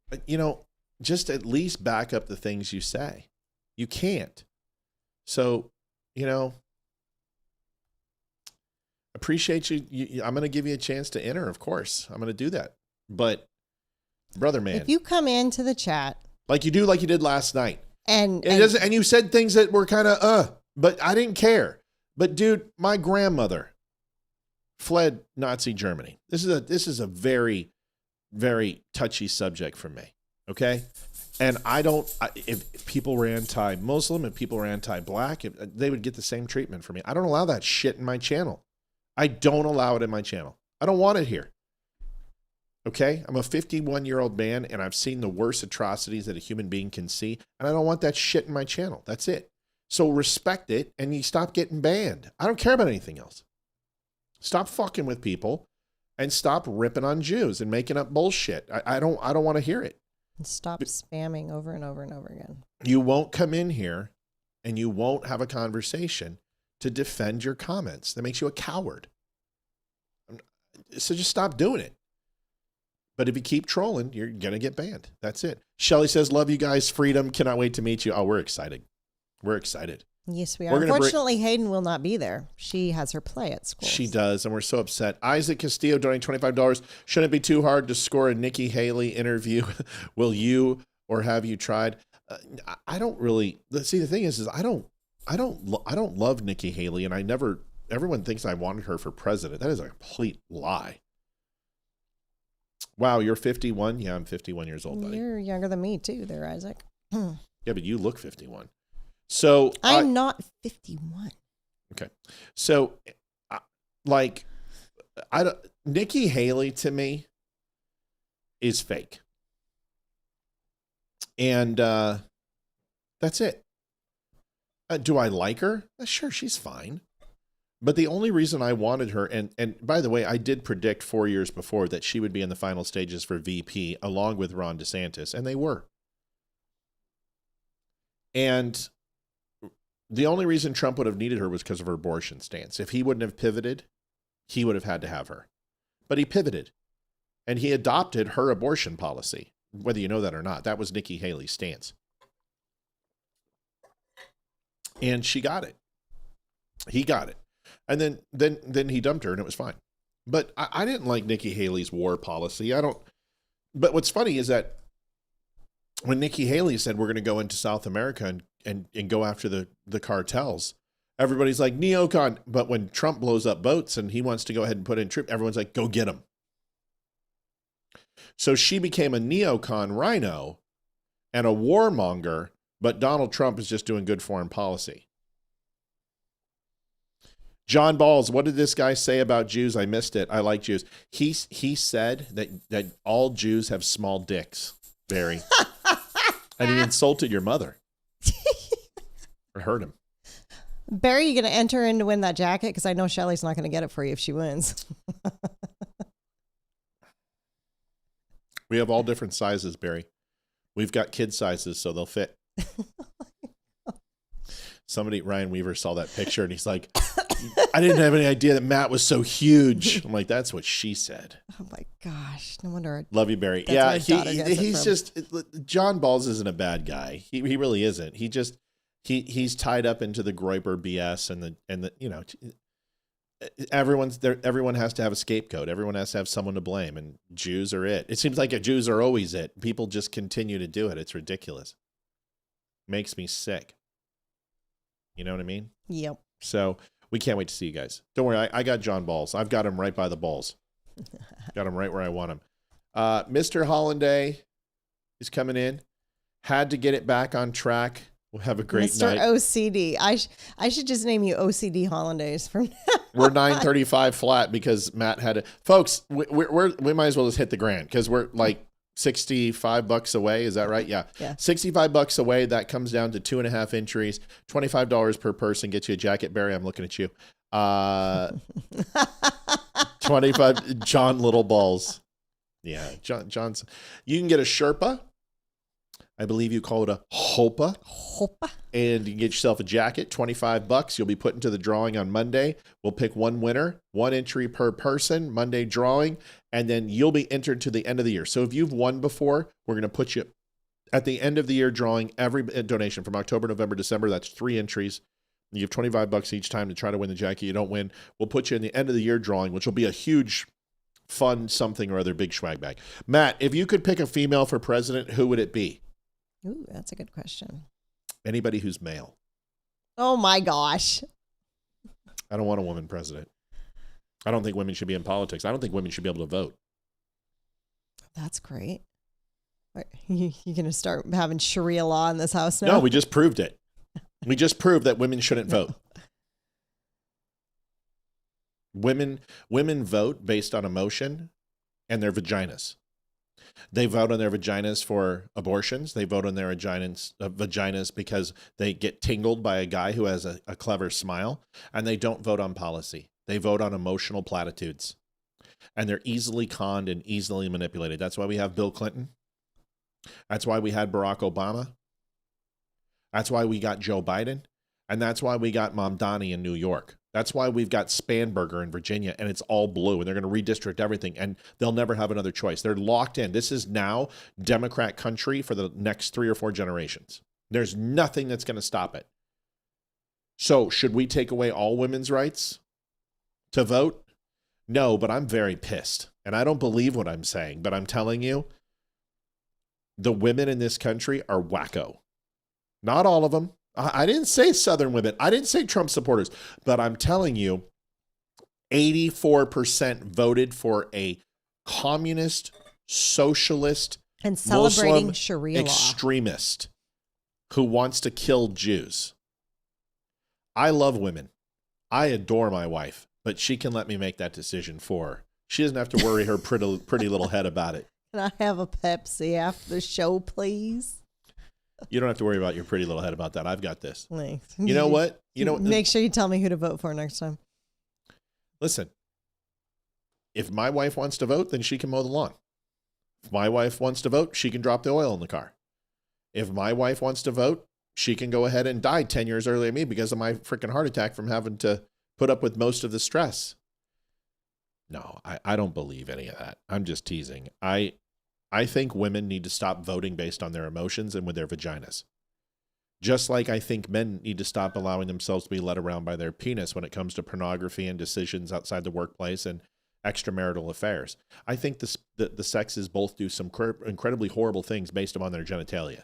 just at least back up the things you say. You can't. So, appreciate you. I'm going to give you a chance to enter, of course. I'm going to do that. But, brother, man. If you come into the chat. Like you did last night. And you said things that were kind of, but I didn't care. But, dude, my grandmother fled Nazi Germany. This is a very, very touchy subject for me. Okay. And if people were anti-Muslim, if people were anti-black, they would get the same treatment for me. I don't allow that shit in my channel. I don't allow it in my channel. I don't want it here. Okay. I'm a 51-year-old man, and I've seen the worst atrocities that a human being can see. And I don't want that shit in my channel. That's it. So respect it, and you stop getting banned. I don't care about anything else. Stop fucking with people and stop ripping on Jews and making up bullshit. I don't want to hear it. And stop spamming over and over and over again. You won't come in here and you won't have a conversation to defend your comments. That makes you a coward. So just stop doing it. But if you keep trolling, you're going to get banned. That's it. Shelly says, love you guys. Freedom. Cannot wait to meet you. Oh, we're excited. We're excited. Yes, we We're are. gonna Unfortunately, Hayden will not be there. She has her play at school. She does, and we're so upset. Isaac Castillo donating $25. Shouldn't it be too hard to score a Nikki Haley interview? Will you, or have you tried? I don't really. See, the thing is I don't love Nikki Haley, and I never. Everyone thinks I wanted her for president. That is a complete lie. Wow, you're 51? Yeah, I'm 51 years old, buddy. You're younger than me too, there, Isaac. Yeah, but you look 51. So I'm not 51. Okay. So, Nikki Haley to me is fake. And that's it. Do I like her? Sure, she's fine. But the only reason I wanted her, and by the way, I did predict 4 years before that she would be in the final stages for VP along with Ron DeSantis, and they were. And the only reason Trump would have needed her was because of her abortion stance. If he wouldn't have pivoted, he would have had to have her. But he pivoted, and he adopted her abortion policy, whether you know that or not. That was Nikki Haley's stance. And she got it. He got it. And then he dumped her, and it was fine. But I didn't like Nikki Haley's war policy. But what's funny is that when Nikki Haley said we're going to go into South America and go after the cartels, everybody's like neocon. But when Trump blows up boats and he wants to go ahead and put in troops, everyone's like, go get him. So she became a neocon rhino and a warmonger, but Donald Trump is just doing good foreign policy. John Balls, what did this guy say about Jews? I missed it. I like Jews. He said that all Jews have small dicks, Barry. And he insulted your mother. Or hurt him. Barry, you going to enter in to win that jacket? Because I know Shelly's not going to get it for you if she wins. We have all different sizes, Barry. We've got kid sizes, so they'll fit. Ryan Weaver saw that picture and he's like, I didn't have any idea that Matt was so huge. I'm like, that's what she said. Oh my gosh. No wonder. Love you, Barry. Yeah, he's just, John Balls isn't a bad guy. He really isn't. He's tied up into the Groyper BS and the, you know, everyone has to have a scapegoat. Everyone has to have someone to blame, and Jews are it. It seems like Jews are always it. People just continue to do it. It's ridiculous. Makes me sick. You know what I mean? Yep. So we can't wait to see you guys. Don't worry. I got John Balls. I've got him right by the balls. Got him right where I want him. Mr. Hollanday is coming in. Had to get it back on track. We'll have a great Mr. night. OCD. I should just name you OCD Hollandays from now. We're 935 flat because Matt had it. Folks, we might as well just hit the grand because we're like $65 away. Is that right? Yeah. $65 away. That comes down to 2.5 entries. $25 per person gets you a jacket. Barry, I'm looking at you. 25 John Little Balls. Yeah, John's. You can get a Sherpa. I believe you call it a Hopa. And you can get yourself a jacket, $25. You'll be put into the drawing on Monday. We'll pick one winner, 1 entry per person, Monday drawing, and then you'll be entered to the end of the year. So if you've won before, we're going to put you at the end of the year drawing every donation from October, November, December. That's 3 entries. You have $25 each time to try to win the jacket. You don't win, we'll put you in the end of the year drawing, which will be a huge, fun something or other big swag bag. Matt, if you could pick a female for president, who would it be? Ooh, that's a good question. Anybody who's male. Oh my gosh. I don't want a woman president. I don't think women should be in politics. I don't think women should be able to vote. That's great. You going to start having Sharia law in this house now? No, we just proved it. We just proved that women shouldn't vote. Women vote based on emotion and their vaginas. They vote on their vaginas for abortions. They vote on their vaginas because they get tingled by a guy who has a clever smile. And they don't vote on policy. They vote on emotional platitudes. And they're easily conned and easily manipulated. That's why we have Bill Clinton. That's why we had Barack Obama. That's why we got Joe Biden. And that's why we got Mamdani in New York. That's why we've got Spanberger in Virginia, and it's all blue, and they're going to redistrict everything, and they'll never have another choice. They're locked in. This is now Democrat country for the next 3 or 4 generations. There's nothing that's going to stop it. So should we take away all women's rights to vote? No, but I'm very pissed. And I don't believe what I'm saying, but I'm telling you, the women in this country are wacko. Not all of them. I didn't say Southern women. I didn't say Trump supporters. But I'm telling you, 84% voted for a communist, socialist, and celebrating Muslim Sharia law extremist who wants to kill Jews. I love women. I adore my wife, but she can let me make that decision for her. She doesn't have to worry her pretty little head about it. Can I have a Pepsi after the show, please? You don't have to worry about your pretty little head about that. I've got this. Thanks. You know what? Make sure you tell me who to vote for next time. Listen, if my wife wants to vote, then she can mow the lawn. If my wife wants to vote, she can drop the oil in the car. If my wife wants to vote, she can go ahead and die 10 years earlier than me because of my freaking heart attack from having to put up with most of the stress. No, I don't believe any of that. I'm just teasing. I think women need to stop voting based on their emotions and with their vaginas. Just like I think men need to stop allowing themselves to be led around by their penis when it comes to pornography and decisions outside the workplace and extramarital affairs. I think the sexes both do some incredibly horrible things based upon their genitalia.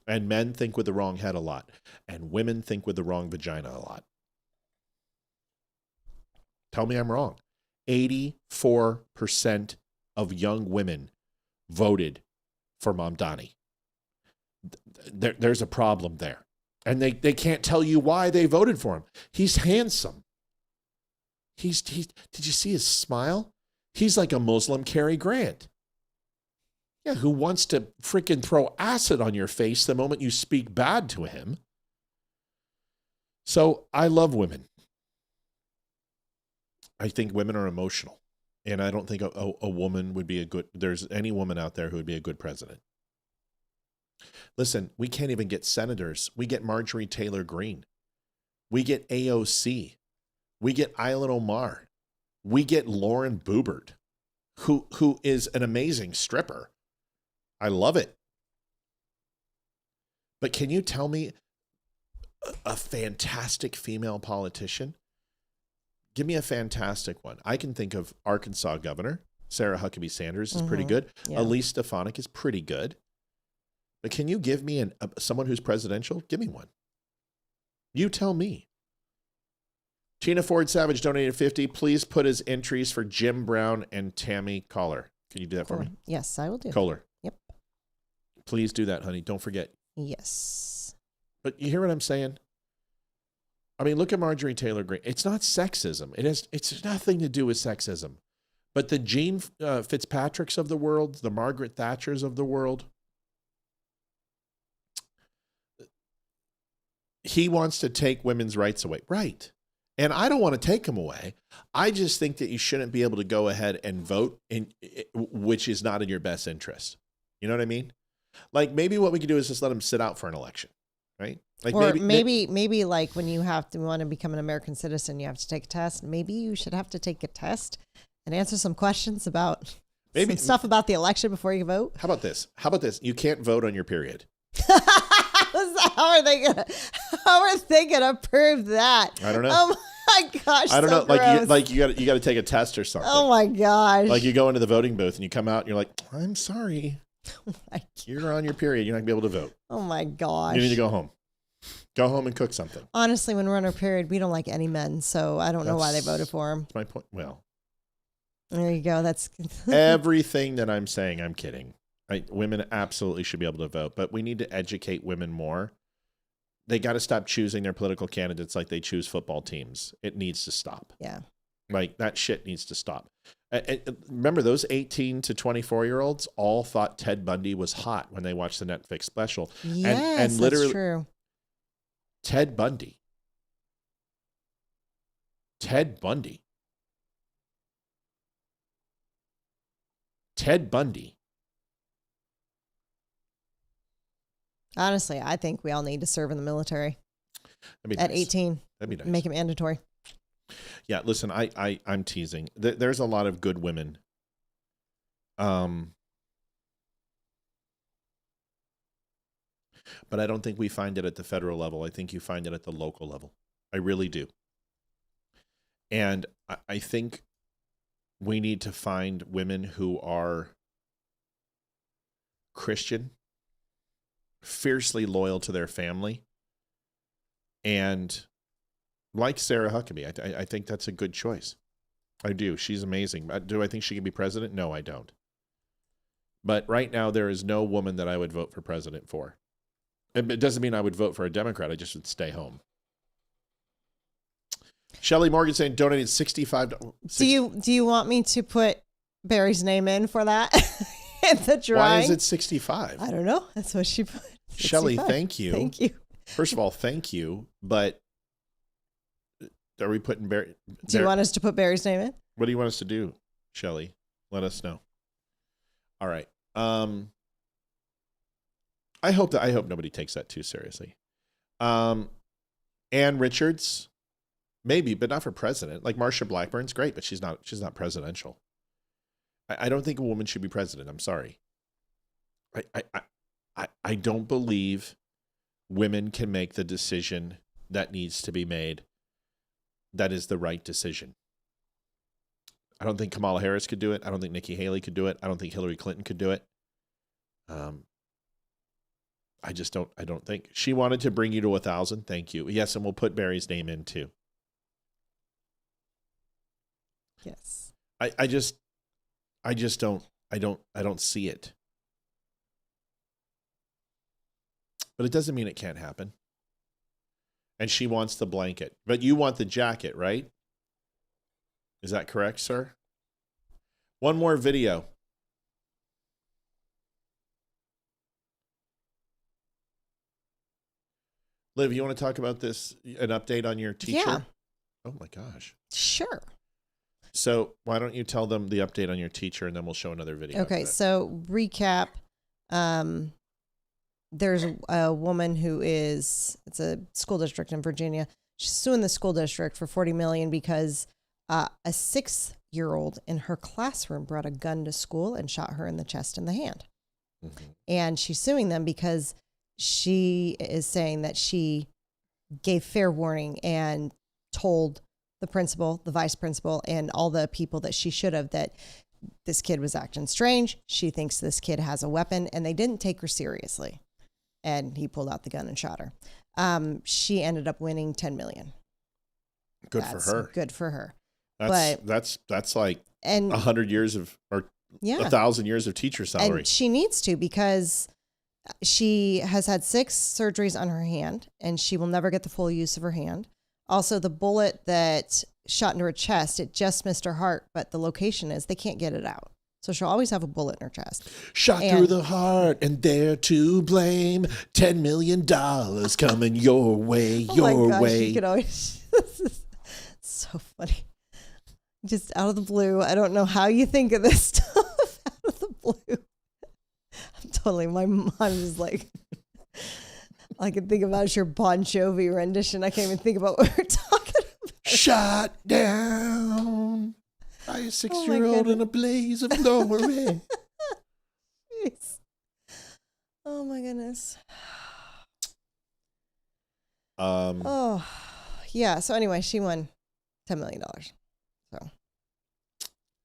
And men think with the wrong head a lot. And women think with the wrong vagina a lot. Tell me I'm wrong. 84% of young women voted for Mamdani. There's a problem there. And they can't tell you why they voted for him. He's handsome. Did you see his smile? He's like a Muslim Cary Grant. Yeah, who wants to freaking throw acid on your face the moment you speak bad to him. So I love women. I think women are emotional. And I don't think a woman would be there's any woman out there who would be a good president. Listen, we can't even get senators. We get Marjorie Taylor Greene. We get AOC. We get Ilhan Omar. We get Lauren Boebert, who is an amazing stripper. I love it. But can you tell me a fantastic female politician? Give me a fantastic one. I can think of Arkansas governor. Sarah Huckabee Sanders is pretty good. Yeah. Elise Stefanik is pretty good. But can you give me someone who's presidential? Give me one. You tell me. Tina Ford Savage donated $50. Please put his entries for Jim Brown and Tammy Kohler. Can you do that for me? Yes, I will do. Kohler. Yep. Please do that, honey. Don't forget. Yes. But you hear what I'm saying? I mean, look at Marjorie Taylor Greene. It's not sexism. It's nothing to do with sexism. But the Jean Fitzpatricks of the world, the Margaret Thatchers of the world, he wants to take women's rights away. Right. And I don't want to take them away. I just think that you shouldn't be able to go ahead and vote which is not in your best interest. You know what I mean? Like maybe what we could do is just let them sit out for an election, right? Like or maybe like when you want to become an American citizen, you have to take a test. Maybe you should have to take a test and answer some questions about some stuff about the election before you vote. How about this? You can't vote on your period. How are they gonna prove that? I don't know. Oh my gosh! I don't know. Gross. You got to take a test or something. Oh my gosh! Like you go into the voting booth and you come out and you're like, I'm sorry, you're on your period. You're not gonna be able to vote. Oh my gosh! You need to go home. Go home and cook something. Honestly, when we're on our period, we don't like any men, so I don't know why they voted for him. That's my point. Well, there you go. That's everything that I'm saying. I'm kidding. Women absolutely should be able to vote, but we need to educate women more. They got to stop choosing their political candidates like they choose football teams. It needs to stop. Yeah. Like that shit needs to stop. Remember those 18 to 24-year-olds all thought Ted Bundy was hot when they watched the Netflix special. Yes, and literally, that's true. Ted Bundy. Honestly, I think we all need to serve in the military at 18. That'd be nice. Make it mandatory. Yeah, listen, I'm teasing. There's a lot of good women. But I don't think we find it at the federal level. I think you find it at the local level. I really do. And I think we need to find women who are Christian, fiercely loyal to their family, and like Sarah Huckabee. I think that's a good choice. I do. She's amazing. Do I think she can be president? No, I don't. But right now, there is no woman that I would vote for president for. It doesn't mean I would vote for a Democrat. I just would stay home. Shelley Morgan saying donated $65. Do you want me to put Barry's name in for that? In the drawing? Why is it 65? I don't know. That's what she put. Shelley, thank you. Thank you. First of all, thank you. But are we putting Barry? Do you want us to put Barry's name in? What do you want us to do, Shelley? Let us know. All right. I hope nobody takes that too seriously. Ann Richards, maybe, but not for president. Like Marsha Blackburn's great, but she's not presidential. I don't think a woman should be president. I'm sorry. I don't believe women can make the decision that needs to be made. That is the right decision. I don't think Kamala Harris could do it. I don't think Nikki Haley could do it. I don't think Hillary Clinton could do it. I don't think. She wanted to bring you to 1,000. Thank you. Yes, and we'll put Barry's name in too. Yes. I just don't see it. But it doesn't mean it can't happen. And she wants the blanket. But you want the jacket, right? Is that correct, sir? One more video. Liv, you want to talk about this, an update on your teacher? Yeah. Oh my gosh. Sure. So why don't you tell them the update on your teacher, and then we'll show another video. Okay, so recap. There's a woman it's a school district in Virginia. She's suing the school district for $40 million because a 6-year-old in her classroom brought a gun to school and shot her in the chest and the hand. Mm-hmm. And she's suing them because she is saying that she gave fair warning and told the principal, the vice principal, and all the people that she should have that this kid was acting strange. She thinks this kid has a weapon, and they didn't take her seriously. And he pulled out the gun and shot her. She ended up winning $10 million. For her. Good for her. That's like 100 years of, or 1,000 years of teacher salary. And she needs to, because she has had 6 surgeries on her hand, and she will never get the full use of her hand. Also, the bullet that shot into her chest, it just missed her heart, but the location is they can't get it out. So she'll always have a bullet in her chest. Shot through the heart and they're to blame. $10 million coming your way, your way. You could always. This is so funny. Just out of the blue. I don't know how you think of this stuff out of the blue. My mind is like, all I can think about is your Bon Jovi rendition. I can't even think about what we're talking about. Shot down by a 6-year-old in a blaze of glory. Jeez. Oh my goodness. Yeah. So anyway, she won $10 million. So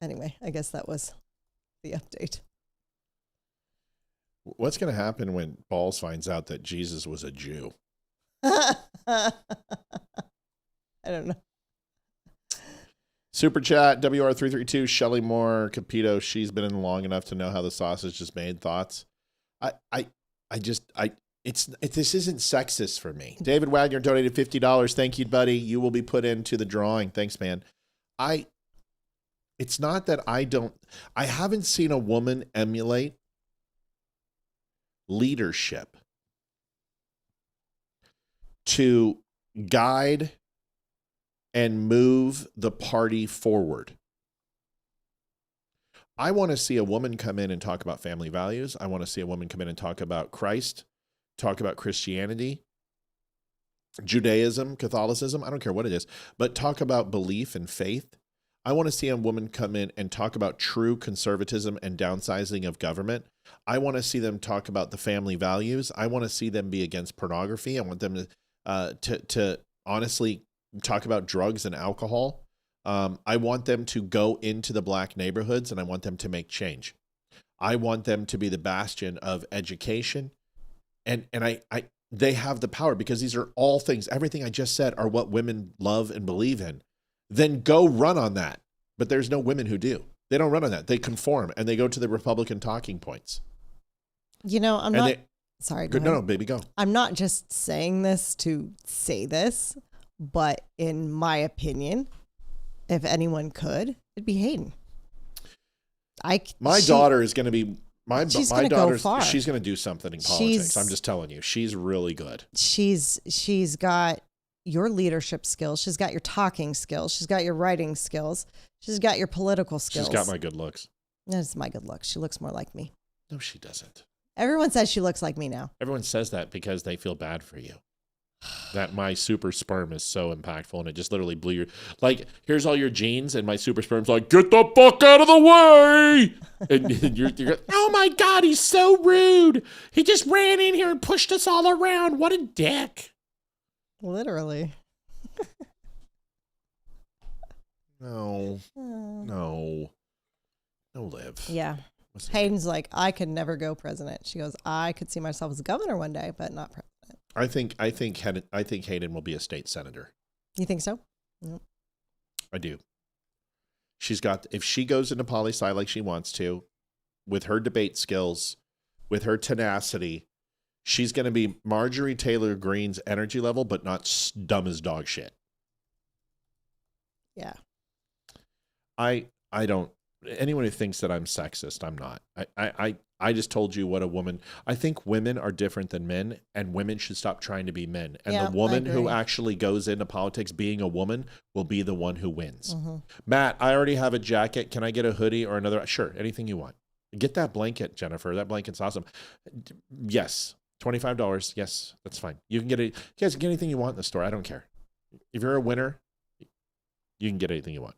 anyway, I guess that was the update. What's going to happen when Balls finds out that Jesus was a Jew? I don't know. Super chat, WR332, Shelly Moore, Capito. She's been in long enough to know how the sausage is made. Thoughts? This isn't sexist for me. David Wagner donated $50. Thank you, buddy. You will be put into the drawing. Thanks, man. It's not that I haven't seen a woman emulate leadership to guide and move the party forward. I want to see a woman come in and talk about family values. I want to see a woman come in and talk about Christ, talk about Christianity, Judaism, Catholicism. I don't care what it is, but talk about belief and faith. I want to see a woman come in and talk about true conservatism and downsizing of government. I want to see them talk about the family values. I want to see them be against pornography. I want them to honestly talk about drugs and alcohol. I want them to go into the black neighborhoods, and I want them to make change. I want them to be the bastion of education. And they have the power, because these are all things, everything I just said are what women love and believe in. Then go run on that. But there's no women who do. They don't run on that. They conform, and they go to the Republican talking points. You know, I'm not. Sorry. No, baby, go. I'm not just saying this to say this, but in my opinion, if anyone could, it'd be Hayden. My daughter is going to be my daughter. She's going to do something in politics. I'm just telling you, she's really good. She's got your leadership skills. She's got your talking skills. She's got your writing skills. She's got your political skills. She's got my good looks. That's my good looks. She looks more like me. No, she doesn't. Everyone says she looks like me now. Everyone says that because they feel bad for you. That my super sperm is so impactful, and it just literally blew your, like, here's all your genes, and my super sperm's like, get the fuck out of the way. And you're oh my God, he's so rude. He just ran in here and pushed us all around. What a dick. Literally. No, Liv. Yeah. Hayden's like, I could never go president. She goes, I could see myself as governor one day, but not president. I think Hayden will be a state senator. You think so? Yep. I do. If she goes into poli-sci like she wants to, with her debate skills, with her tenacity, she's going to be Marjorie Taylor Greene's energy level, but not dumb as dog shit. Yeah. I don't, anyone who thinks that I'm sexist, I'm not. I just told you what a woman, I think women are different than men, and women should stop trying to be men. And the woman who actually goes into politics being a woman will be the one who wins. Mm-hmm. Matt, I already have a jacket. Can I get a hoodie or another? Sure, anything you want. Get that blanket, Jennifer. That blanket's awesome. Yes, $25. Yes, that's fine. You can get it. You guys get anything you want in the store. I don't care. If you're a winner, you can get anything you want.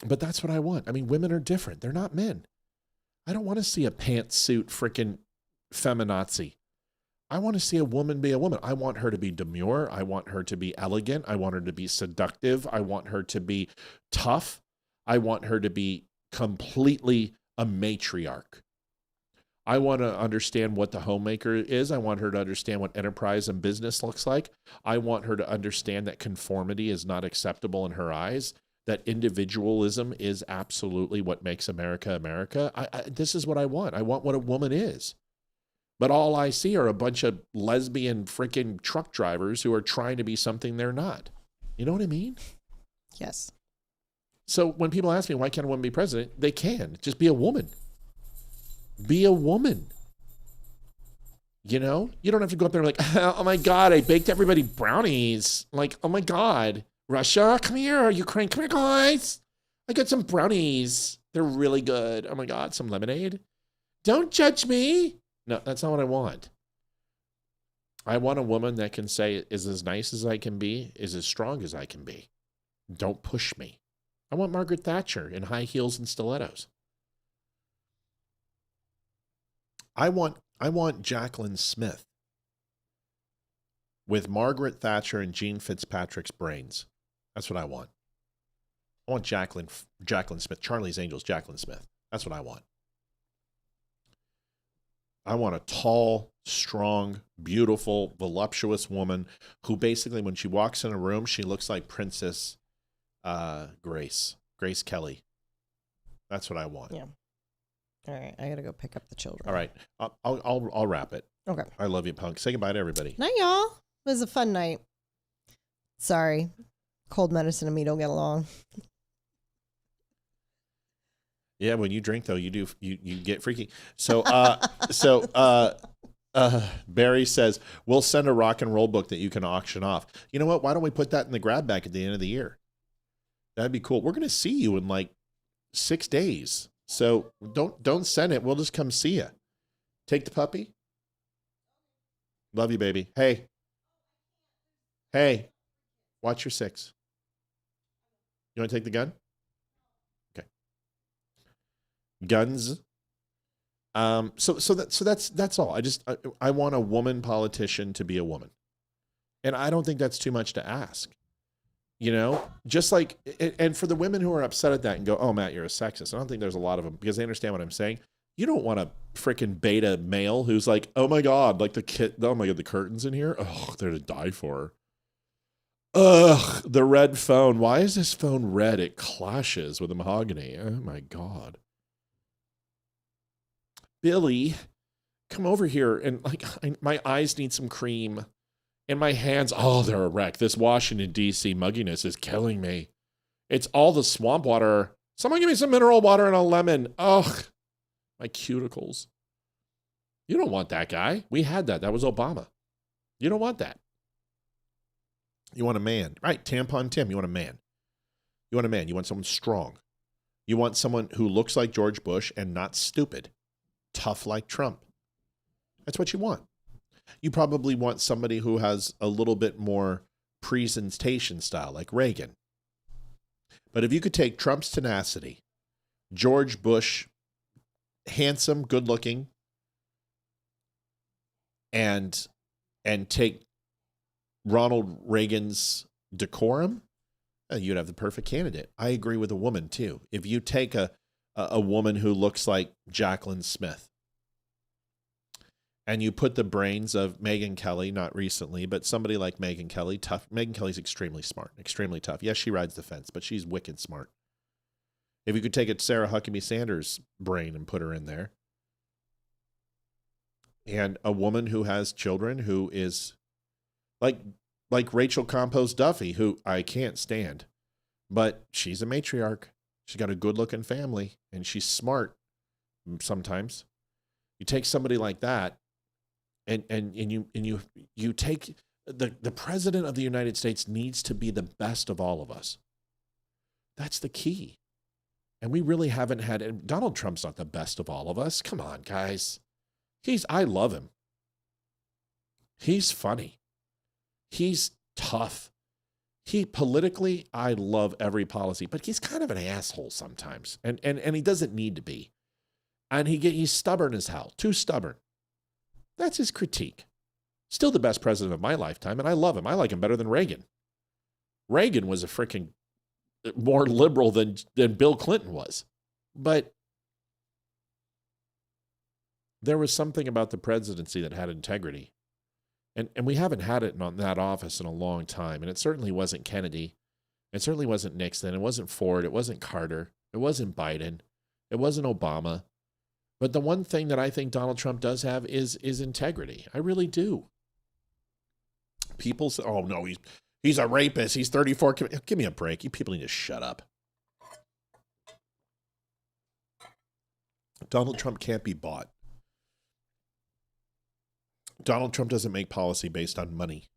But that's what I want. I mean, women are different. They're not men. I don't want to see a pantsuit freaking feminazi. I want to see a woman be a woman. I want her to be demure. I want her to be elegant. I want her to be seductive. I want her to be tough. I want her to be completely a matriarch. I want to understand what the homemaker is. I want her to understand what enterprise and business looks like. I want her to understand that conformity is not acceptable in her eyes, that individualism is absolutely what makes America America. This is what I want. I want what a woman is. But all I see are a bunch of lesbian freaking truck drivers who are trying to be something they're not. You know what I mean? Yes. So when people ask me, why can't a woman be president? They can. Just be a woman. Be a woman. You know? You don't have to go up there like, oh my God, I baked everybody brownies. Like, oh my God. Russia, come here. Ukraine, come here, guys. I got some brownies. They're really good. Oh my God, some lemonade. Don't judge me. No, that's not what I want. I want a woman that can say, is as nice as I can be, is as strong as I can be. Don't push me. I want Margaret Thatcher in high heels and stilettos. I want Jacqueline Smith with Margaret Thatcher and Jean Fitzpatrick's brains. That's what I want. I want Jacqueline Smith, Charlie's Angels, Jacqueline Smith. That's what I want. I want a tall, strong, beautiful, voluptuous woman who basically, when she walks in a room, she looks like Princess Grace Kelly. That's what I want. Yeah. All right, I gotta go pick up the children. All right, I'll wrap it. Okay. I love you, punk. Say goodbye to everybody. Night, y'all. It was a fun night. Sorry, cold medicine and me don't get along. Yeah, when you drink though, you get freaky. So Barry says we'll send a rock and roll book that you can auction off. You know what? Why don't we put that in the grab bag at the end of the year? That'd be cool. We're gonna see you in like 6 days. So don't send it. We'll just come see you. Take the puppy. Love you, baby. Hey, watch your 6. You want to take the gun? Okay. Guns. That's all. I want a woman politician to be a woman. And I don't think that's too much to ask. You know, just like, and for the women who are upset at that and go, oh, Matt, you're a sexist. I don't think there's a lot of them because they understand what I'm saying. You don't want a freaking beta male who's like, oh my God, like oh my God, the curtains in here. Oh, they're to die for. Ugh, the red phone. Why is this phone red? It clashes with the mahogany. Oh my God. Billy, come over here and my eyes need some cream. And my hands, oh, they're a wreck. This Washington, D.C. mugginess is killing me. It's all the swamp water. Someone give me some mineral water and a lemon. Ugh, my cuticles. You don't want that guy. We had that. That was Obama. You don't want that. You want a man. Right, Tampon Tim, you want a man. You want a man. You want someone strong. You want someone who looks like George Bush and not stupid. Tough like Trump. That's what you want. You probably want somebody who has a little bit more presentation style, like Reagan. But if you could take Trump's tenacity, George Bush, handsome, good looking, and take Ronald Reagan's decorum, you'd have the perfect candidate. I agree with a woman too. If you take a woman who looks like Jacqueline Smith, and you put the brains of Megyn Kelly, not recently, but somebody like Megyn Kelly, tough. Megyn Kelly's extremely smart, extremely tough. Yes, she rides the fence, but she's wicked smart. If you could take a Sarah Huckabee Sanders brain and put her in there, and a woman who has children who is like Rachel Campos Duffy, who I can't stand, but she's a matriarch. She's got a good-looking family, and she's smart sometimes. You take somebody like that, and you take the president of the United States needs to be the best of all of us. That's the key. And we really haven't had, and Donald Trump's not the best of all of us. Come on, guys. I love him. He's funny. He's tough. Politically, I love every policy, but he's kind of an asshole sometimes. And he doesn't need to be. And he's stubborn as hell. Too stubborn. That's his critique. Still the best president of my lifetime, and I love him. I like him better than Reagan. Reagan was a freaking more liberal than Bill Clinton was. But there was something about the presidency that had integrity. And we haven't had it in that office in a long time. And it certainly wasn't Kennedy. It certainly wasn't Nixon. It wasn't Ford. It wasn't Carter. It wasn't Biden. It wasn't Obama. But the one thing that I think Donald Trump does have is integrity. I really do. People say, oh, no, he's a rapist. He's 34. Give me a break. You people need to shut up. Donald Trump can't be bought. Donald Trump doesn't make policy based on money.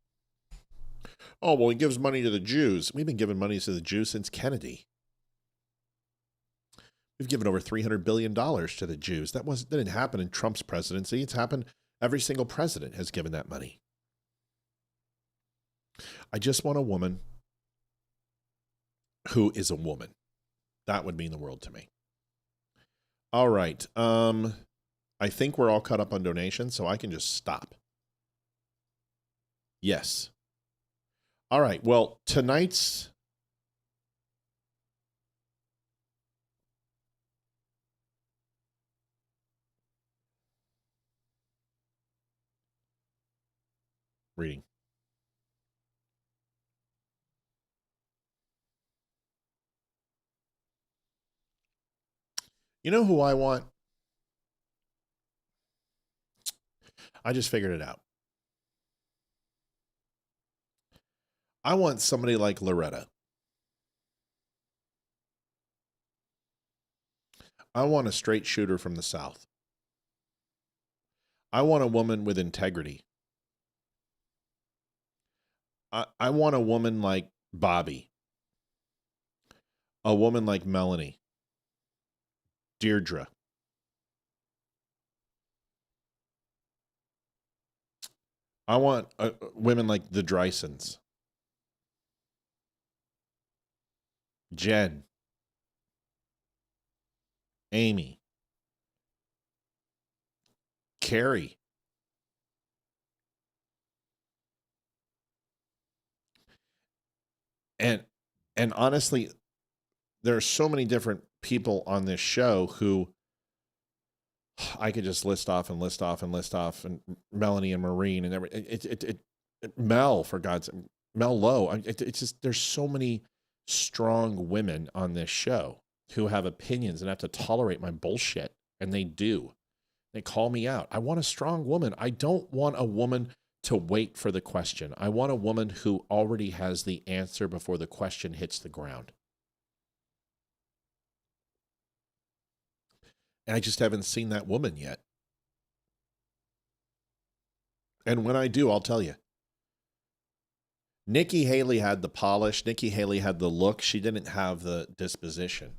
Oh, well, he gives money to the Jews. We've been giving money to the Jews since Kennedy. We've given over $300 billion to the Jews. That didn't happen in Trump's presidency. It's happened. Every single president has given that money. I just want a woman who is a woman. That would mean the world to me. All right. I think we're all caught up on donations, so I can just stop. Yes. All right. Well, tonight's reading. You know who I want? I just figured it out. I want somebody like Loretta. I want a straight shooter from the South. I want a woman with integrity. I want a woman like Bobby. A woman like Melanie. Deirdre. I want women like the Drysons. Jen. Amy. Carrie. And honestly, there are so many different people on this show who I could just list off, and Melanie and Maureen and everything. Mel, for God's sake, Mel Lowe. It's just, there's so many strong women on this show who have opinions and have to tolerate my bullshit, and they do. They call me out. I want a strong woman. I don't want a woman to wait for the question. I want a woman who already has the answer before the question hits the ground. And I just haven't seen that woman yet. And when I do, I'll tell you. Nikki Haley had the polish. Nikki Haley had the look. She didn't have the disposition.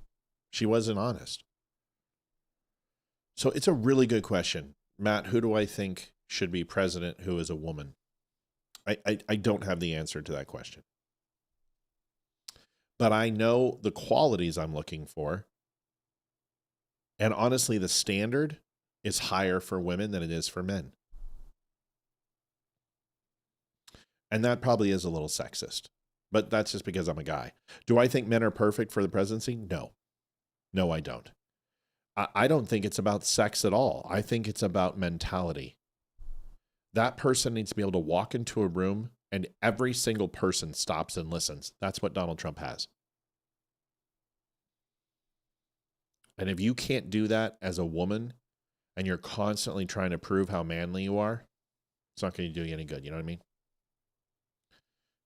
She wasn't honest. So it's a really good question. Matt, who do I think should be president who is a woman? I don't have the answer to that question. But I know the qualities I'm looking for. And honestly, the standard is higher for women than it is for men. And that probably is a little sexist. But that's just because I'm a guy. Do I think men are perfect for the presidency? No. No, I don't. I don't think it's about sex at all. I think it's about mentality. That person needs to be able to walk into a room and every single person stops and listens. That's what Donald Trump has. And if you can't do that as a woman and you're constantly trying to prove how manly you are, it's not going to do you any good. You know what I mean?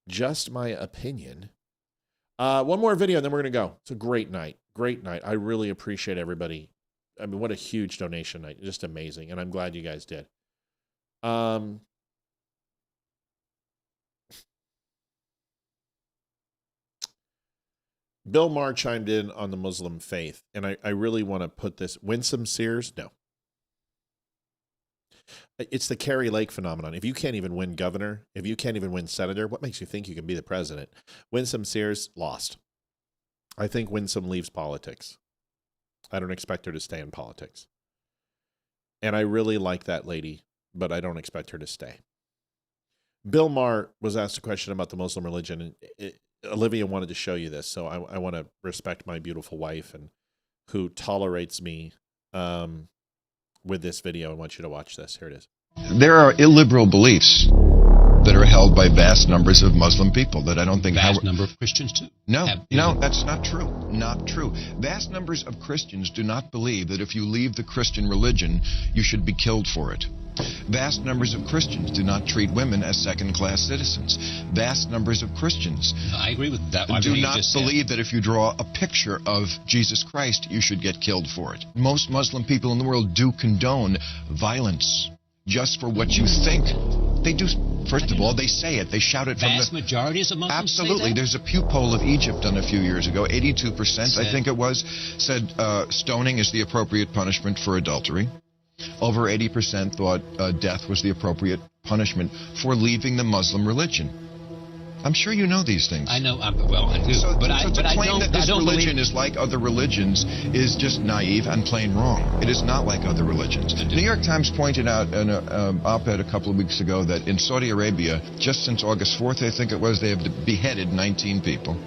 Just my opinion. One more video and then we're going to go. It's a great night. Great night. I really appreciate everybody. I mean, what a huge donation night. Just amazing. And I'm glad you guys did. Bill Maher chimed in on the Muslim faith. And I really want to put this. Winsome Sears? No. It's the Carrie Lake phenomenon. If you can't even win governor, if you can't even win senator, what makes you think you can be the president? Winsome Sears lost. I think Winsome leaves politics. I don't expect her to stay in politics. And I really like that lady, but I don't expect her to stay. Bill Maher was asked a question about the Muslim religion, and Olivia wanted to show you this, so I want to respect my beautiful wife and who tolerates me with this video. I want you to watch this. Here it is. There are illiberal beliefs that are held by vast numbers of Muslim people that I don't think... Vast number of Christians, too. No, that's not true. Not true. Vast numbers of Christians do not believe that if you leave the Christian religion, you should be killed for it. Vast numbers of Christians do not treat women as second-class citizens. Vast numbers of Christians I agree with that. do not believe that if you draw a picture of Jesus Christ, you should get killed for it. Most Muslim people in the world do condone violence just for what you think. They do. First of all, they say it. They shout it from the... Vast majorities of Muslims Absolutely. say that? There's a Pew poll of Egypt done a few years ago. 82%, I think it was, said stoning is the appropriate punishment for adultery. Over 80% thought death was the appropriate punishment for leaving the Muslim religion. I'm sure you know these things. I know. Well, I do. So, but to claim that this religion believe... is like other religions is just naive and plain wrong. It is not like other religions. The New York Times pointed out in an op-ed a couple of weeks ago that in Saudi Arabia, just since August 4th, I think it was, they have beheaded 19 people,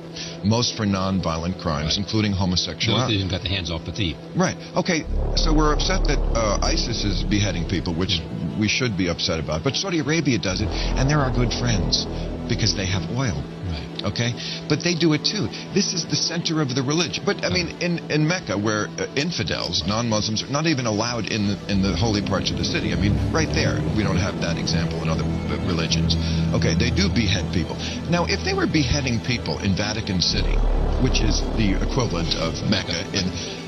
most for non-violent crimes, including homosexuality. They even got the hands off the thief. Right. Okay, so we're upset that ISIS is beheading people, which we should be upset about. But Saudi Arabia does it, and they're our good friends because they have oil. Right. Okay? But they do it too. This is the center of the religion. But, I mean, in Mecca, where infidels, non-Muslims, are not even allowed in the holy parts of the city. I mean, right there, we don't have that example in other religions. Okay, they do behead people. Now, if they were beheading people in Vatican City, which is the equivalent of Mecca,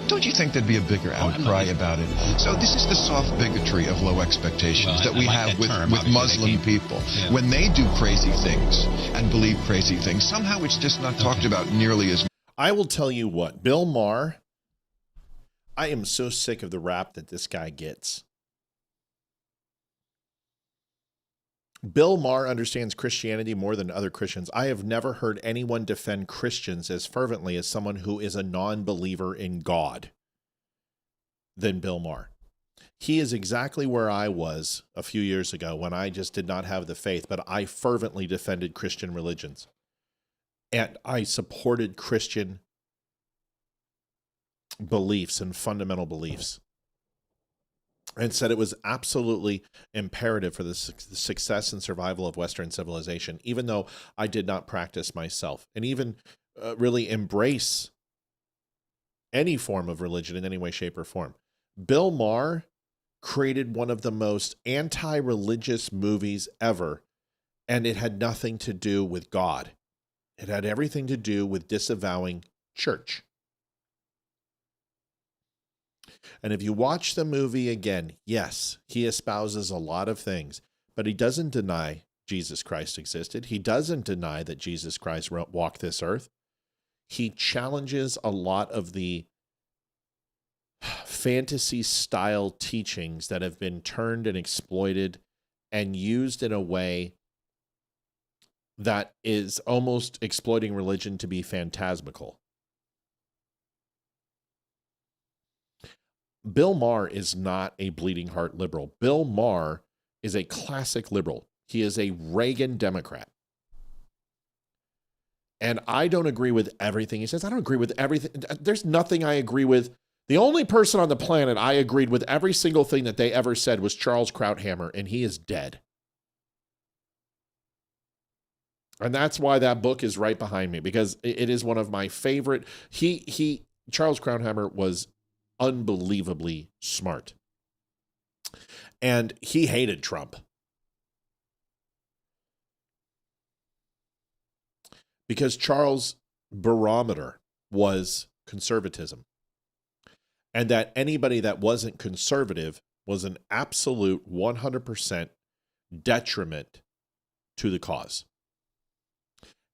don't you think there'd be a bigger outcry about it? So this is the soft bigotry of low expectations that we have with Muslim people. Yeah. When they do crazy things and believe crazy things, somehow it's just not talked about nearly as much. I will tell you what, Bill Maher, I am so sick of the rap that this guy gets. Bill Maher understands Christianity more than other Christians. I have never heard anyone defend Christians as fervently as someone who is a non-believer in God than Bill Maher. He is exactly where I was a few years ago when I just did not have the faith, but I fervently defended Christian religions. And I supported Christian beliefs and fundamental beliefs, and said it was absolutely imperative for the success and survival of Western civilization, even though I did not practice myself, and even really embrace any form of religion in any way, shape, or form. Bill Maher created one of the most anti-religious movies ever, and it had nothing to do with God. It had everything to do with disavowing church. And if you watch the movie again, yes, he espouses a lot of things, but he doesn't deny Jesus Christ existed. He doesn't deny that Jesus Christ walked this earth. He challenges a lot of the fantasy-style teachings that have been turned and exploited and used in a way that is almost exploiting religion to be phantasmical. Bill Maher is not a bleeding heart liberal. Bill Maher is a classic liberal. He is a Reagan Democrat. And I don't agree with everything he says. I don't agree with everything. There's nothing I agree with. The only person on the planet I agreed with every single thing that they ever said was Charles Krauthammer, and he is dead. And that's why that book is right behind me, because it is one of my favorite. Charles Krauthammer was unbelievably smart. And he hated Trump. Because Charles' barometer was conservatism. And that anybody that wasn't conservative was an absolute 100% detriment to the cause.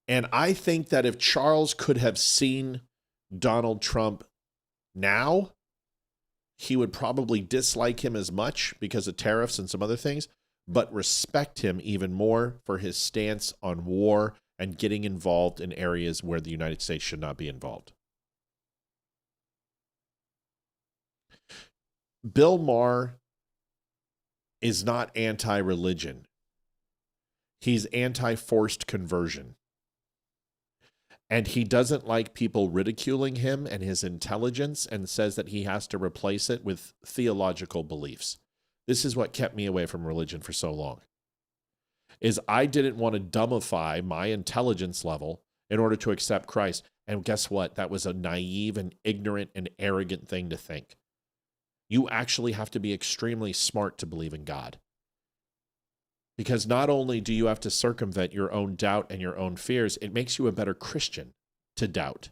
And I think that if Charles could have seen Donald Trump now, he would probably dislike him as much because of tariffs and some other things, but respect him even more for his stance on war and getting involved in areas where the United States should not be involved. Bill Maher is not anti-religion. He's anti-forced conversion. And he doesn't like people ridiculing him and his intelligence, and says that he has to replace it with theological beliefs. This is what kept me away from religion for so long. Is I didn't want to dumbify my intelligence level in order to accept Christ. And guess what? That was a naive and ignorant and arrogant thing to think. You actually have to be extremely smart to believe in God. Because not only do you have to circumvent your own doubt and your own fears, it makes you a better Christian to doubt.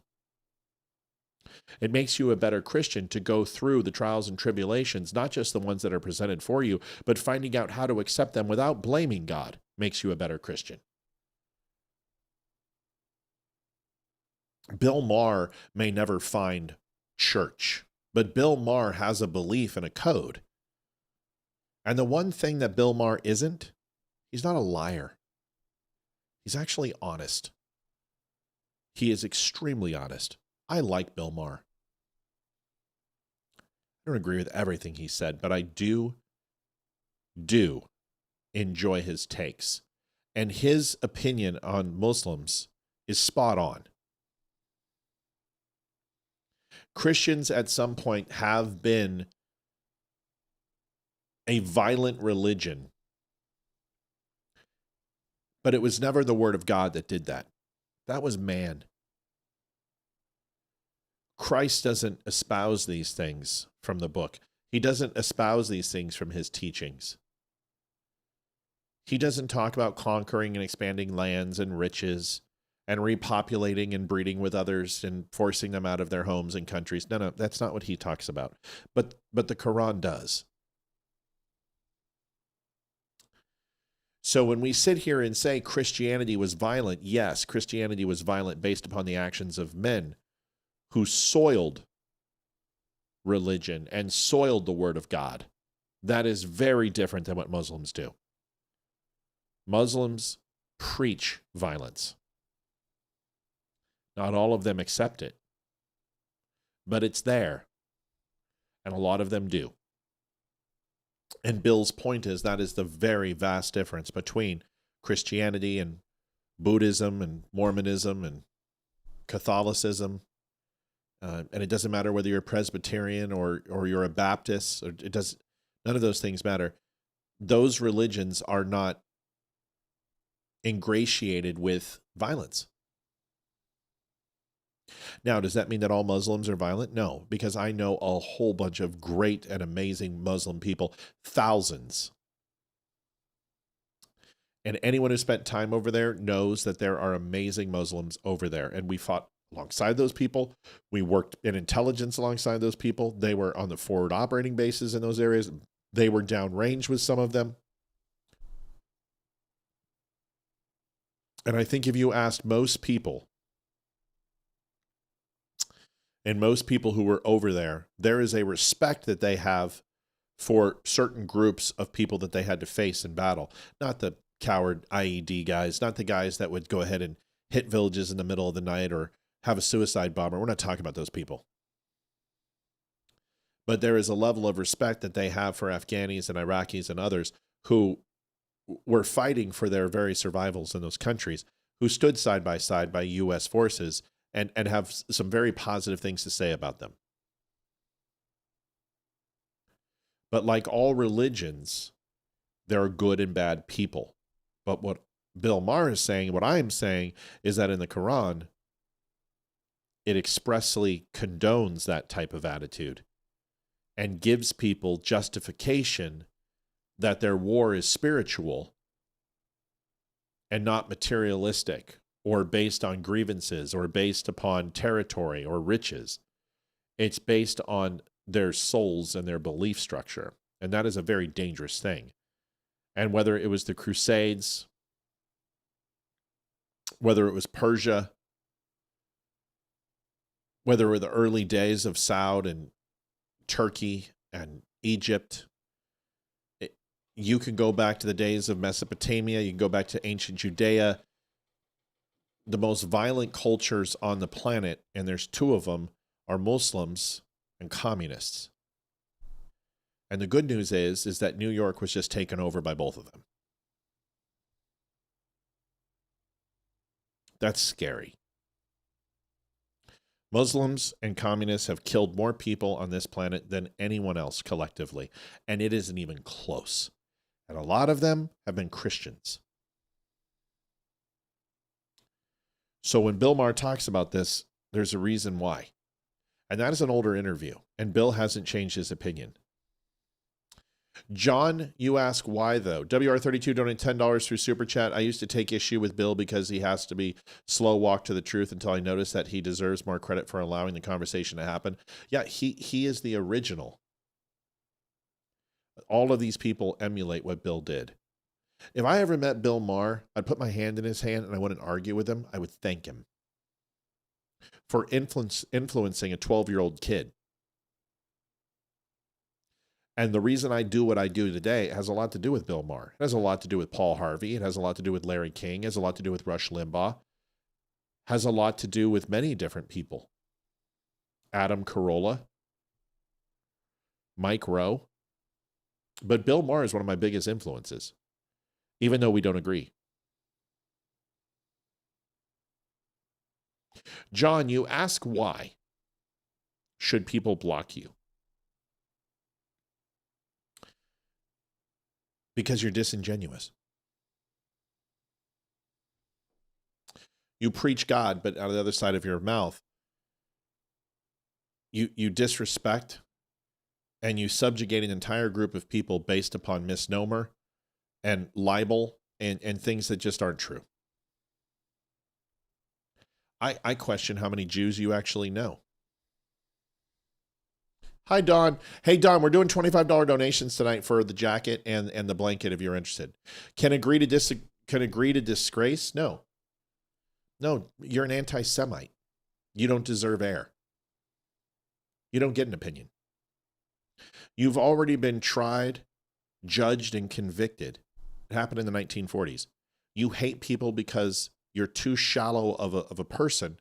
It makes you a better Christian to go through the trials and tribulations, not just the ones that are presented for you, but finding out how to accept them without blaming God makes you a better Christian. Bill Maher may never find church, but Bill Maher has a belief and a code. And the one thing that Bill Maher isn't, he's not a liar. He's actually honest. He is extremely honest. I like Bill Maher. I don't agree with everything he said, but I do enjoy his takes. And his opinion on Muslims is spot on. Christians at some point have been a violent religion, but it was never the word of God that did that. That was man. Christ doesn't espouse these things from the book. He doesn't espouse these things from his teachings. He doesn't talk about conquering and expanding lands and riches and repopulating and breeding with others and forcing them out of their homes and countries. No, that's not what he talks about. But the Quran does. So when we sit here and say Christianity was violent, yes, Christianity was violent based upon the actions of men who soiled religion and soiled the word of God. That is very different than what Muslims do. Muslims preach violence. Not all of them accept it, but it's there, and a lot of them do. And Bill's point is that is the very vast difference between Christianity and Buddhism and Mormonism and Catholicism. And it doesn't matter whether you're a Presbyterian or you're a Baptist. Or none of those things matter. Those religions are not ingratiated with violence. Now, does that mean that all Muslims are violent? No, because I know a whole bunch of great and amazing Muslim people, thousands. And anyone who spent time over there knows that there are amazing Muslims over there. And we fought alongside those people. We worked in intelligence alongside those people. They were on the forward operating bases in those areas. They were downrange with some of them. And I think if you asked most people, and most people who were over there, there is a respect that they have for certain groups of people that they had to face in battle. Not the coward IED guys, not the guys that would go ahead and hit villages in the middle of the night or have a suicide bomber. We're not talking about those people. But there is a level of respect that they have for Afghanis and Iraqis and others who were fighting for their very survivals in those countries, who stood side by U.S. forces and have some very positive things to say about them. But like all religions, there are good and bad people. But what Bill Maher is saying, what I am saying, is that in the Quran, it expressly condones that type of attitude and gives people justification that their war is spiritual and not materialistic or based on grievances or based upon territory or riches. It's based on their souls and their belief structure. And that is a very dangerous thing. And whether it was the Crusades, whether it was Persia, whether it were the early days of Saud and Turkey and Egypt, you can go back to the days of Mesopotamia, you can go back to ancient Judea. The most violent cultures on the planet, and there's two of them, are Muslims and communists. And the good news is that New York was just taken over by both of them. That's scary. Muslims and communists have killed more people on this planet than anyone else collectively, and it isn't even close. And a lot of them have been Christians. So when Bill Maher talks about this, there's a reason why. And that is an older interview, and Bill hasn't changed his opinion. John, you ask why, though. WR32 donated $10 through Super Chat. I used to take issue with Bill because he has to be slow walk to the truth until I notice that he deserves more credit for allowing the conversation to happen. Yeah, he is the original. All of these people emulate what Bill did. If I ever met Bill Maher, I'd put my hand in his hand and I wouldn't argue with him. I would thank him for influencing a 12-year-old kid. And the reason I do what I do today has a lot to do with Bill Maher. It has a lot to do with Paul Harvey. It has a lot to do with Larry King. It has a lot to do with Rush Limbaugh. It has a lot to do with many different people. Adam Carolla, Mike Rowe. But Bill Maher is one of my biggest influences, even though we don't agree. John, you ask why should people block you? Because you're disingenuous. You preach God, but out of the other side of your mouth, you disrespect and you subjugate an entire group of people based upon misnomer and libel and things that just aren't true. I question how many Jews you actually know. Hi, Don. Hey, Don, we're doing $25 donations tonight for the jacket and the blanket if you're interested. Can agree to disgrace? No. No, you're an anti-Semite. You don't deserve air. You don't get an opinion. You've already been tried, judged, and convicted. It happened in the 1940s. You hate people because you're too shallow of a person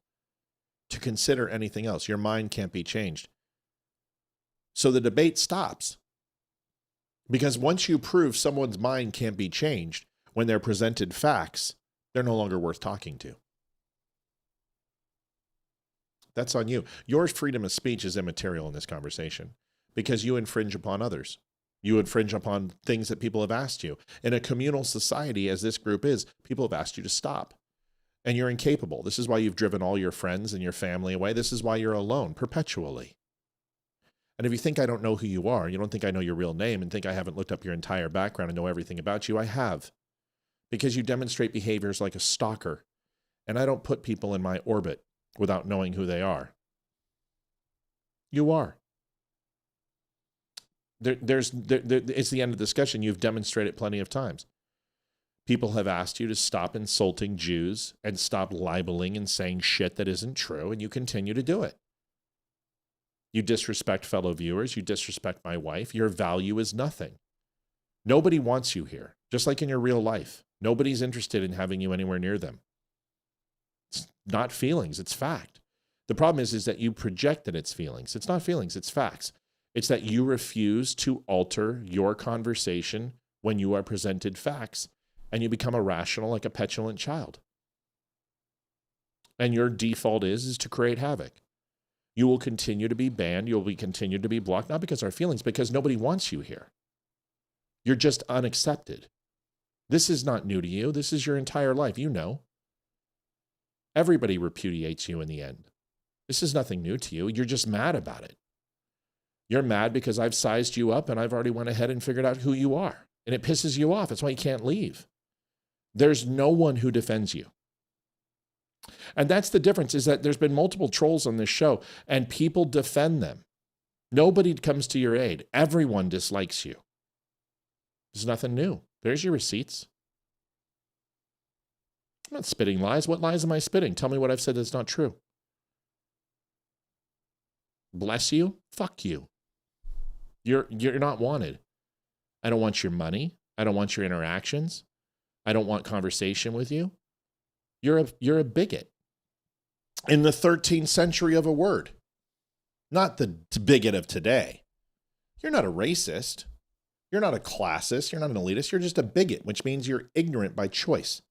to consider anything else. Your mind can't be changed. So the debate stops. Because once you prove someone's mind can't be changed when they're presented facts, they're no longer worth talking to. That's on you. Your freedom of speech is immaterial in this conversation because you infringe upon others. You infringe upon things that people have asked you. In a communal society, as this group is, people have asked you to stop. And you're incapable. This is why you've driven all your friends and your family away. This is why you're alone perpetually. And if you think I don't know who you are, you don't think I know your real name and think I haven't looked up your entire background and know everything about you, I have. Because you demonstrate behaviors like a stalker. And I don't put people in my orbit without knowing who they are. You are. It's the end of the discussion. You've demonstrated plenty of times. People have asked you to stop insulting Jews and stop libeling and saying shit that isn't true, and you continue to do it. You disrespect fellow viewers. You disrespect my wife. Your value is nothing. Nobody wants you here, just like in your real life. Nobody's interested in having you anywhere near them. It's not feelings, it's fact. The problem is that you project that it's feelings. It's not feelings, it's facts. It's that you refuse to alter your conversation when you are presented facts, and you become irrational like a petulant child. And your default is to create havoc. You will continue to be banned. You'll be continued to be blocked, not because of our feelings, because nobody wants you here. You're just unaccepted. This is not new to you. This is your entire life. You know. Everybody repudiates you in the end. This is nothing new to you. You're just mad about it. You're mad because I've sized you up and I've already went ahead and figured out who you are. And it pisses you off. That's why you can't leave. There's no one who defends you. And that's the difference, is that there's been multiple trolls on this show and people defend them. Nobody comes to your aid. Everyone dislikes you. There's nothing new. There's your receipts. I'm not spitting lies. What lies am I spitting? Tell me what I've said that's not true. Bless you? Fuck you. You're not wanted. I don't want your money. I don't want your interactions. I don't want conversation with you. You're a bigot. In the 13th century of a word. Not the bigot of today. You're not a racist. You're not a classist. You're not an elitist. You're just a bigot, which means you're ignorant by choice.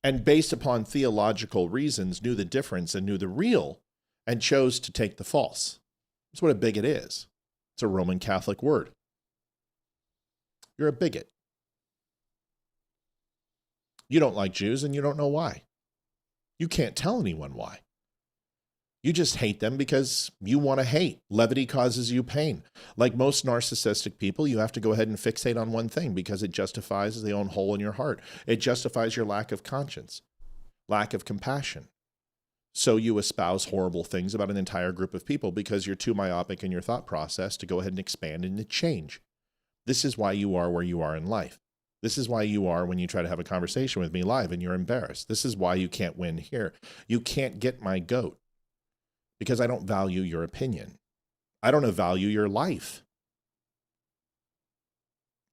And based upon theological reasons, knew the difference and knew the real and chose to take the false. That's what a bigot is. It's a Roman Catholic word. You're a bigot. You don't like Jews and you don't know why. You can't tell anyone why. You just hate them because you want to hate. Levity causes you pain. Like most narcissistic people, you have to go ahead and fixate on one thing because it justifies the own hole in your heart. It justifies your lack of conscience, lack of compassion. So you espouse horrible things about an entire group of people because you're too myopic in your thought process to go ahead and expand and to change. This is why you are where you are in life. This is why you are when you try to have a conversation with me live and you're embarrassed. This is why you can't win here. You can't get my goat because I don't value your opinion. I don't value your life.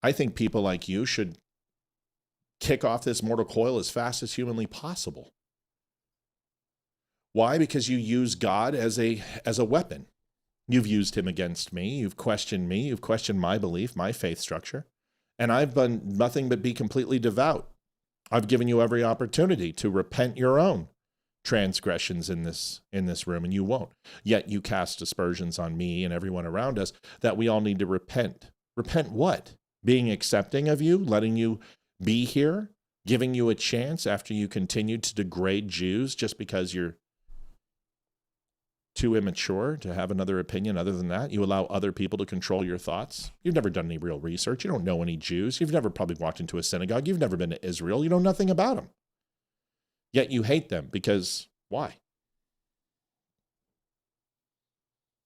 I think people like you should kick off this mortal coil as fast as humanly possible. Why? Because you use God as a weapon. You've used him against me. You've questioned me. You've questioned my belief, my faith structure. And I've done nothing but be completely devout. I've given you every opportunity to repent your own transgressions in this room, and you won't. Yet you cast aspersions on me and everyone around us that we all need to repent. Repent what? Being accepting of you, letting you be here, giving you a chance after you continued to degrade Jews just because you're too immature to have another opinion other than that. You allow other people to control your thoughts. You've never done any real research. You don't know any Jews. You've never probably walked into a synagogue. You've never been to Israel. You know nothing about them. Yet you hate them because why?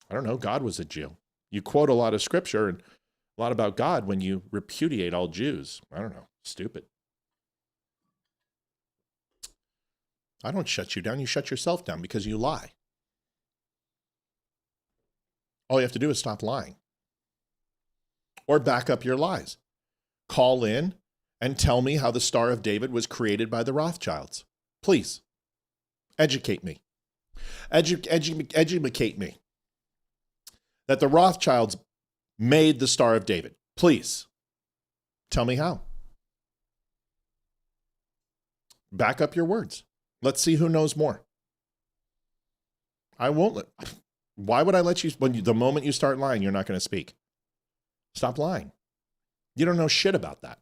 I don't know. God was a Jew. You quote a lot of scripture and a lot about God when you repudiate all Jews. I don't know. Stupid. I don't shut you down. You shut yourself down because you lie. All you have to do is stop lying. Or back up your lies. Call in and tell me how the Star of David was created by the Rothschilds. Please. Educate me. Educate me. That the Rothschilds made the Star of David. Please, tell me how. Back up your words. Let's see who knows more. I won't let... Why would I let you... the moment you start lying, you're not going to speak. Stop lying. You don't know shit about that.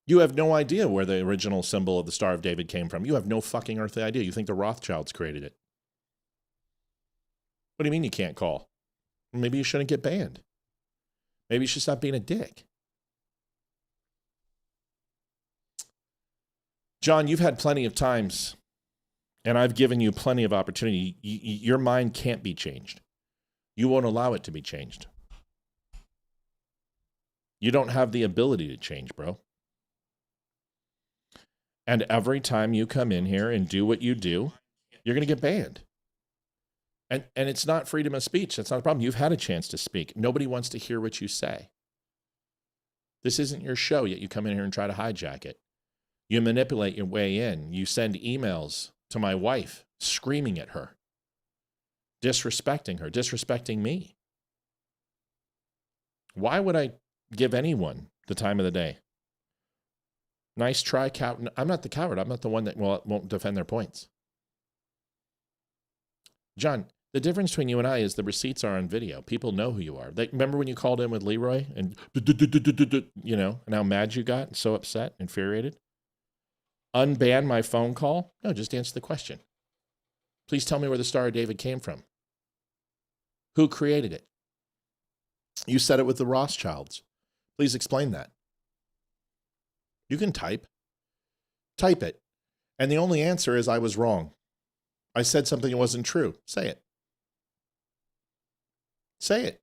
You have no idea where the original symbol of the Star of David came from. You have no fucking earthly idea. You think the Rothschilds created it. What do you mean you can't call? Maybe you shouldn't get banned. Maybe you should stop being a dick. John, you've had plenty of times, and I've given you plenty of opportunity. Your mind can't be changed. You won't allow it to be changed. You don't have the ability to change, bro. And every time you come in here and do what you do, you're going to get banned. And it's not freedom of speech. That's not a problem. You've had a chance to speak. Nobody wants to hear what you say. This isn't your show, yet you come in here and try to hijack it. You manipulate your way in. You send emails to my wife, screaming at her, disrespecting her, disrespecting me. Why would I give anyone the time of the day? Nice try, coward. I'm not the coward. I'm not the one that won't defend their points. John, the difference between you and I is the receipts are on video. People know who you are. Remember when you called in with Leroy and, and how mad you got, so upset, infuriated? Unban my phone call? No, just answer the question. Please tell me where the Star of David came from. Who created it? You said it with the Rothschilds. Please explain that. You can type. Type it. And the only answer is I was wrong. I said something that wasn't true. Say it. Say it.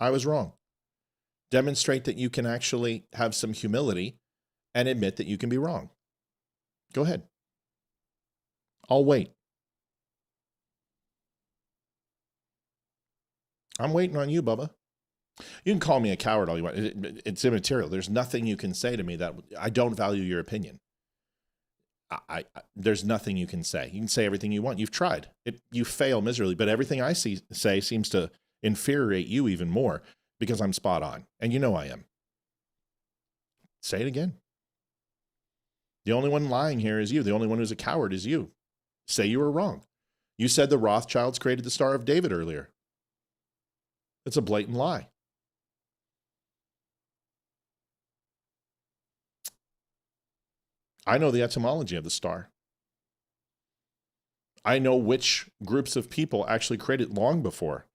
I was wrong. Demonstrate that you can actually have some humility and admit that you can be wrong. Go ahead. I'll wait. I'm waiting on you, Bubba. You can call me a coward all you want. It's immaterial. There's nothing you can say to me that I don't value your opinion. There's nothing you can say. You can say everything you want. You've tried. You fail miserably, but everything I say seems to infuriate you even more because I'm spot on. And you know I am. Say it again. The only one lying here is you. The only one who's a coward is you. Say you were wrong. You said the Rothschilds created the Star of David earlier. It's a blatant lie. I know the etymology of the star. I know which groups of people actually created it long before.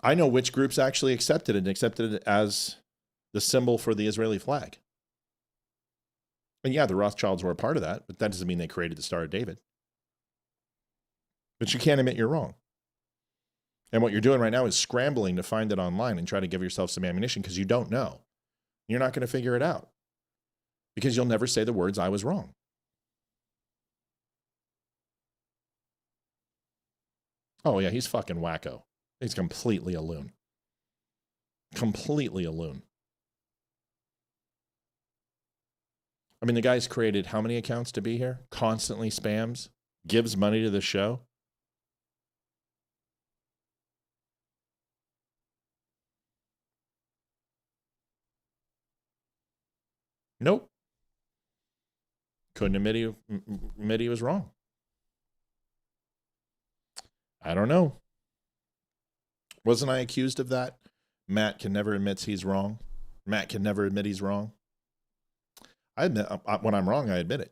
I know which groups actually accepted it as the symbol for the Israeli flag. And yeah, the Rothschilds were a part of that, but that doesn't mean they created the Star of David. But you can't admit you're wrong. And what you're doing right now is scrambling to find it online and try to give yourself some ammunition because you don't know. You're not going to figure it out because you'll never say the words, I was wrong. Oh, yeah, he's fucking wacko. He's completely a loon. Completely a loon. I mean, the guy's created how many accounts to be here? Constantly spams, gives money to the show. Nope. Couldn't admit he was wrong. I don't know. Wasn't I accused of that? Matt can never admit he's wrong. Matt can never admit he's wrong. I admit when I'm wrong, I admit it.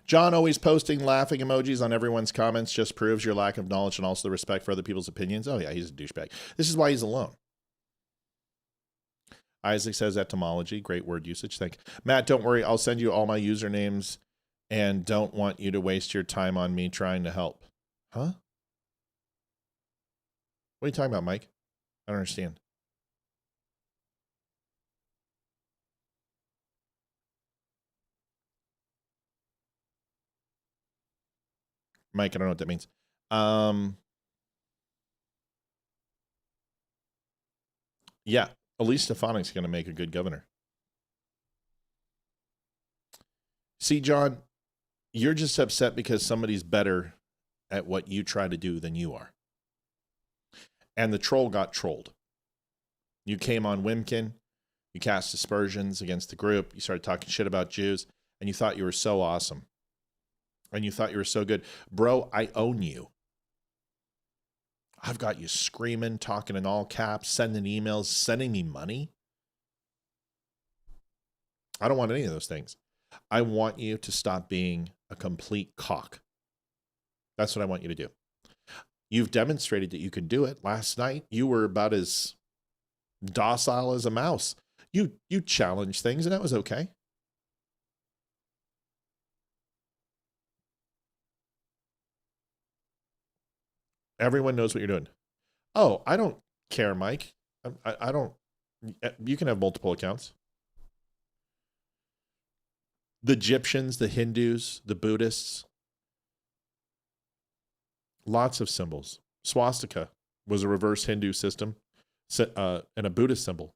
John always posting laughing emojis on everyone's comments just proves your lack of knowledge and also the respect for other people's opinions. Oh yeah, he's a douchebag. This is why he's alone. Isaac says etymology, great word usage. Thank you. Matt, don't worry. I'll send you all my usernames and don't want you to waste your time on me trying to help. Huh? What are you talking about, Mike? I don't understand. Mike, I don't know what that means. Yeah, Elise Stefanik's going to make a good governor. See, John, you're just upset because somebody's better at what you try to do than you are. And the troll got trolled. You came on Wimkin, you cast aspersions against the group, you started talking shit about Jews, and you thought you were so awesome. And you thought you were so good. Bro, I own you. I've got you screaming, talking in all caps, sending emails, sending me money. I don't want any of those things. I want you to stop being a complete cock. That's what I want you to do. You've demonstrated that you could do it. Last night, you were about as docile as a mouse. You challenged things, and that was okay. Everyone knows what you're doing. Oh, I don't care, Mike. I don't. You can have multiple accounts. The Egyptians, the Hindus, the Buddhists. Lots of symbols. Swastika was a reverse Hindu system and a Buddhist symbol.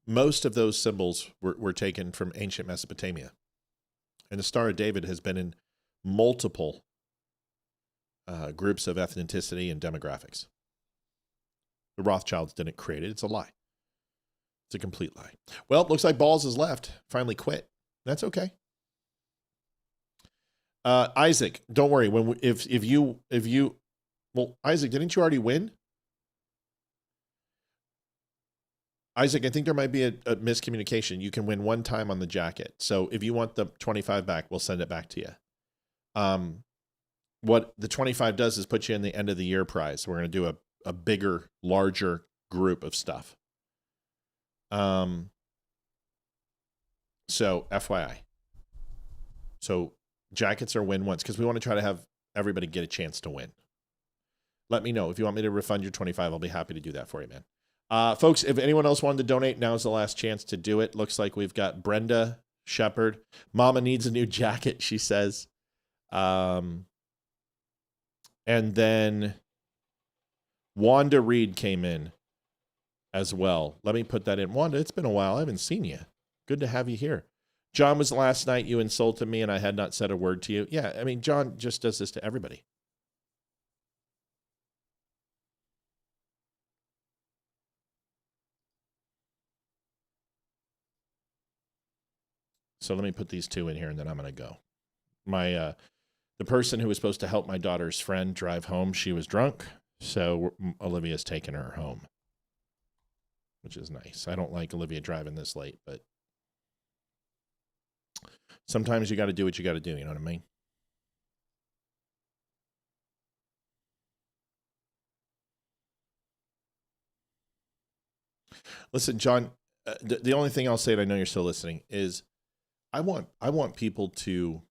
Most of those symbols were taken from ancient Mesopotamia. And the Star of David has been in multiple groups of ethnicity and demographics. The Rothschilds didn't create it. It's a lie. It's a complete lie. Well, it looks like Balls has left. Finally quit. That's okay. Isaac, don't worry. If you well, Isaac, didn't you already win? Isaac, I think there might be a miscommunication. You can win one time on the jacket. So if you want the 25 back, we'll send it back to you. What the 25 does is put you in the end of the year prize. We're going to do a bigger, larger group of stuff. So FYI. So jackets are win once because we want to try to have everybody get a chance to win. Let me know if you want me to refund your 25. I'll be happy to do that for you, man. Folks, if anyone else wanted to donate, now's the last chance to do it. Looks like we've got Brenda Shepard. Mama needs a new jacket, she says. And then Wanda Reed came in as well. Let me put that in. Wanda, it's been a while. I haven't seen you. Good to have you here. John was last night. You insulted me and I had not said a word to you. Yeah, I mean, John just does this to everybody. So let me put these two in here and then I'm going to go. The person who was supposed to help my daughter's friend drive home, she was drunk. So Olivia's taking her home, which is nice. I don't like Olivia driving this late, but sometimes you got to do what you got to do. You know what I mean? Listen, John, the only thing I'll say, and I know you're still listening, is I want people to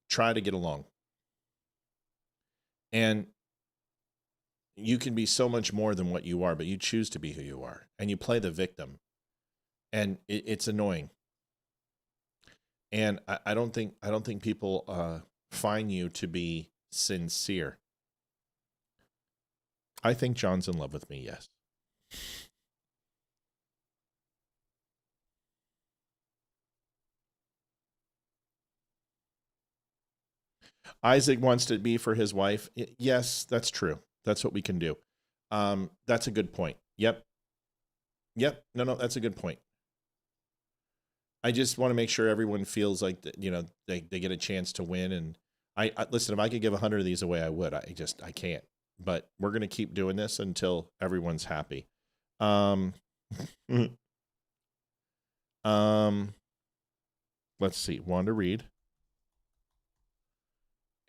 try to get along. And you can be so much more than what you are, but you choose to be who you are. And you play the victim. And it's annoying. And I don't think people find you to be sincere. I think John's in love with me, yes. Isaac wants to be for his wife. Yes, that's true. That's what we can do. That's a good point. Yep. No, that's a good point. I just want to make sure everyone feels like that, they get a chance to win. And I listen, if I could give 100 of these away, I would. I can't. But we're going to keep doing this until everyone's happy. Let's see. Wanda Reed.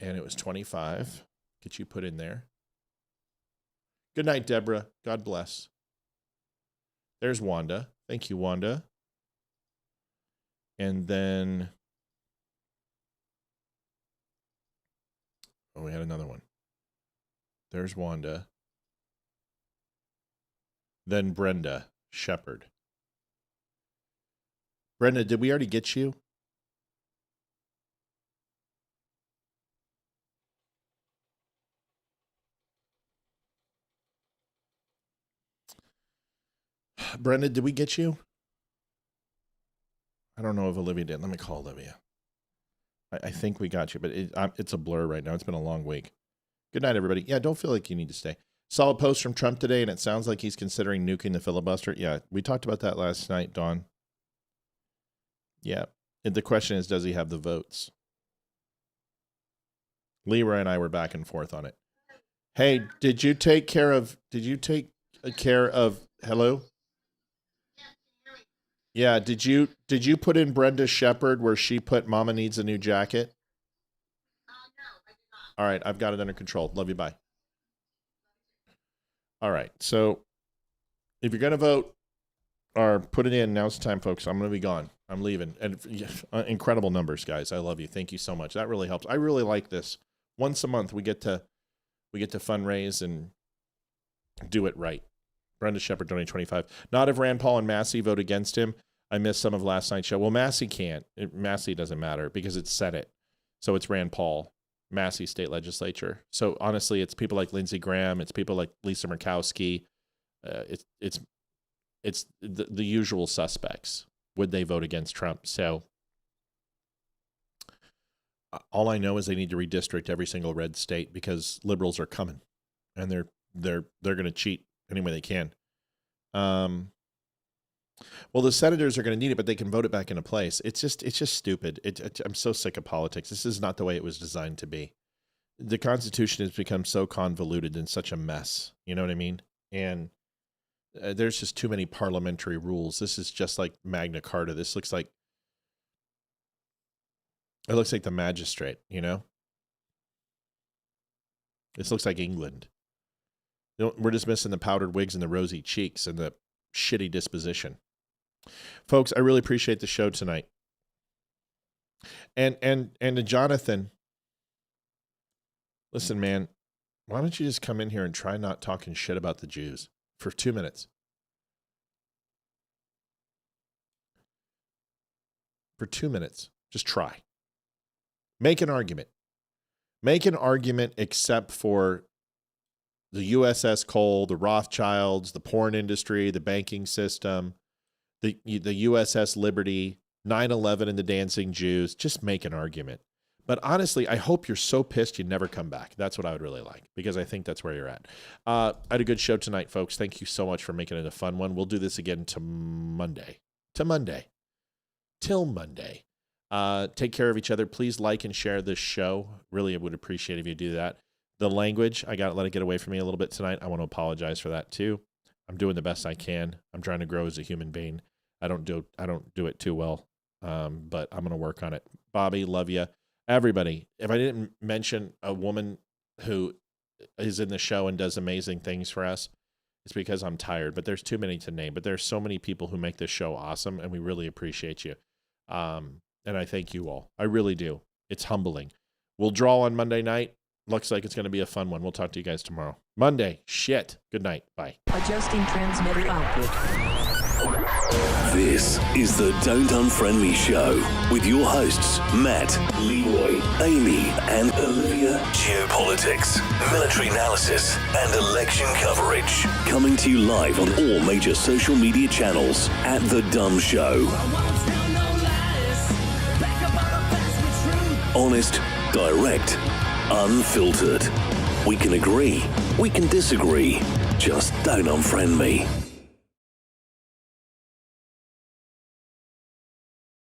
And it was 25. Get you put in there. Good night, Deborah. God bless. There's Wanda. Thank you, Wanda. And then, we had another one. There's Wanda. Then Brenda Shepard. Brenda, did we already get you? Brenda, did we get you? I don't know if Olivia did. Let me call Olivia. I think we got you, but it's a blur right now. It's been a long week. Good night, everybody. Yeah, don't feel like you need to stay. Saw a post from Trump today, and it sounds like he's considering nuking the filibuster. Yeah, we talked about that last night, Dawn. Yeah. And the question is, does he have the votes? Leroy and I were back and forth on it. Hey, did you take care of hello? Yeah, did you put in Brenda Shepard where she put Mama needs a new jacket? No, I did not. All right, I've got it under control. Love you, bye. All right, so if you're going to vote or put it in, now's the time, folks. I'm going to be gone. I'm leaving. And incredible numbers, guys. I love you. Thank you so much. That really helps. I really like this. Once a month, we get to fundraise and do it right. Brenda Shepard, donate 25. Not if Rand Paul and Massey vote against him. I missed some of last night's show. Well, Massey can't. Massey doesn't matter because it's Senate. So it's Rand Paul, Massey state legislature. So honestly, it's people like Lindsey Graham. It's people like Lisa Murkowski. It's the usual suspects. Would they vote against Trump? So all I know is they need to redistrict every single red state because liberals are coming, and they're going to cheat any way they can. Well, the senators are going to need it, but they can vote it back into place. It's just stupid. I'm so sick of politics. This is not the way it was designed to be. The Constitution has become so convoluted and such a mess. You know what I mean? And there's just too many parliamentary rules. This is just like Magna Carta. This looks like the magistrate, you know? This looks like England. We're just missing the powdered wigs and the rosy cheeks and the shitty disposition. Folks, I really appreciate the show tonight. And to Jonathan, listen, man, why don't you just come in here and try not talking shit about the Jews for 2 minutes? For 2 minutes. Just try. Make an argument. Make an argument except for the USS Cole, the Rothschilds, the porn industry, the banking system, the USS Liberty, 9/11 and the dancing Jews. Just make an argument. But honestly, I hope you're so pissed you never come back. That's what I would really like, because I think that's where you're at. I had a good show tonight, folks. Thank you so much for making it a fun one. We'll do this again till Monday. Take care of each other. Please like and share this show. Really, I would appreciate if you do that. The language, I got to let it get away from me a little bit tonight. I want to apologize for that too. I'm doing the best I can. I'm trying to grow as a human being. I don't do it too well, but I'm going to work on it. Bobby, love you. Everybody, if I didn't mention a woman who is in the show and does amazing things for us, it's because I'm tired, but there's too many to name. But there's so many people who make this show awesome, and we really appreciate you. And I thank you all. I really do. It's humbling. We'll draw on Monday night. Looks like it's going to be a fun one. We'll talk to you guys tomorrow. Monday. Shit. Good night. Bye. Adjusting transmitter output. This is the Don't Unfriend Me Show with your hosts, Matt, Leroy, Amy, and Olivia. Geopolitics, military analysis, and election coverage. Coming to you live on all major social media channels at The Dumb Show. Honest, direct, unfiltered. We can agree, we can disagree. Just don't unfriend me.